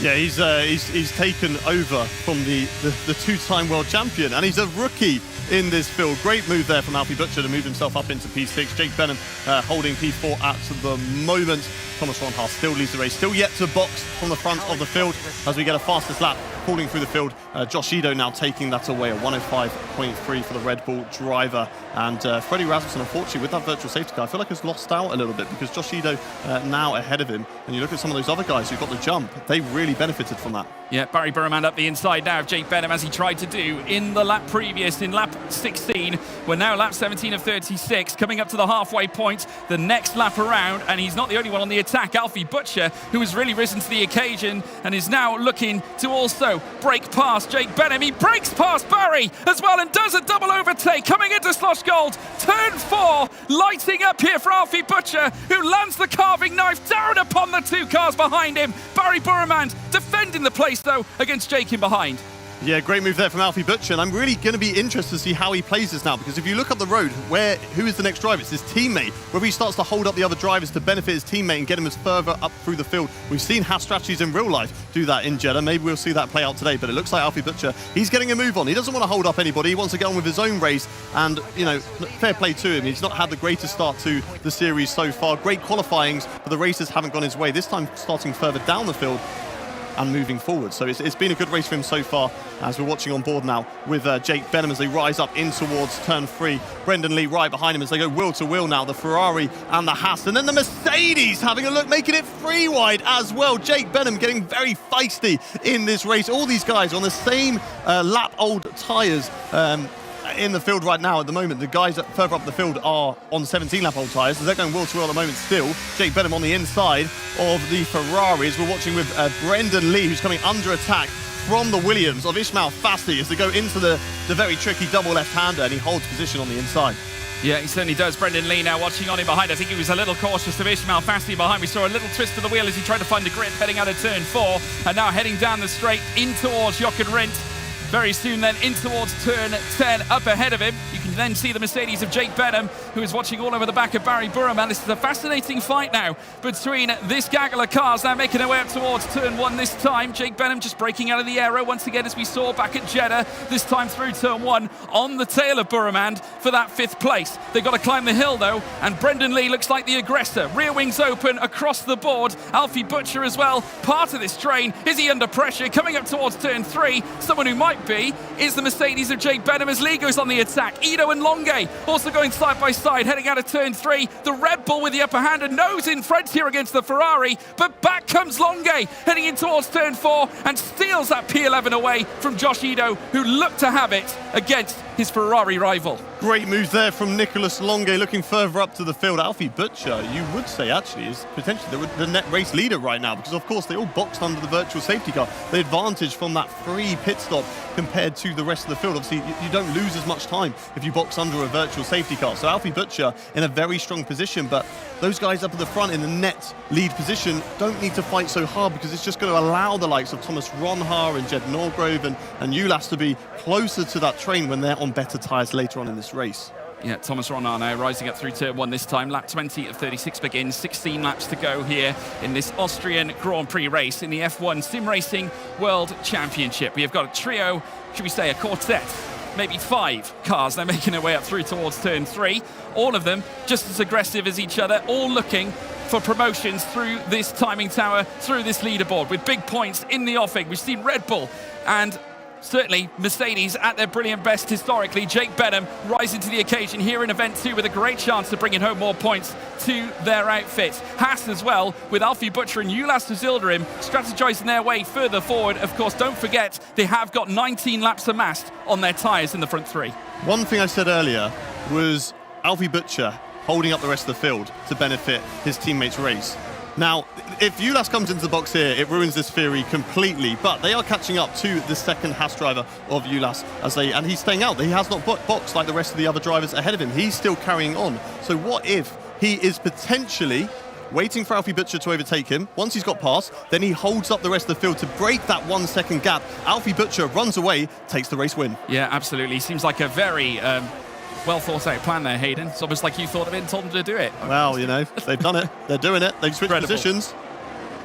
Yeah, he's taken over from the 2-time world champion, and he's a rookie in this field. Great move there from Alfie Butcher to move himself up into P6. Jake Benham holding P4 at the moment. Thomas Ronhaar still leads the race, still yet to box from the front of the field as we get a fastest lap falling through the field. Josh Ido now taking that away, a 105.3 for the Red Bull driver. And Freddie Rasmussen, unfortunately, with that virtual safety car, I feel like has lost out a little bit because Josh Ido now ahead of him. And you look at some of those other guys who got the jump, they really benefited from that. Yeah, Barry Burman up the inside now of Jake Benham as he tried to do in the lap previous, in lap 16. We're now lap 17 of 36, coming up to the halfway point, the next lap around, and he's not the only one on the attack. Alfie Butcher, who has really risen to the occasion and is now looking to also break past Jake Benham. He breaks past Barry as well and does a double overtake coming into Sloshgold. Turn 4, lighting up here for Alfie Butcher, who lands the carving knife down upon the 2 cars behind him. Barry Burman defending the place though against Jake in behind. Yeah, great move there from Alfie Butcher, and I'm really going to be interested to see how he plays this now, because if you look up the road, who is the next driver? It's his teammate, whether he starts to hold up the other drivers to benefit his teammate and get him as further up through the field. We've seen Haas strategies in real life do that in Jeddah. Maybe we'll see that play out today, but it looks like Alfie Butcher, he's getting a move on. He doesn't want to hold up anybody. He wants to get on with his own race, and, you know, fair play to him. He's not had the greatest start to the series so far. Great qualifyings, but the races haven't gone his way. This time starting further down the field and moving forward. So it's been a good race for him so far, as we're watching on board now with Jake Benham as they rise up in towards turn 3. Brendan Lee right behind him as they go wheel to wheel now, the Ferrari and the Haas. And then the Mercedes having a look, making it 3 wide as well. Jake Benham getting very feisty in this race. All these guys on the same lap old tyres in the field right now at the moment. The guys that further up the field are on 17 lap old tyres, so they're going wheel to wheel at the moment still. Jake Benham on the inside of the Ferraris. We're watching with Brendan Lee, who's coming under attack from the Williams of Ismail Fasti as they go into the very tricky double left-hander, and he holds position on the inside. Yeah, he certainly does. Brendan Lee now watching on in behind. I think he was a little cautious of Ismail Fasti behind. We saw a little twist of the wheel as he tried to find a grip heading out of turn 4, and now heading down the straight in towards Jochen Rindt. Very soon then in towards turn 10 up ahead of him. You can then see the Mercedes of Jake Benham, who is watching all over the back of Barry Burman. This is a fascinating fight now between this gaggle of cars now making their way up towards turn 1 this time. Jake Benham just breaking out of the aero once again, as we saw back at Jeddah, this time through turn 1 on the tail of Burman for that 5th place. They've got to climb the hill though, and Brendan Lee looks like the aggressor. Rear wings open across the board. Alfie Butcher as well, part of this train. Is he under pressure? Coming up towards turn 3, someone who might be is the Mercedes of Jake Benham as Lee goes on the attack. Ido and Longue also going side by side, heading out of turn 3. The Red Bull with the upper hand and nose in front here against the Ferrari, but back comes Longue heading in towards turn 4 and steals that P11 away from Josh Ido, who looked to have it against his Ferrari rival. Great moves there from Nicolas Longue, looking further up to the field. Alfie Butcher, you would say, actually, is potentially the net race leader right now, because, of course, they all boxed under the virtual safety car. The advantage from that free pit stop compared to the rest of the field. Obviously, you don't lose as much time if you box under a virtual safety car. So Alfie Butcher in a very strong position, but those guys up at the front in the net lead position don't need to fight so hard, because it's just going to allow the likes of Thomas Ronhaar and Jed Norgrove and Ulas to be closer to that train when they're on better tyres later on in this race. Yeah, Thomas Ronhaar now rising up through turn 1 this time. Lap 20 of 36 begins. 16 laps to go here in this Austrian Grand Prix race in the F1 Sim Racing World Championship. We have got a trio, should we say a quartet, maybe 5 cars. They're making their way up through towards turn 3. All of them just as aggressive as each other, all looking for promotions through this timing tower, through this leaderboard, with big points in the offing. We've seen Red Bull and certainly Mercedes at their brilliant best historically. Jake Benham rising to the occasion here in Event 2 with a great chance of bringing home more points to their outfits. Haas as well, with Alfie Butcher and Ulas Yildirim strategizing their way further forward. Of course, don't forget, they have got 19 laps amassed on their tyres in the front 3. One thing I said earlier was Alfie Butcher holding up the rest of the field to benefit his teammates' race. Now, if Ulas comes into the box here, it ruins this theory completely, but they are catching up to the second Haas driver of Ulas, and he's staying out. He has not boxed like the rest of the other drivers ahead of him. He's still carrying on. So what if he is potentially waiting for Alfie Butcher to overtake him? Once he's got past, then he holds up the rest of the field to break that 1 second gap. Alfie Butcher runs away, takes the race win. Yeah, absolutely. Seems like a very well thought out plan there, Hayden. It's almost like you thought of it and told them to do it. Well, you know, they've done it. They're doing it. They've switched positions.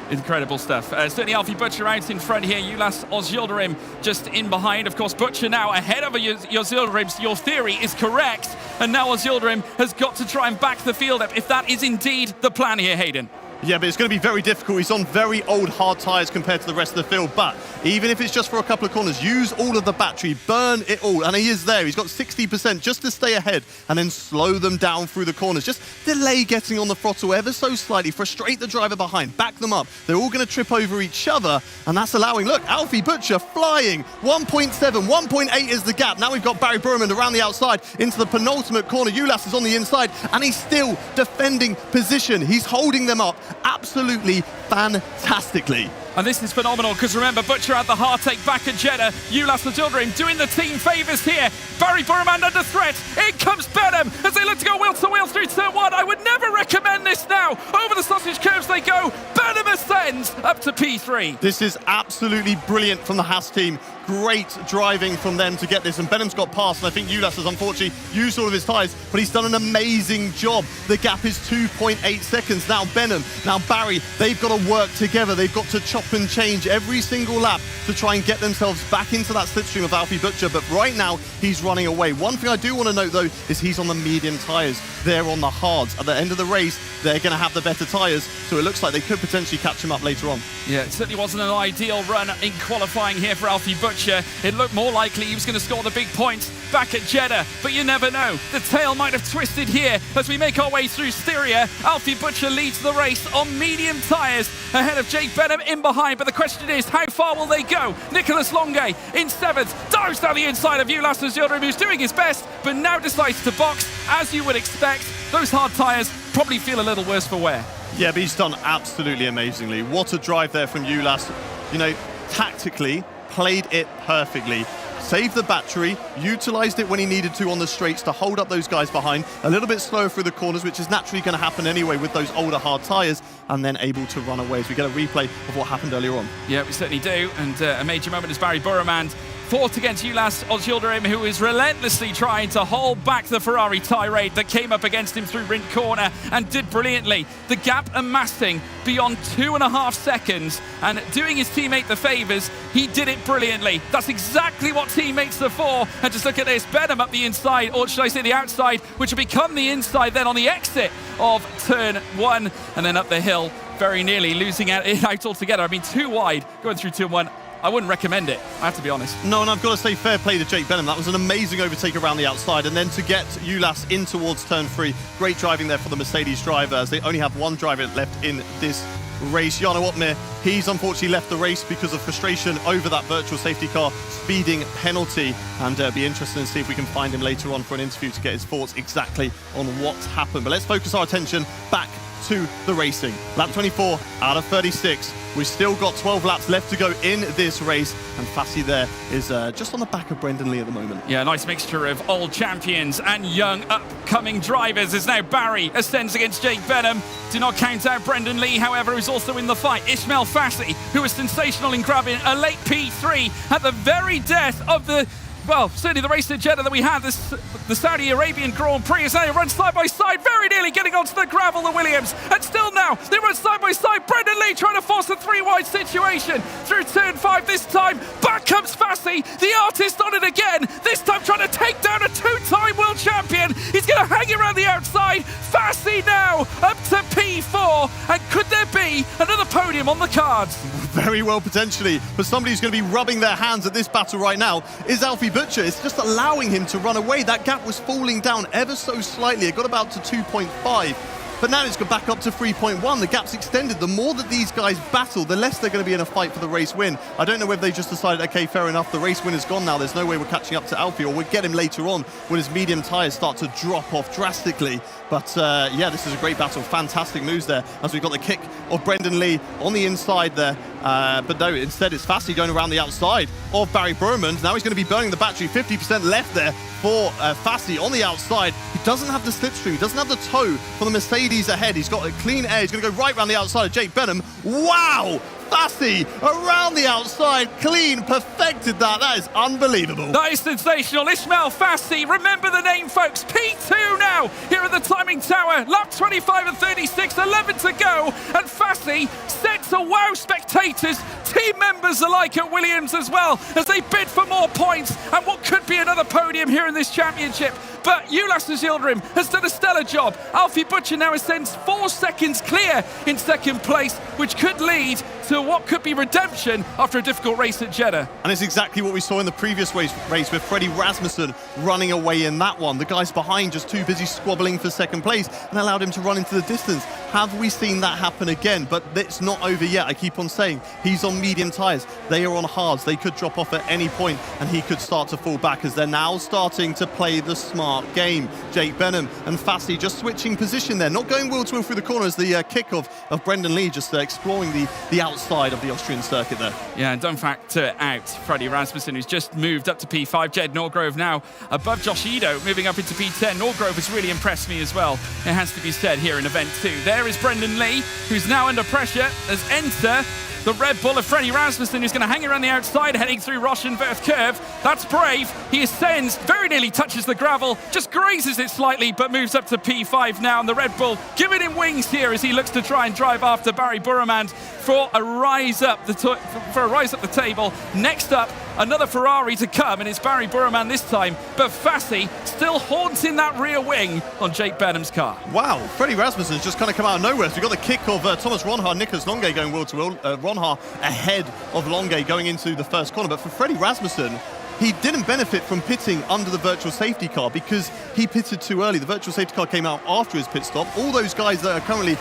Incredible stuff. Certainly Alfie Butcher out in front here. Ulas Yildirim just in behind. Of course, Butcher now ahead of Yildirim. So your theory is correct. And now Yildirim has got to try and back the field up, if that is indeed the plan here, Hayden. Yeah, but it's going to be very difficult. He's on very old, hard tyres compared to the rest of the field. But even if it's just for a couple of corners, use all of the battery, burn it all. And he is there. He's got 60% just to stay ahead and then slow them down through the corners. Just delay getting on the throttle ever so slightly, frustrate the driver behind, back them up. They're all going to trip over each other. And that's allowing, look, Alfie Butcher flying. 1.7, 1.8 is the gap. Now we've got Barry Burman around the outside into the penultimate corner. Ulas is on the inside and he's still defending position. He's holding them up absolutely fantastically. And this is phenomenal because remember, Butcher had the heartache back at Jeddah. Ulas Yildirim doing the team favours here. Barry Burman under threat. In comes Benham as they look to go wheel to wheel through turn 1. I would never recommend this now. Over the sausage curves they go. Benham ascends up to P3. This is absolutely brilliant from the Haas team. Great driving from them to get this, and Benham's got past, and I think Ulas has unfortunately used all of his tyres, but he's done an amazing job. The gap is 2.8 seconds. Now Benham, now Barry, they've got to work together. They've got to chop and change every single lap to try and get themselves back into that slipstream of Alfie Butcher, but right now he's running away. One thing I do want to note though is he's on the medium tyres. They're on the hards. At the end of the race, they're going to have the better tyres, so it looks like they could potentially catch him up later on. Yeah, it certainly wasn't an ideal run in qualifying here for Alfie Butcher. It looked more likely he was going to score the big points back at Jeddah, but you never know. The tail might have twisted here as we make our way through Styria. Alfie Butcher leads the race on medium tyres ahead of Jake Benham in behind, but the question is, how far will they go? Nicholas Longue in 7th, dives down the inside of Ulas Yildirim, who's doing his best, but now decides to box. As you would expect, those hard tyres probably feel a little worse for wear. Yeah, but he's done absolutely amazingly. What a drive there from Ulas. You know, tactically, played it perfectly. Saved the battery, utilised it when he needed to on the straights to hold up those guys behind, a little bit slower through the corners, which is naturally going to happen anyway with those older hard tyres, and then able to run away as we get a replay of what happened earlier on. Yeah, we certainly do, and a major moment as Barry Burman fought against Ulas Yildirim, who was relentlessly trying to hold back the Ferrari tirade that came up against him through Rint Corner and did brilliantly. The gap amassing beyond 2.5 seconds, and doing his teammate the favours, he did it brilliantly. That's exactly what teammates are for. And just look at this, Benham up the inside, or should I say the outside, which will become the inside then on the exit of turn 1, and then up the hill, very nearly losing out altogether. I mean, too wide going through turn 1. I wouldn't recommend it, I have to be honest. No, and I've got to say fair play to Jake Benham. That was an amazing overtake around the outside, and then to get Ulas in towards turn 3. Great driving there for the Mercedes driver, as they only have one driver left in this race. Jarno Opmeer, he's unfortunately left the race because of frustration over that virtual safety car speeding penalty, and be interested to see if we can find him later on for an interview to get his thoughts exactly on what's happened. But let's focus our attention back to the racing. Lap 24 out of 36. We've still got 12 laps left to go in this race, and Fassi there is just on the back of Brendan Lee at the moment. Yeah, nice mixture of old champions and young upcoming drivers as now Barry ascends against Jake Benham. Do not count out Brendan Lee, however, who's also in the fight. Ismail Fassi, who was sensational in grabbing a late P3 at the very death of the well, certainly the race in Jeddah that we had, the Saudi Arabian Grand Prix, as they run side by side, very nearly getting onto the gravel, the Williams. And still now, they run side by side. Brendan Lee trying to force a 3-wide situation through turn 5 this time. Back comes Fassi, the artist on it again, this time trying to take down a 2-time world champion. He's going to hang around the outside. Fassi now up to P4. And could there be another podium on the cards? Very well, potentially. But somebody who's going to be rubbing their hands at this battle right now is Alfie Butcher. It's just allowing him to run away. That gap was falling down ever so slightly. It got about to 2.5. But now it's got back up to 3.1. The gap's extended. The more that these guys battle, the less they're going to be in a fight for the race win. I don't know whether they just decided, okay, fair enough, the race winner's gone now. There's no way we're catching up to Alfie, or we'll get him later on when his medium tyres start to drop off drastically. But yeah, this is a great battle. Fantastic moves there as we've got the kick of Brendan Lee on the inside there. But no, instead it's Fassi going around the outside of Barry Burman. Now he's going to be burning the battery. 50% left there for Fassi on the outside. He doesn't have the slipstream. He doesn't have the toe for the Mercedes ahead. He's got a clean air. He's going to go right around the outside of Jake Benham. Wow! Fassi around the outside, clean, perfected that. That is unbelievable. That is sensational. Ismail Fassi, remember the name, folks. P2 now here at the timing tower. Lap 25 and 36, 11 to go. And Fassi set to wow spectators, team members alike at Williams as well, as they bid for more points and what could be another podium here in this championship. But Ulas Yildirim has done a stellar job. Alfie Butcher now ascends 4 seconds clear in second place, which could lead to what could be redemption after a difficult race at Jeddah. And it's exactly what we saw in the previous race with Freddie Rasmussen running away in that one. The guys behind just too busy squabbling for second place and allowed him to run into the distance. Have we seen that happen again? But it's not over yet. I keep on saying he's on medium tyres. They are on hards. They could drop off at any point and he could start to fall back as they're now starting to play the smart game. Jake Benham and Fassi just switching position there, not going wheel to wheel through the corner as the kick of Brendan Lee just exploring the outside of the Austrian circuit there. Yeah, and don't factor out Freddie Rasmussen, who's just moved up to P5. Jed Norgrove now above Josh Edo, moving up into P10. Norgrove has really impressed me as well, it has to be said, here in event 2. There is Brendan Lee, who's now under pressure as enter the Red Bull of Freddie Rasmussen, who's going to hang around the outside, heading through Rauschenwerth curve. That's brave. He ascends, very nearly touches the gravel, just grazes it slightly, but moves up to P5 now. And the Red Bull giving him wings here as he looks to try and drive after Barry Burman for a rise up the table. Next up, another Ferrari to come, and it's Barry Burman this time, but Fassi still haunting that rear wing on Jake Benham's car. Wow, Freddie Rasmussen's just kind of come out of nowhere. So we've got the kick of Thomas Ronhaar, Nicholas Longe going wheel to wheel. Ronhaar ahead of Longe going into the first corner, but for Freddie Rasmussen, he didn't benefit from pitting under the virtual safety car because he pitted too early. The virtual safety car came out after his pit stop. All those guys that are currently,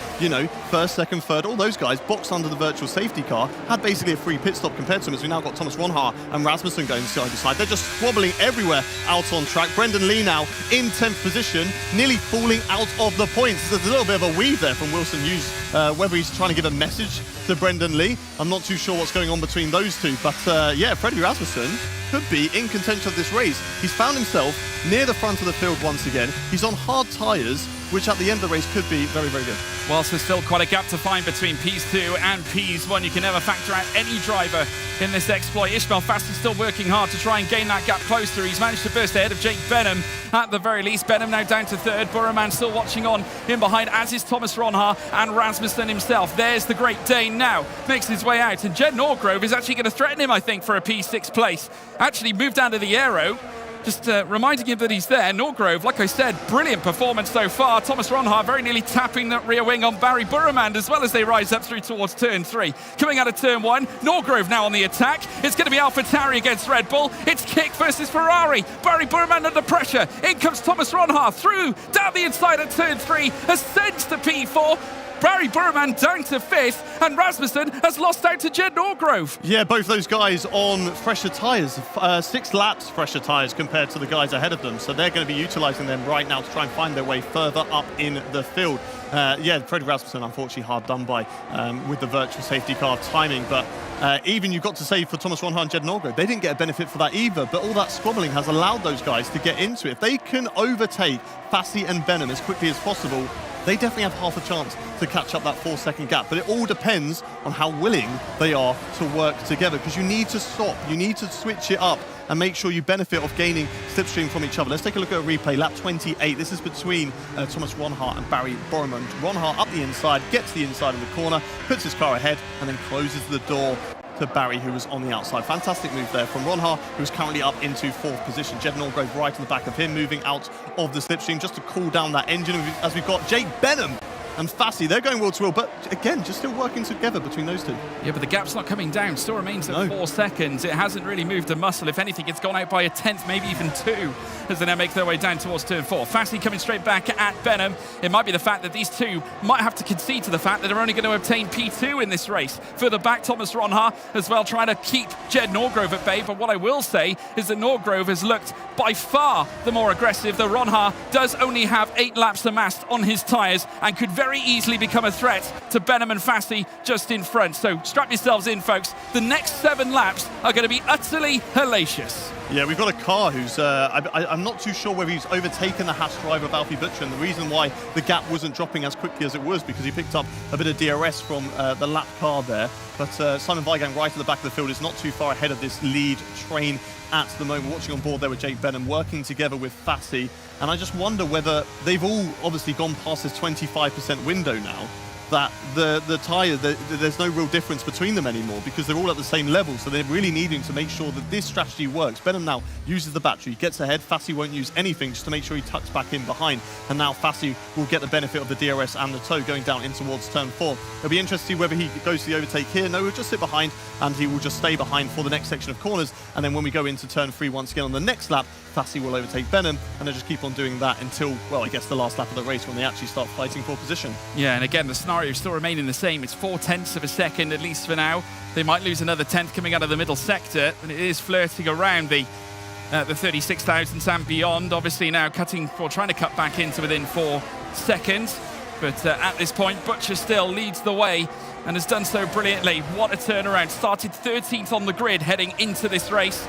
first, second, third, all those guys boxed under the virtual safety car had basically a free pit stop compared to him, as we now got Thomas Ronhaar and Rasmussen going side to side. They're just squabbling everywhere out on track. Brendan Lee now in 10th position, nearly falling out of the points. There's a little bit of a weave there from Wilson Hughes, whether he's trying to give a message to Brendan Lee. I'm not too sure what's going on between those two, but yeah, Freddie Rasmussen could be in contention of this race. He's found himself near the front of the field once again. He's on hard tyres, which at the end of the race could be very, very good. Whilst there's still quite a gap to find between Ps2 and Ps1, you can never factor out any driver in this exploit. Ismail Fassi still working hard to try and gain that gap closer. He's managed to burst ahead of Jake Benham at the very least. Benham now down to third. Burman still watching on in behind, as is Thomas Ronhaar and Rasmussen himself. There's the Great Dane now, makes his way out. And Jed Norgrove is actually going to threaten him, I think, for a P6 place. Actually moved down to the aero. Just reminding him that he's there. Norgrove, like I said, brilliant performance so far. Thomas Ronhaar very nearly tapping that rear wing on Barry Burman as well as they rise up through towards turn 3. Coming out of turn 1, Norgrove now on the attack. It's going to be AlphaTauri against Red Bull. It's kick versus Ferrari. Barry Burman under pressure. In comes Thomas Ronhaar through, down the inside at turn 3, ascends to P4. Barry Burman down to 5th, and Rasmussen has lost out to Jed Norgrove. Yeah, both those guys on fresher tyres, 6 laps fresher tyres compared to the guys ahead of them, so they're going to be utilising them right now to try and find their way further up in the field. Yeah, Freddie Rasmussen unfortunately hard done by with the virtual safety car timing, but even you've got to say for Thomas Ronhaar and Jed Norgrove, they didn't get a benefit for that either, but all that squabbling has allowed those guys to get into it. If they can overtake Fassi and Benham as quickly as possible, they definitely have half a chance to catch up that 4-second gap. But it all depends on how willing they are to work together, because you need to stop, you need to switch it up and make sure you benefit off gaining slipstream from each other. Let's take a look at a replay. Lap 28. This is between Thomas Ronhaar and Barry Borman. Ronhaar up the inside, gets the inside of the corner, puts his car ahead, and then closes the door to Barry, who was on the outside. Fantastic move there from Ronhaar, who's currently up into 4th position. Jed Norgrove right on the back of him, moving out of the slipstream just to cool down that engine, as we've got Jake Benham and Fassi. They're going wheel to wheel, but again, just still working together between those two. Yeah, but the gap's not coming down. Still remains at 4 seconds. It hasn't really moved a muscle. If anything, it's gone out by a tenth, maybe even 2, as they now make their way down towards turn 4. Fassi coming straight back at Benham. It might be the fact that these two might have to concede to the fact that they're only going to obtain P2 in this race. Further back, Thomas Ronhaar as well, trying to keep Jed Norgrove at bay. But what I will say is that Norgrove has looked by far the more aggressive. The Ronhaar does only have 8 laps amassed on his tyres and could very easily become a threat to Benham and Fassi just in front. So strap yourselves in, folks. The next 7 laps are going to be utterly hellacious. Yeah, we've got a car who's, I'm not too sure whether he's overtaken the Haas driver of Alfie Butcher, and the reason why the gap wasn't dropping as quickly as it was because he picked up a bit of DRS from the lap car there. But Simon Weigang right at the back of the field is not too far ahead of this lead train at the moment. Watching on board there with Jake Benham, working together with Fassi. And I just wonder whether they've all obviously gone past this 25% window now, that the tyre, there's no real difference between them anymore because they're all at the same level. So they're really needing to make sure that this strategy works. Benham now uses the battery, gets ahead. Fassi won't use anything just to make sure he tucks back in behind. And now Fassi will get the benefit of the DRS and the tow going down in towards turn 4. It'll be interesting to see whether he goes to the overtake here. No, he'll just sit behind and he will just stay behind for the next section of corners. And then when we go into turn 3 once again on the next lap, Fassi will overtake Benham, and they'll just keep on doing that until, well, I guess the last lap of the race when they actually start fighting for position. Yeah, and again, the scenario is still remaining the same. It's 0.4 of a second, at least for now. They might lose another tenth coming out of the middle sector, and it is flirting around the 36 thousandths and beyond. Obviously now trying to cut back into within 4 seconds. But at this point, Butcher still leads the way and has done so brilliantly. What a turnaround. Started 13th on the grid heading into this race.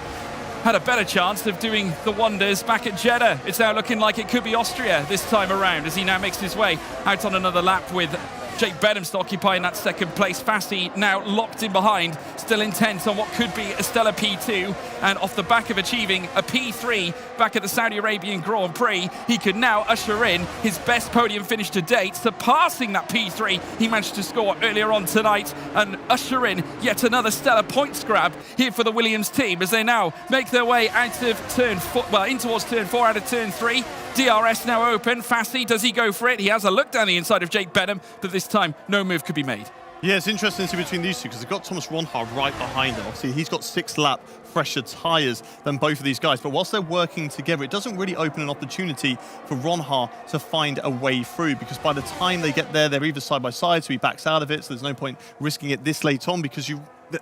Had a better chance of doing the wonders back at Jeddah. It's now looking like it could be Austria this time around as he now makes his way out on another lap with Jake Benham still occupying that second place. Fassi now locked in behind, still intent on what could be a stellar P2, and off the back of achieving a P3 back at the Saudi Arabian Grand Prix, he could now usher in his best podium finish to date, surpassing that P3 he managed to score earlier on tonight, and usher in yet another stellar points grab here for the Williams team as they now make their way out of turn 4, well, in towards turn 4 out of turn 3. DRS now open. Fassi, does he go for it? He has a look down the inside of Jake Benham, but this time no move could be made. Yeah, it's interesting to see between these two because they've got Thomas Ronhaar right behind them. Obviously, he's got 6-lap fresher tyres than both of these guys. But whilst they're working together, it doesn't really open an opportunity for Ronhaar to find a way through because by the time they get there, they're either side by side, so he backs out of it. So there's no point risking it this late on because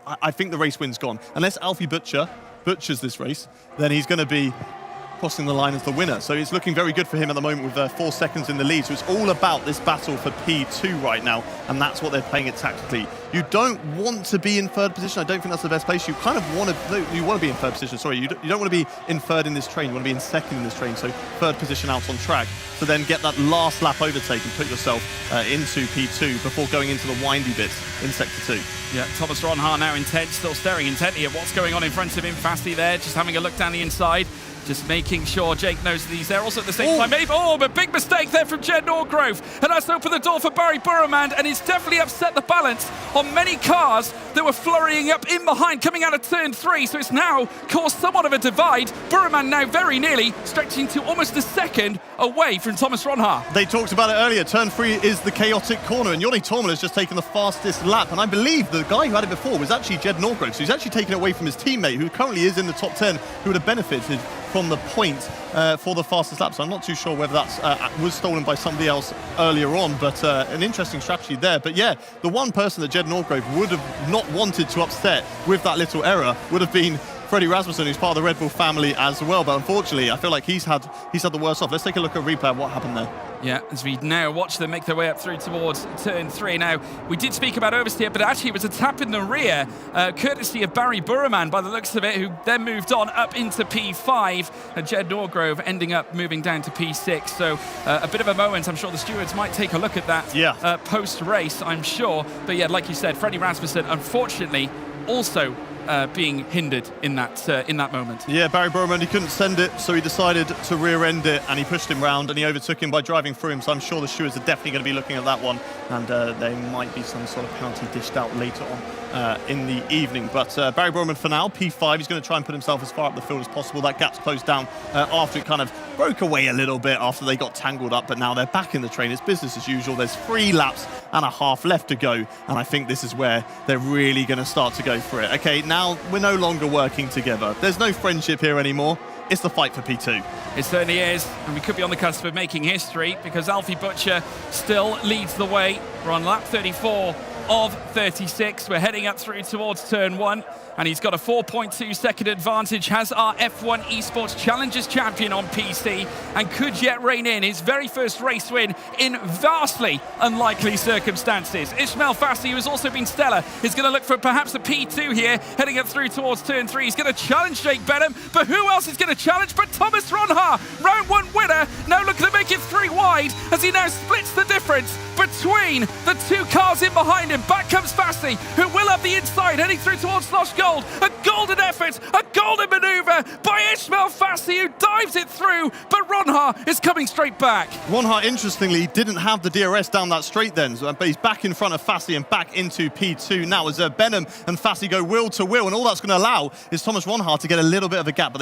I think the race win's gone. Unless Alfie Butcher butchers this race, then he's going to be crossing the line as the winner. So it's looking very good for him at the moment with 4 seconds in the lead. So it's all about this battle for P2 right now, and that's what they're playing it tactically. You don't want to be in 3rd position. I don't think that's the best place. You kind of want to, no, you want to be in 3rd position, sorry. You don't want to be in 3rd in this train. You want to be in 2nd in this train, so 3rd position out on track. So then get that last lap overtake and put yourself into P2 before going into the windy bits in Sector 2. Yeah, Thomas Ronhaar now intent, still staring intently at what's going on in front of him. Fassi there, just having a look down the inside. Just making sure Jake knows that he's there. Also at the same time, but big mistake there from Jed Norgrove. And that's opened the door for Barry Burman, and it's definitely upset the balance on many cars that were flurrying up in behind, coming out of turn 3. So it's now caused somewhat of a divide. Burman now very nearly stretching to almost a second away from Thomas Ronhaar. They talked about it earlier. Turn 3 is the chaotic corner, and Yoni Tormel has just taken the fastest lap. And I believe the guy who had it before was actually Jed Norgrove. So he's actually taken it away from his teammate, who currently is in the top 10, who would have benefited from the point for the fastest lap. So I'm not too sure whether that was stolen by somebody else earlier on, but an interesting strategy there. But yeah, the one person that Jed Norgrove would have not wanted to upset with that little error would have been Freddie Rasmussen, who's part of the Red Bull family as well. But unfortunately, I feel like he's had the worst off. Let's take a look at a replay of what happened there. Yeah, as we now watch them make their way up through towards turn 3. Now, we did speak about oversteer, but actually it was a tap in the rear, courtesy of Barry Burman, by the looks of it, who then moved on up into P5, and Jed Norgrove ending up moving down to P6. So a bit of a moment. I'm sure the stewards might take a look at that post-race, I'm sure. But yeah, like you said, Freddie Rasmussen, unfortunately, also being hindered in that moment. Yeah, Barry Broman, he couldn't send it, so he decided to rear-end it, and he pushed him round, and he overtook him by driving through him. So I'm sure the stewards are definitely going to be looking at that one, and there might be some sort of penalty dished out later on in the evening. But Barry Broman for now, P5, he's going to try and put himself as far up the field as possible. That gap's closed down after it kind of broke away a little bit after they got tangled up, but now they're back in the train. It's business as usual. There's 3 laps and a half left to go, and I think this is where they're really going to start to go for it. Okay, now we're no longer working together. There's no friendship here anymore. It's the fight for P2. It certainly is, and we could be on the cusp of making history because Alfie Butcher still leads the way. We're on lap 34 of 36. We're heading up through towards turn 1, and he's got a 4.2 second advantage, has our F1 Esports Challengers champion on PC, and could yet rein in his very first race win in vastly unlikely circumstances. Ismail Fassi, who has also been stellar, is going to look for perhaps a P2 here, heading up through towards turn 3. He's going to challenge Jake Benham, but who else is going to challenge but Thomas Ronhaar, round 1 winner, now looking to make it 3 wide as he now splits the difference between the 2 cars in behind him. Back comes Fassi, who will have the inside, heading through towards Lost Gold. A golden effort, a golden manoeuvre by Ismail Fassi, who dives it through, but Ronhaar is coming straight back. Ronhaar, interestingly, didn't have the DRS down that straight then, but he's back in front of Fassi and back into P2 now as Benham and Fassi go wheel to wheel, and all that's going to allow is Thomas Ronhaar to get a little bit of a gap, but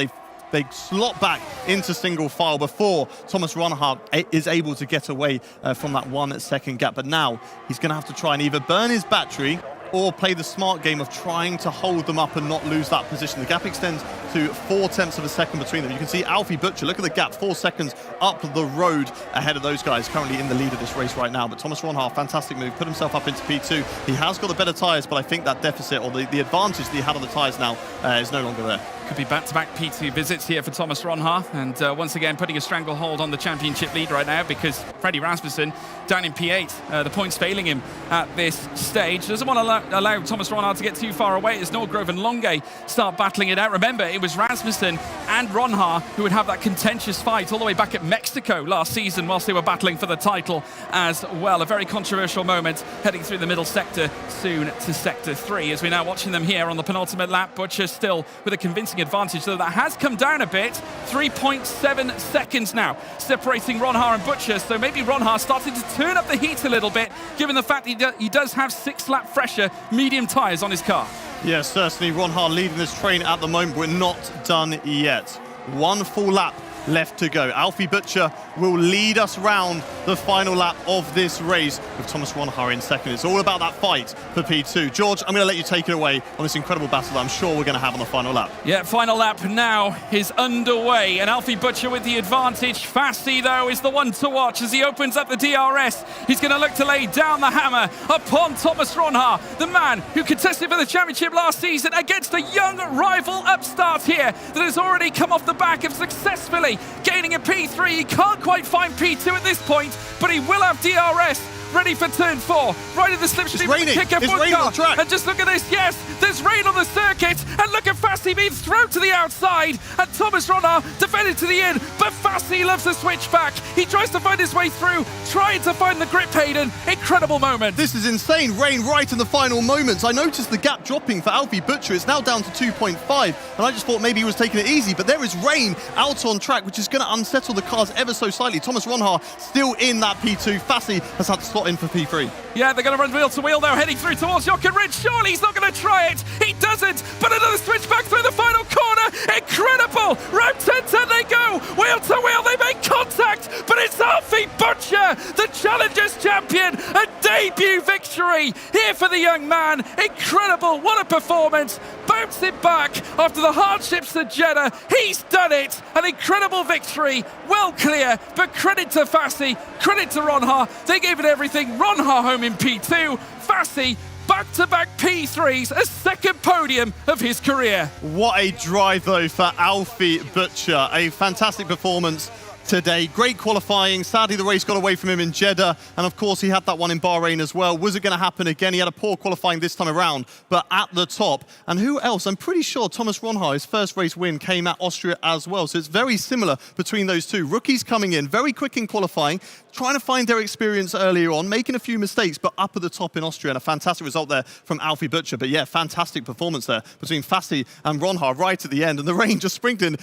they slot back into single file before Thomas Ronhaar is able to get away from that 1 second gap. But now he's going to have to try and either burn his battery or play the smart game of trying to hold them up and not lose that position. The gap extends to 0.4 of a second between them. You can see Alfie Butcher, look at the gap, 4 seconds up the road ahead of those guys, currently in the lead of this race right now. But Thomas Ronhaar, fantastic move, put himself up into P2. He has got the better tyres, but I think that deficit, or the advantage that he had on the tyres now is no longer there. Could be back-to-back P2 visits here for Thomas Ronhaar, and once again putting a stranglehold on the championship lead right now because Freddie Rasmussen down in P8. The points failing him at this stage. Doesn't want to allow Thomas Ronhaar to get too far away as Norgrove and Longe start battling it out. Remember, it was Rasmussen and Ronhaar who would have that contentious fight all the way back at Mexico last season whilst they were battling for the title as well. A very controversial moment heading through the middle sector, soon to sector 3, as we're now watching them here on the penultimate lap. Butcher still with a convincing advantage, though that has come down a bit. 3.7 seconds now separating Ronhaar and Butcher, so maybe Ronhaar starting to turn up the heat a little bit given the fact that he does have 6-lap fresher medium tyres on his car. Yes, certainly Ronhaar leading this train at the moment. We're not done yet. 1 full lap left to go. Alfie Butcher will lead us round the final lap of this race with Thomas Ronhaar in second. It's all about that fight for P2. George, I'm going to let you take it away on this incredible battle that I'm sure we're going to have on the final lap. Yeah, final lap now is underway, and Alfie Butcher with the advantage. Fassi, though, is the one to watch as he opens up the DRS. He's going to look to lay down the hammer upon Thomas Ronhaar, the man who contested for the championship last season against a young rival upstart here that has already come off the back of successfully gaining a P3. He can't quite find P2 at this point, but he will have DRS ready for turn 4. Right at the slipstream with the kicker car. And just look at this, yes, there's rain on the circuit, and look at Fassi being thrown to the outside, and Thomas Ronhaar defended to the in, but Fassi loves the switchback. He tries to find his way through, trying to find the grip, Hayden. Incredible moment. This is insane. Rain right in the final moments. I noticed the gap dropping for Alfie Butcher. It's now down to 2.5, and I just thought maybe he was taking it easy, but there is rain out on track, which is going to unsettle the cars ever so slightly. Thomas Ronhaar still in that P2. Fassi has had to slot in for P3. Yeah, they're going to run wheel to wheel now, heading through towards Jochen Rindt. Surely he's not going to try it. He doesn't, but another switch back through the final corner. Incredible. Round 10 they go. Wheel to wheel, they make contact, but it's Alfie Butcher, the Challengers champion. A debut victory here for the young man. Incredible. What a performance. Bouncing back after the hardships at Jeddah. He's done it. An incredible victory. Well clear, but credit to Fassi, credit to Ronhaar. They gave it everything. Ronhaar home in P2. Fassi back-to-back P3s, a second podium of his career. What a drive, though, for Alfie Butcher. A fantastic performance. today. Great qualifying. Sadly, the race got away from him in Jeddah. And of course, he had that one in Bahrain as well. Was it going to happen again? He had a poor qualifying this time around, but at the top. And who else? I'm pretty sure Thomas Ronhaar, his first race win, came at Austria as well. So it's very similar between those two. Rookies coming in, very quick in qualifying, trying to find their experience earlier on, making a few mistakes, but up at the top in Austria. And a fantastic result there from Alfie Butcher. But yeah, fantastic performance there between Fassi and Ronhaar right at the end. And the rain just sprinkled in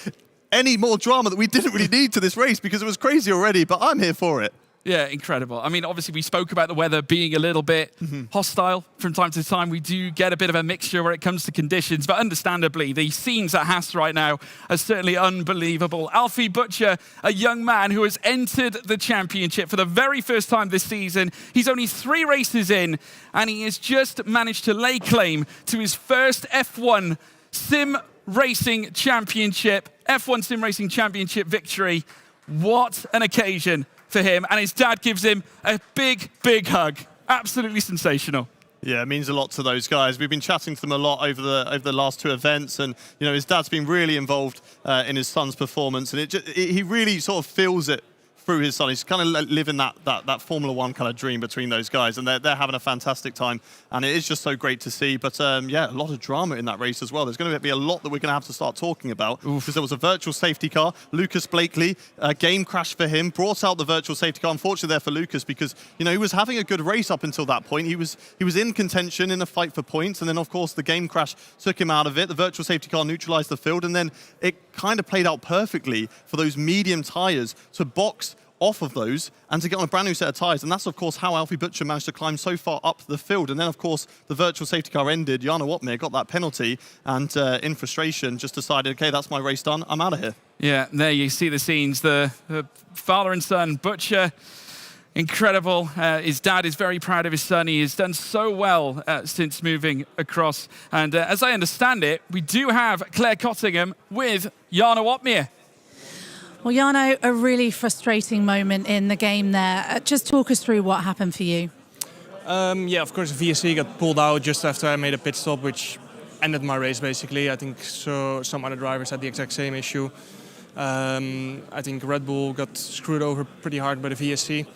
any more drama that we didn't really need to this race because it was crazy already, but I'm here for it. Yeah, incredible. I mean, obviously, we spoke about the weather being a little bit hostile from time to time. We do get a bit of a mixture where it comes to conditions, but understandably, the scenes at Haas right now are certainly unbelievable. Alfie Butcher, a young man who has entered the championship for the very first time this season. He's only 3 races in, and he has just managed to lay claim to his first F1 Sim Racing Championship, F1 Sim Racing Championship victory. What an occasion for him, and his dad gives him a big, big hug. Absolutely sensational. Yeah, it means a lot to those guys. We've been chatting to them a lot over the last 2 events, and you know his dad's been really involved in his son's performance, and he really sort of feels it through his son. He's kind of living that Formula One kind of dream between those guys, and they're having a fantastic time, and it is just so great to see. But yeah, a lot of drama in that race as well. There's going to be a lot that we're going to have to start talking about because there was a virtual safety car. Lucas Blakely, a game crash for him, brought out the virtual safety car. Unfortunately there for Lucas because you know he was having a good race up until that point. He was in contention in a fight for points, and then of course the game crash took him out of it. The virtual safety car neutralized the field, and then it kind of played out perfectly for those medium tires to box off of those and to get on a brand new set of tyres. And that's, of course, how Alfie Butcher managed to climb so far up the field. And then, of course, the virtual safety car ended. Jarno Watmir got that penalty and, in frustration, just decided, OK, that's my race done. I'm out of here. Yeah, there you see the scenes. The father and son, Butcher, incredible. His dad is very proud of his son. He has done so well since moving across. And as I understand it, we do have Claire Cottingham with Jarno Watmir. Well, Jarno, a really frustrating moment in the game there. Just talk us through what happened for you. Yeah, of course, VSC got pulled out just after I made a pit stop, which ended my race, basically. I think so. Some other drivers had the exact same issue. I think Red Bull got screwed over pretty hard by the VSC.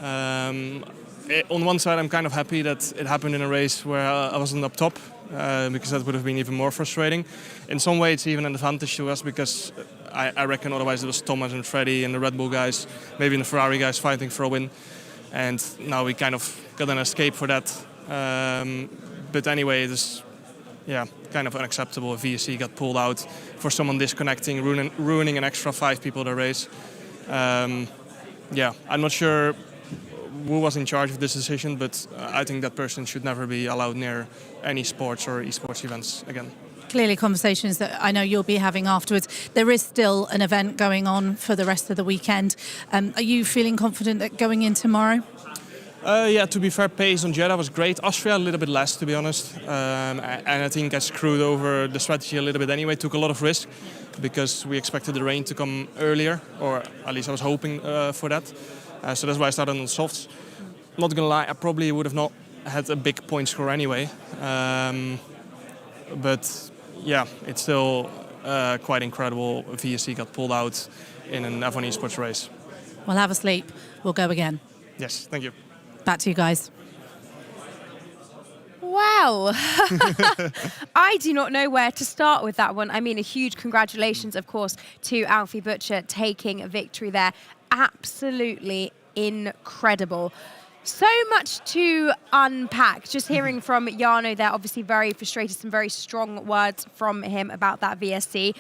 On one side, I'm kind of happy that it happened in a race where I wasn't up top, because that would have been even more frustrating. In some way, it's even an advantage to us because I reckon otherwise it was Thomas and Freddie and the Red Bull guys, maybe the Ferrari guys fighting for a win. And now we kind of got an escape for that. But anyway, it is kind of unacceptable. VSC got pulled out for someone disconnecting, ruining an extra 5 people the race. I'm not sure who was in charge of this decision, but I think that person should never be allowed near any sports or esports events again. Clearly conversations that I know you'll be having afterwards. There is still an event going on for the rest of the weekend. Are you feeling confident that going in tomorrow? To be fair, pace on Jeddah was great. Austria a little bit less, to be honest. And I think I screwed over the strategy a little bit anyway. Took a lot of risk because we expected the rain to come earlier, or at least I was hoping for that. So that's why I started on softs. Not gonna lie, I probably would have not had a big point score anyway. But yeah, it's still quite incredible. VSC got pulled out in an F1 esports race. Well, have a sleep. We'll go again. Yes, thank you. Back to you guys. Wow. I do not know where to start with that one. I mean, a huge congratulations, of course, to Alfie Butcher taking a victory there. Absolutely incredible. So much to unpack. Just hearing from Jarno there, obviously very frustrated, some very strong words from him about that VSC.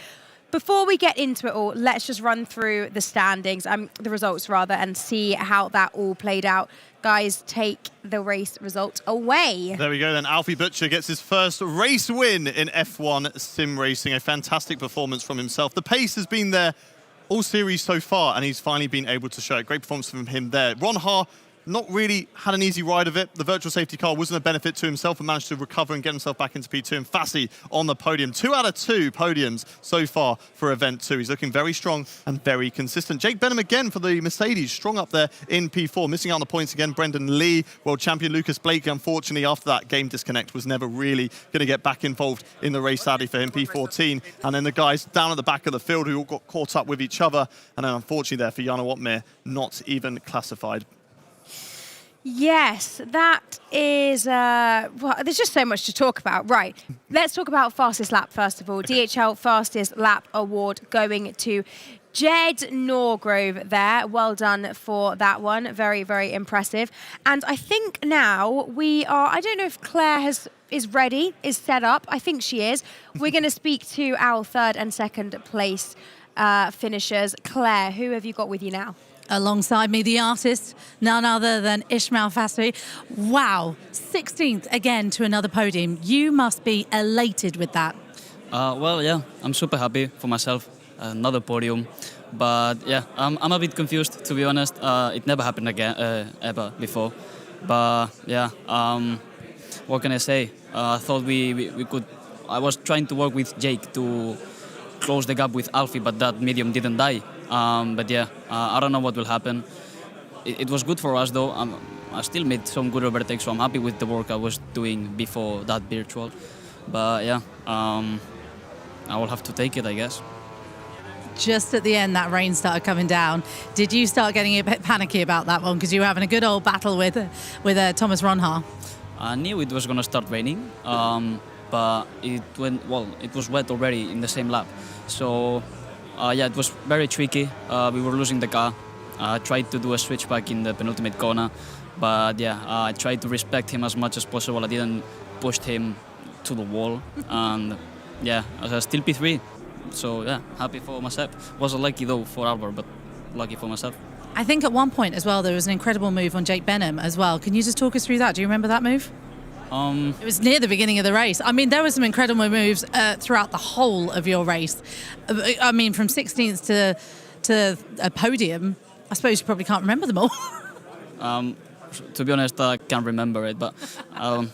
Before we get into it all, let's just run through the standings, the results rather, and see how that all played out. Guys, take the race result away. There we go then. Alfie Butcher gets his first race win in F1 sim racing. A fantastic performance from himself. The pace has been there all series so far, and he's finally been able to show it. Great performance from him there. Ronhaar not really had an easy ride of it. The virtual safety car wasn't a benefit to himself and managed to recover and get himself back into P2. And Fassi on the podium. 2 out of 2 podiums so far for Event 2. He's looking very strong and very consistent. Jake Benham again for the Mercedes, strong up there in P4. Missing out on the points again, Brendan Lee. World champion Lucas Blake, unfortunately, after that game disconnect, was never really going to get back involved in the race, sadly for him, P14. And then the guys down at the back of the field who all got caught up with each other. And then unfortunately there for Jana Watmir, not even classified. Yes, that is, well, there's just so much to talk about. Right, let's talk about fastest lap first of all. DHL fastest lap award going to Jed Norgrove there. Well done for that one. Very, very impressive. And I think now we are, I don't know if Claire is ready, is set up. I think she is. We're going to speak to our third and second place finishers. Claire, who have you got with you now? Alongside me, the artist, none other than Ismail Fassi. Wow, 16th again to another podium. You must be elated with that. Well, yeah, I'm super happy for myself. Another podium. But yeah, I'm a bit confused, to be honest. It never happened again, ever before. But yeah, what can I say? I thought we could... I was trying to work with Jake to close the gap with Alfie, but that medium didn't die. But yeah, I don't know what will happen. It was good for us though. I still made some good overtakes, so I'm happy with the work I was doing before that virtual. But yeah, I will have to take it, I guess. Just at the end, that rain started coming down. Did you start getting a bit panicky about that one because you were having a good old battle with Thomas Ronhaar? I knew it was going to start raining, but it was wet already in the same lap. So yeah, it was very tricky. We were losing the car. I tried to do a switchback in the penultimate corner, but yeah, I tried to respect him as much as possible. I didn't push him to the wall, and yeah, I was still P3. So yeah, happy for myself. Wasn't lucky though for Albert, but lucky for myself. I think at one point as well there was an incredible move on Jake Benham as well. Can you just talk us through that? Do you remember that move? It was near the beginning of the race. I mean, there were some incredible moves throughout the whole of your race. I mean, from 16th to a podium, I suppose you probably can't remember them all. To be honest, I can't remember it, but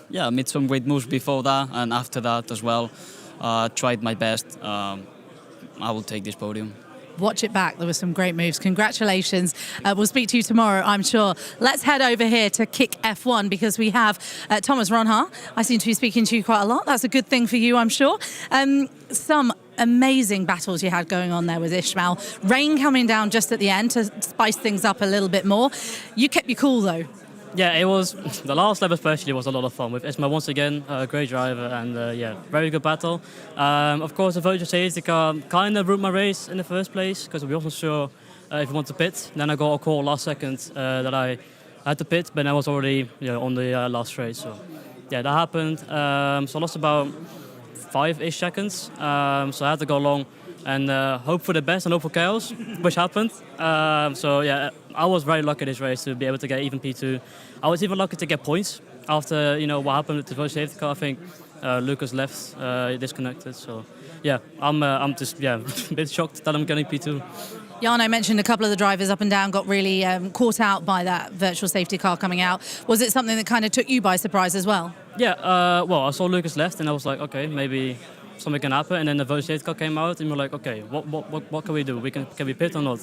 yeah, I made some great moves before that and after that as well. Tried my best. I will take this podium. Watch it back. There were some great moves. Congratulations. We'll speak to you tomorrow, I'm sure. Let's head over here to Kick F1 because we have Thomas Ronhaar. I seem to be speaking to you quite a lot. That's a good thing for you, I'm sure. Some amazing battles you had going on there with Ismail. Rain coming down just at the end to spice things up a little bit more. You kept your cool, though. Yeah, it was, the last lap especially was a lot of fun with Ismail once again, a great driver and yeah, very good battle. Of course, the virtual safety car kind of ruined my race in the first place because we wasn't sure if we want to pit. Then I got a call last second that I had to pit, but I was already on the last straight. So yeah, that happened. So I lost about 5-ish seconds. So I had to go long and hope for the best and hope for chaos, which happened. So yeah, I was very lucky this race to be able to get even P2. I was even lucky to get points after what happened with the virtual safety car. I think Lucas left, disconnected. So yeah, I'm just a bit shocked that I'm getting P2. Jarno mentioned a couple of the drivers up and down got really caught out by that virtual safety car coming out. Was it something that kind of took you by surprise as well? Yeah, well, I saw Lucas left and I was like, okay, maybe something can happen. And then the virtual safety car came out and we're like, okay, what can we do? Can we pit or not?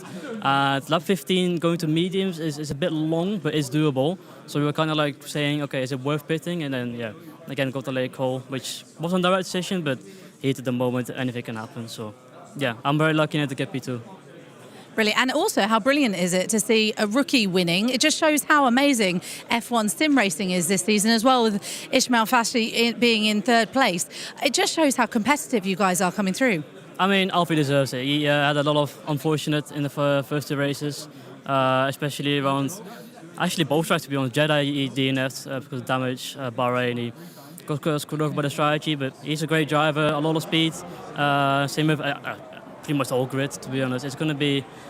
Lap 15 going to mediums is a bit long, but it's doable. So we were kind of like saying, okay, is it worth pitting? And then, yeah, again, got the late call, which wasn't the right decision, but heat at the moment, anything can happen. So yeah, I'm very lucky to get P2. Brilliant. And also, how brilliant is it to see a rookie winning? It just shows how amazing F1 sim racing is this season as well, with Ismail Fassi being in third place. It just shows how competitive you guys are coming through. I mean, Alfie deserves it. He had a lot of unfortunate in the first 2 races, especially around, actually both tracks to be honest. Jeddah he DNF'd because of damage, Bahrain he got screwed over by the strategy, but he's a great driver, a lot of speed. Same with pretty much all grid, to be honest.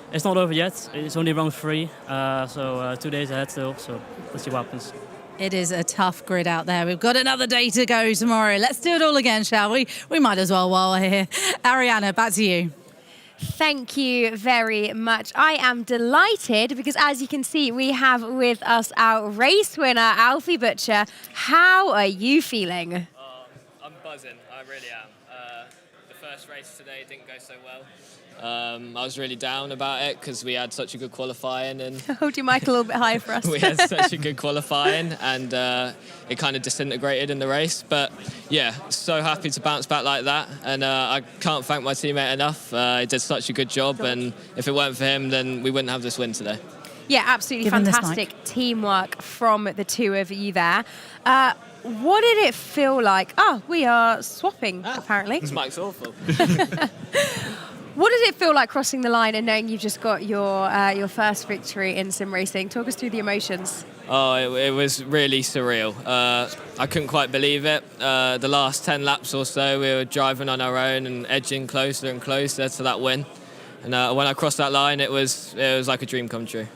It's not over yet. It's only round 3, so 2 days ahead still. So let's see what happens. It is a tough grid out there. We've got another day to go tomorrow. Let's do it all again, shall we? We might as well while we're here. Ariana, back to you. Thank you very much. I am delighted because, as you can see, we have with us our race winner, Alfie Butcher. How are you feeling? I'm buzzing. I really am. The first race today didn't go so well. I was really down about it because we had such a good qualifying and Hold your mic a little bit higher for us. we had such a good qualifying and it kind of disintegrated in the race. But yeah, so happy to bounce back like that. And I can't thank my teammate enough. He did such a good job. And if it weren't for him, then we wouldn't have this win today. Yeah, absolutely fantastic teamwork from the two of you there. What did it feel like? Oh, we are swapping, apparently. This mic's awful. What did it feel like crossing the line and knowing you've just got your first victory in sim racing? Talk us through the emotions. Oh, it was really surreal. I couldn't quite believe it. The last 10 laps or so, we were driving on our own and edging closer and closer to that win. And when I crossed that line, it was like a dream come true.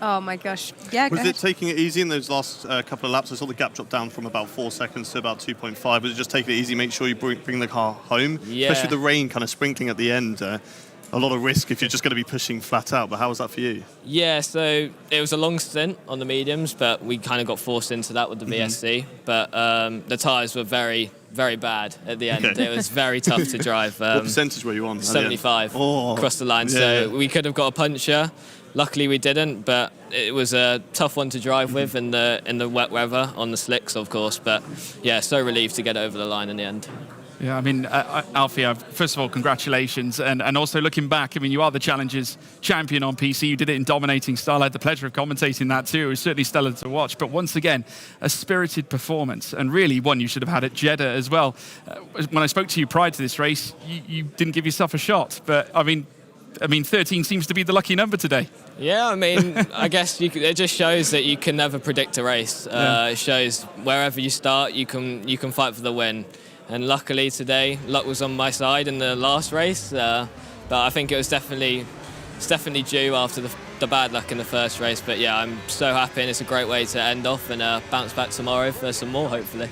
Oh my gosh. Yeah, Was it taking it easy in those last couple of laps? I saw the gap drop down from about 4 seconds to about 2.5. Was it just taking it easy, make sure you bring the car home? Yeah. Especially with the rain kind of sprinkling at the end. A lot of risk if you're just going to be pushing flat out. But how was that for you? Yeah, so it was a long stint on the mediums, but we kind of got forced into that with the VSC. But the tyres were very, very bad at the end. Okay. It was very tough to drive. What percentage were you on? 75 across the line. Yeah. So we could have got a puncher. Luckily we didn't, but it was a tough one to drive with in the wet weather on the slicks, of course. But yeah, so relieved to get over the line in the end. Yeah, I mean, Alfie, first of all, congratulations. And also looking back, I mean, you are the Challengers champion on PC. You did it in dominating style. I had the pleasure of commentating that too. It was certainly stellar to watch. But once again, a spirited performance, and really one you should have had at Jeddah as well. When I spoke to you prior to this race, you didn't give yourself a shot. But I mean, 13 seems to be the lucky number today. Yeah, I mean, I guess it just shows that you can never predict a race. It shows wherever you start, you can fight for the win. And luckily today, luck was on my side in the last race. But I think it's definitely due after the bad luck in the first race. But yeah, I'm so happy, and it's a great way to end off and bounce back tomorrow for some more, hopefully.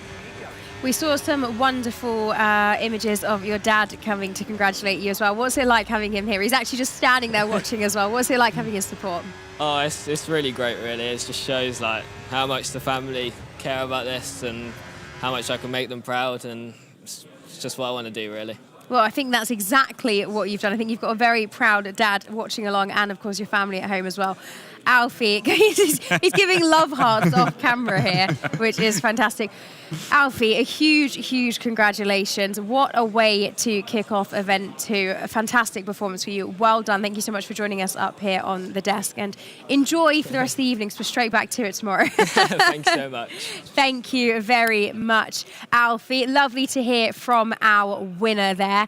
We saw some wonderful images of your dad coming to congratulate you as well. What's it like having him here? He's actually just standing there watching as well. What's it like having his support? Oh, it's really great, really. It just shows like how much the family care about this and how much I can make them proud, and it's just what I want to do, really. Well, I think that's exactly what you've done. I think you've got a very proud dad watching along, and of course your family at home as well. Alfie, he's giving love hearts off camera here, which is fantastic. Alfie, a huge congratulations. What a way to kick off event 2. A fantastic performance for you. Well done. Thank you so much for joining us up here on the desk, and enjoy for the rest of the evening. So we're straight back to it tomorrow. Thanks so much. Thank you very much, Alfie. Lovely to hear from our winner there.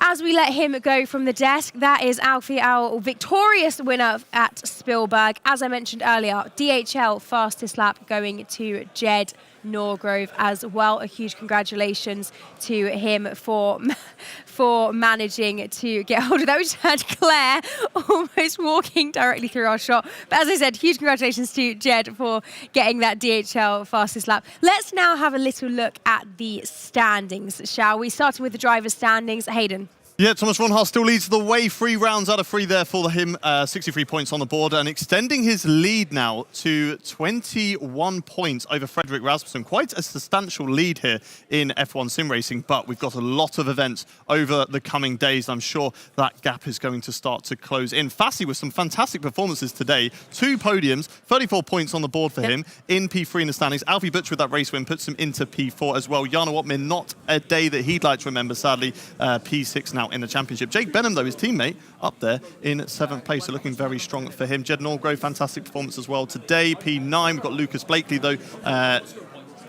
As we let him go from the desk, that is Alfie, our victorious winner at Spielberg. As I mentioned earlier, DHL fastest lap going to Jed Norgrove as well. A huge congratulations to him for managing to get hold of that. We just had Claire almost walking directly through our shot. But as I said, huge congratulations to Jed for getting that DHL fastest lap. Let's now have a little look at the standings, shall we? Starting with the driver's standings. Hayden. Yeah, Thomas Ronhaar still leads the way. 3 rounds out of 3 there for him. 63 points on the board and extending his lead now to 21 points over Frederick Rasmussen. Quite a substantial lead here in F1 sim racing, but we've got a lot of events over the coming days. I'm sure that gap is going to start to close in. Fassi with some fantastic performances today. 2 podiums, 34 points on the board for him in P3 in the standings. Alfie Butcher with that race win puts him into P4 as well. Jana Wotman, not a day that he'd like to remember, sadly. P6 now in the championship. Jake Benham, though, his teammate, up there in 7th place, so looking very strong for him. Jed Norgrove, fantastic performance as well today. P9, we've got Lucas Blakely, though.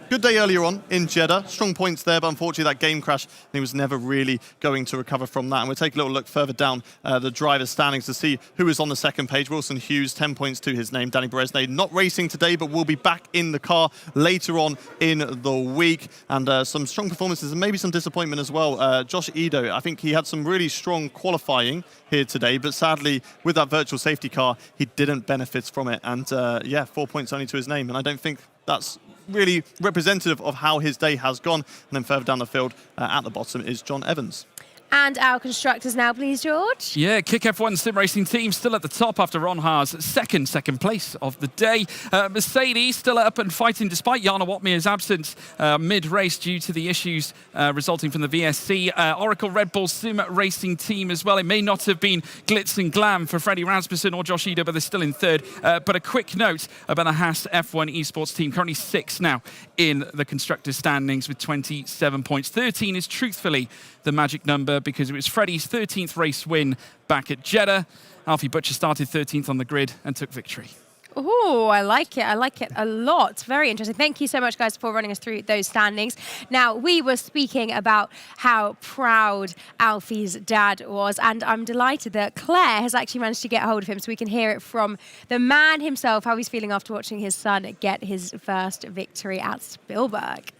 Good day earlier on in Jeddah. Strong points there, but unfortunately that game crash, and he was never really going to recover from that. And we'll take a little look further down the driver's standings to see who is on the second page. Wilson Hughes, 10 points to his name. Danny Beresnay not racing today, but will be back in the car later on in the week. And some strong performances and maybe some disappointment as well. Josh Edo, I think he had some really strong qualifying here today, but sadly with that virtual safety car, he didn't benefit from it. And 4 points only to his name. And I don't think that's really representative of how his day has gone. And then further down the field at the bottom is John Evans. And our constructors now, please, George. Yeah, Kick F1 sim racing team still at the top after Ronhaar's second place of the day. Mercedes still up and fighting despite Jana Watmier's absence mid-race due to the issues resulting from the VSC. Oracle Red Bull sim racing team as well. It may not have been glitz and glam for Freddie Rasmussen or Josh Eder, but they're still in third. But a quick note about the Haas F1 esports team, currently 6th now in the constructors standings with 27 points. 13 is truthfully the magic number because it was Freddie's 13th race win back at Jeddah. Alfie Butcher started 13th on the grid and took victory. Oh, I like it. I like it a lot. Very interesting. Thank you so much, guys, for running us through those standings. Now, we were speaking about how proud Alfie's dad was, and I'm delighted that Claire has actually managed to get hold of him so we can hear it from the man himself, how he's feeling after watching his son get his first victory at Spielberg.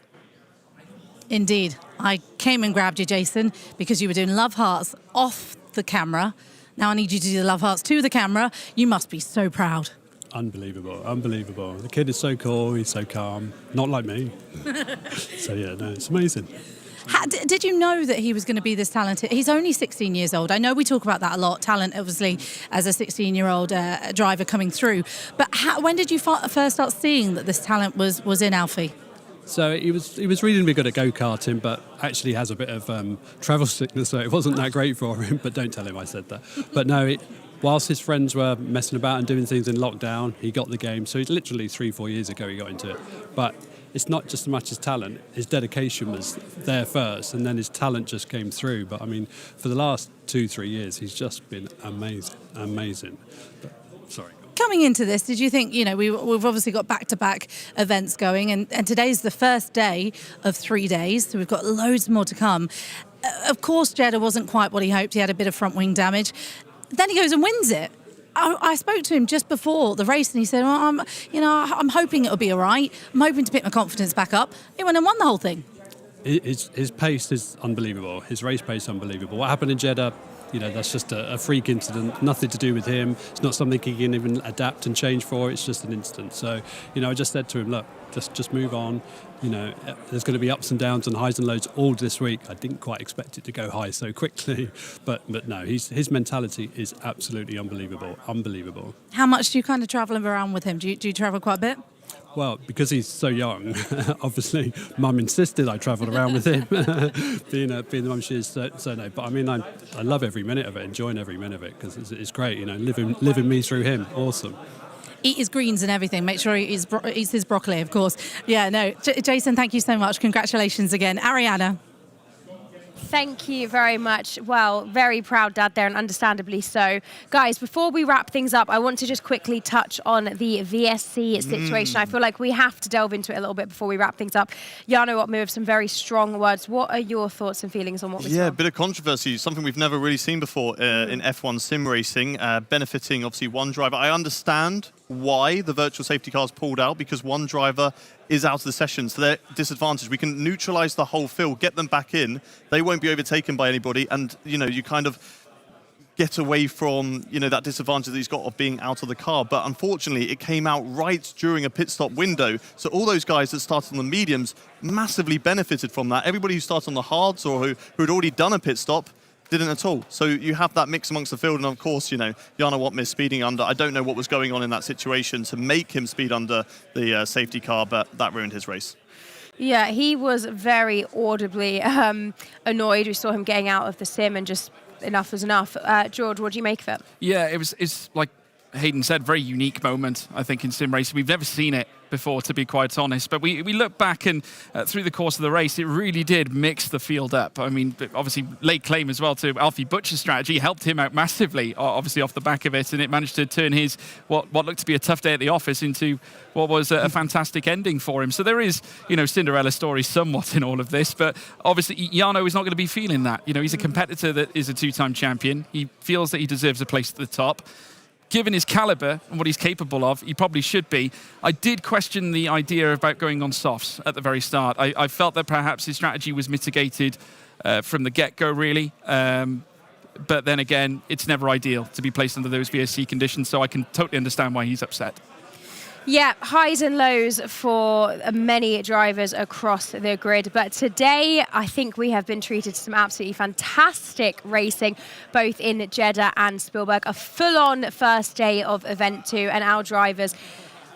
Indeed. I came and grabbed you, Jason, because you were doing love hearts off the camera. Now I need you to do the love hearts to the camera. You must be so proud. Unbelievable, unbelievable. The kid is so cool, he's so calm. Not like me. So yeah, no, it's amazing. Did you know that he was going to be this talented? He's only 16 years old. I know we talk about that a lot, talent, obviously, as a 16-year-old driver coming through. But when did you first start seeing that this talent was in Alfie? So he was reasonably good at go-karting, but actually has a bit of travel sickness, so it wasn't that great for him. But don't tell him I said that. But no, whilst his friends were messing about and doing things in lockdown, he got the game. So it's literally 3-4 years ago he got into it. But it's not just as much as talent. His dedication was there first, and then his talent just came through. But I mean, for the last 2-3 years, he's just been amazing. But, sorry. Coming into this, did you think, we've obviously got back-to-back events going, and today's the first day of 3 days, so we've got loads more to come. Of course, Jeddah wasn't quite what he hoped. He had a bit of front wing damage. Then he goes and wins it. I spoke to him just before the race, and he said, well, I'm hoping it'll be all right. I'm hoping to pick my confidence back up. He went and won the whole thing. His pace is unbelievable. His race pace is unbelievable. What happened in Jeddah, that's just a freak incident, nothing to do with him. It's not something he can even adapt and change for. It's just an incident. So, I just said to him, look, just move on. There's going to be ups and downs and highs and lows all this week. I didn't quite expect it to go high so quickly, but no, his mentality is absolutely unbelievable. How much do you kind of travel around with him? Do you travel quite a bit? Well, because he's so young, obviously, Mum insisted I travelled around with him, being the mum she is. So no, but I mean, I love every minute of it, enjoying every minute of it, because it's great, living me through him. Awesome. Eat his greens and everything. Make sure he eats his broccoli, of course. Yeah, no. Jason, thank you so much. Congratulations again. Ariana. Thank you very much. Well, very proud dad there, and understandably so. Guys, before we wrap things up, I want to just quickly touch on the VSC situation. I feel like we have to delve into it a little bit before we wrap things up. Jana Watmier with some very strong words. What are your thoughts and feelings on what we saw? Yeah, a bit of controversy, something we've never really seen before in F1 sim racing, benefiting obviously one driver. I understand why the virtual safety cars pulled out, because one driver is out of the session, so they're disadvantaged. We can neutralize the whole field, get them back in. They won't be overtaken by anybody, and you kind of get away from that disadvantage that he's got of being out of the car. But unfortunately, it came out right during a pit stop window, so all those guys that started on the mediums massively benefited from that. Everybody who started on the hards or who had already done a pit stop didn't at all. So you have that mix amongst the field, and of course, Jana Watmier speeding under. I don't know what was going on in that situation to make him speed under the safety car, but that ruined his race. Yeah, he was very audibly annoyed. We saw him getting out of the sim, and just enough was enough. George, what do you make of it? Yeah, it's like Hayden said, very unique moment, I think, in sim racing. We've never seen it before, to be quite honest. But we look back, and through the course of the race, it really did mix the field up. I mean, obviously, late claim as well to Alfie Butcher's strategy helped him out massively, obviously off the back of it, and it managed to turn his what looked to be a tough day at the office into what was a fantastic ending for him. So there is, Cinderella story somewhat in all of this, but obviously Jano is not going to be feeling that. He's a competitor that is a two-time champion. He feels that he deserves a place at the top. Given his caliber and what he's capable of, he probably should be. I did question the idea about going on softs at the very start. I felt that perhaps his strategy was mitigated from the get-go, really. But then again, it's never ideal to be placed under those VSC conditions, so I can totally understand why he's upset. Yeah, highs and lows for many drivers across the grid. But today, I think we have been treated to some absolutely fantastic racing, both in Jeddah and Spielberg. A full-on first day of Event 2, and our drivers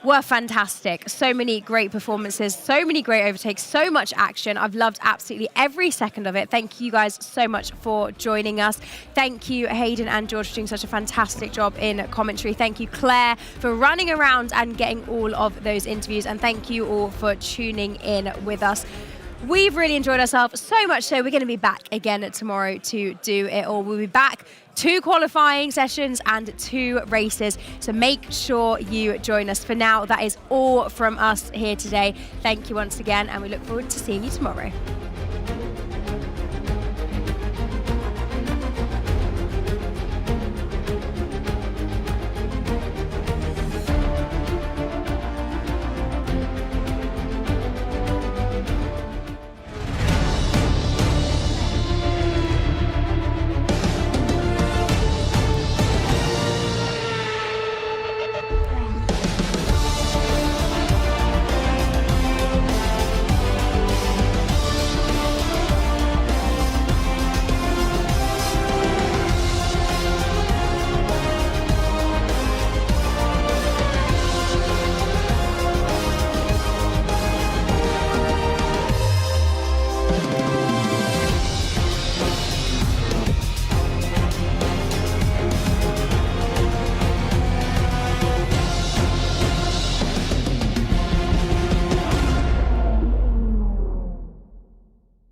were fantastic. So many great performances, so many great overtakes, so much action. I've loved absolutely every second of it. Thank you guys so much for joining us. Thank you, Hayden and George, for doing such a fantastic job in commentary. Thank you, Claire, for running around and getting all of those interviews. And thank you all for tuning in with us. We've really enjoyed ourselves, so much so we're going to be back again tomorrow to do it all. We'll be back 2 qualifying sessions and 2 races, so make sure you join us. For now, that is all from us here today. Thank you once again, and we look forward to seeing you tomorrow.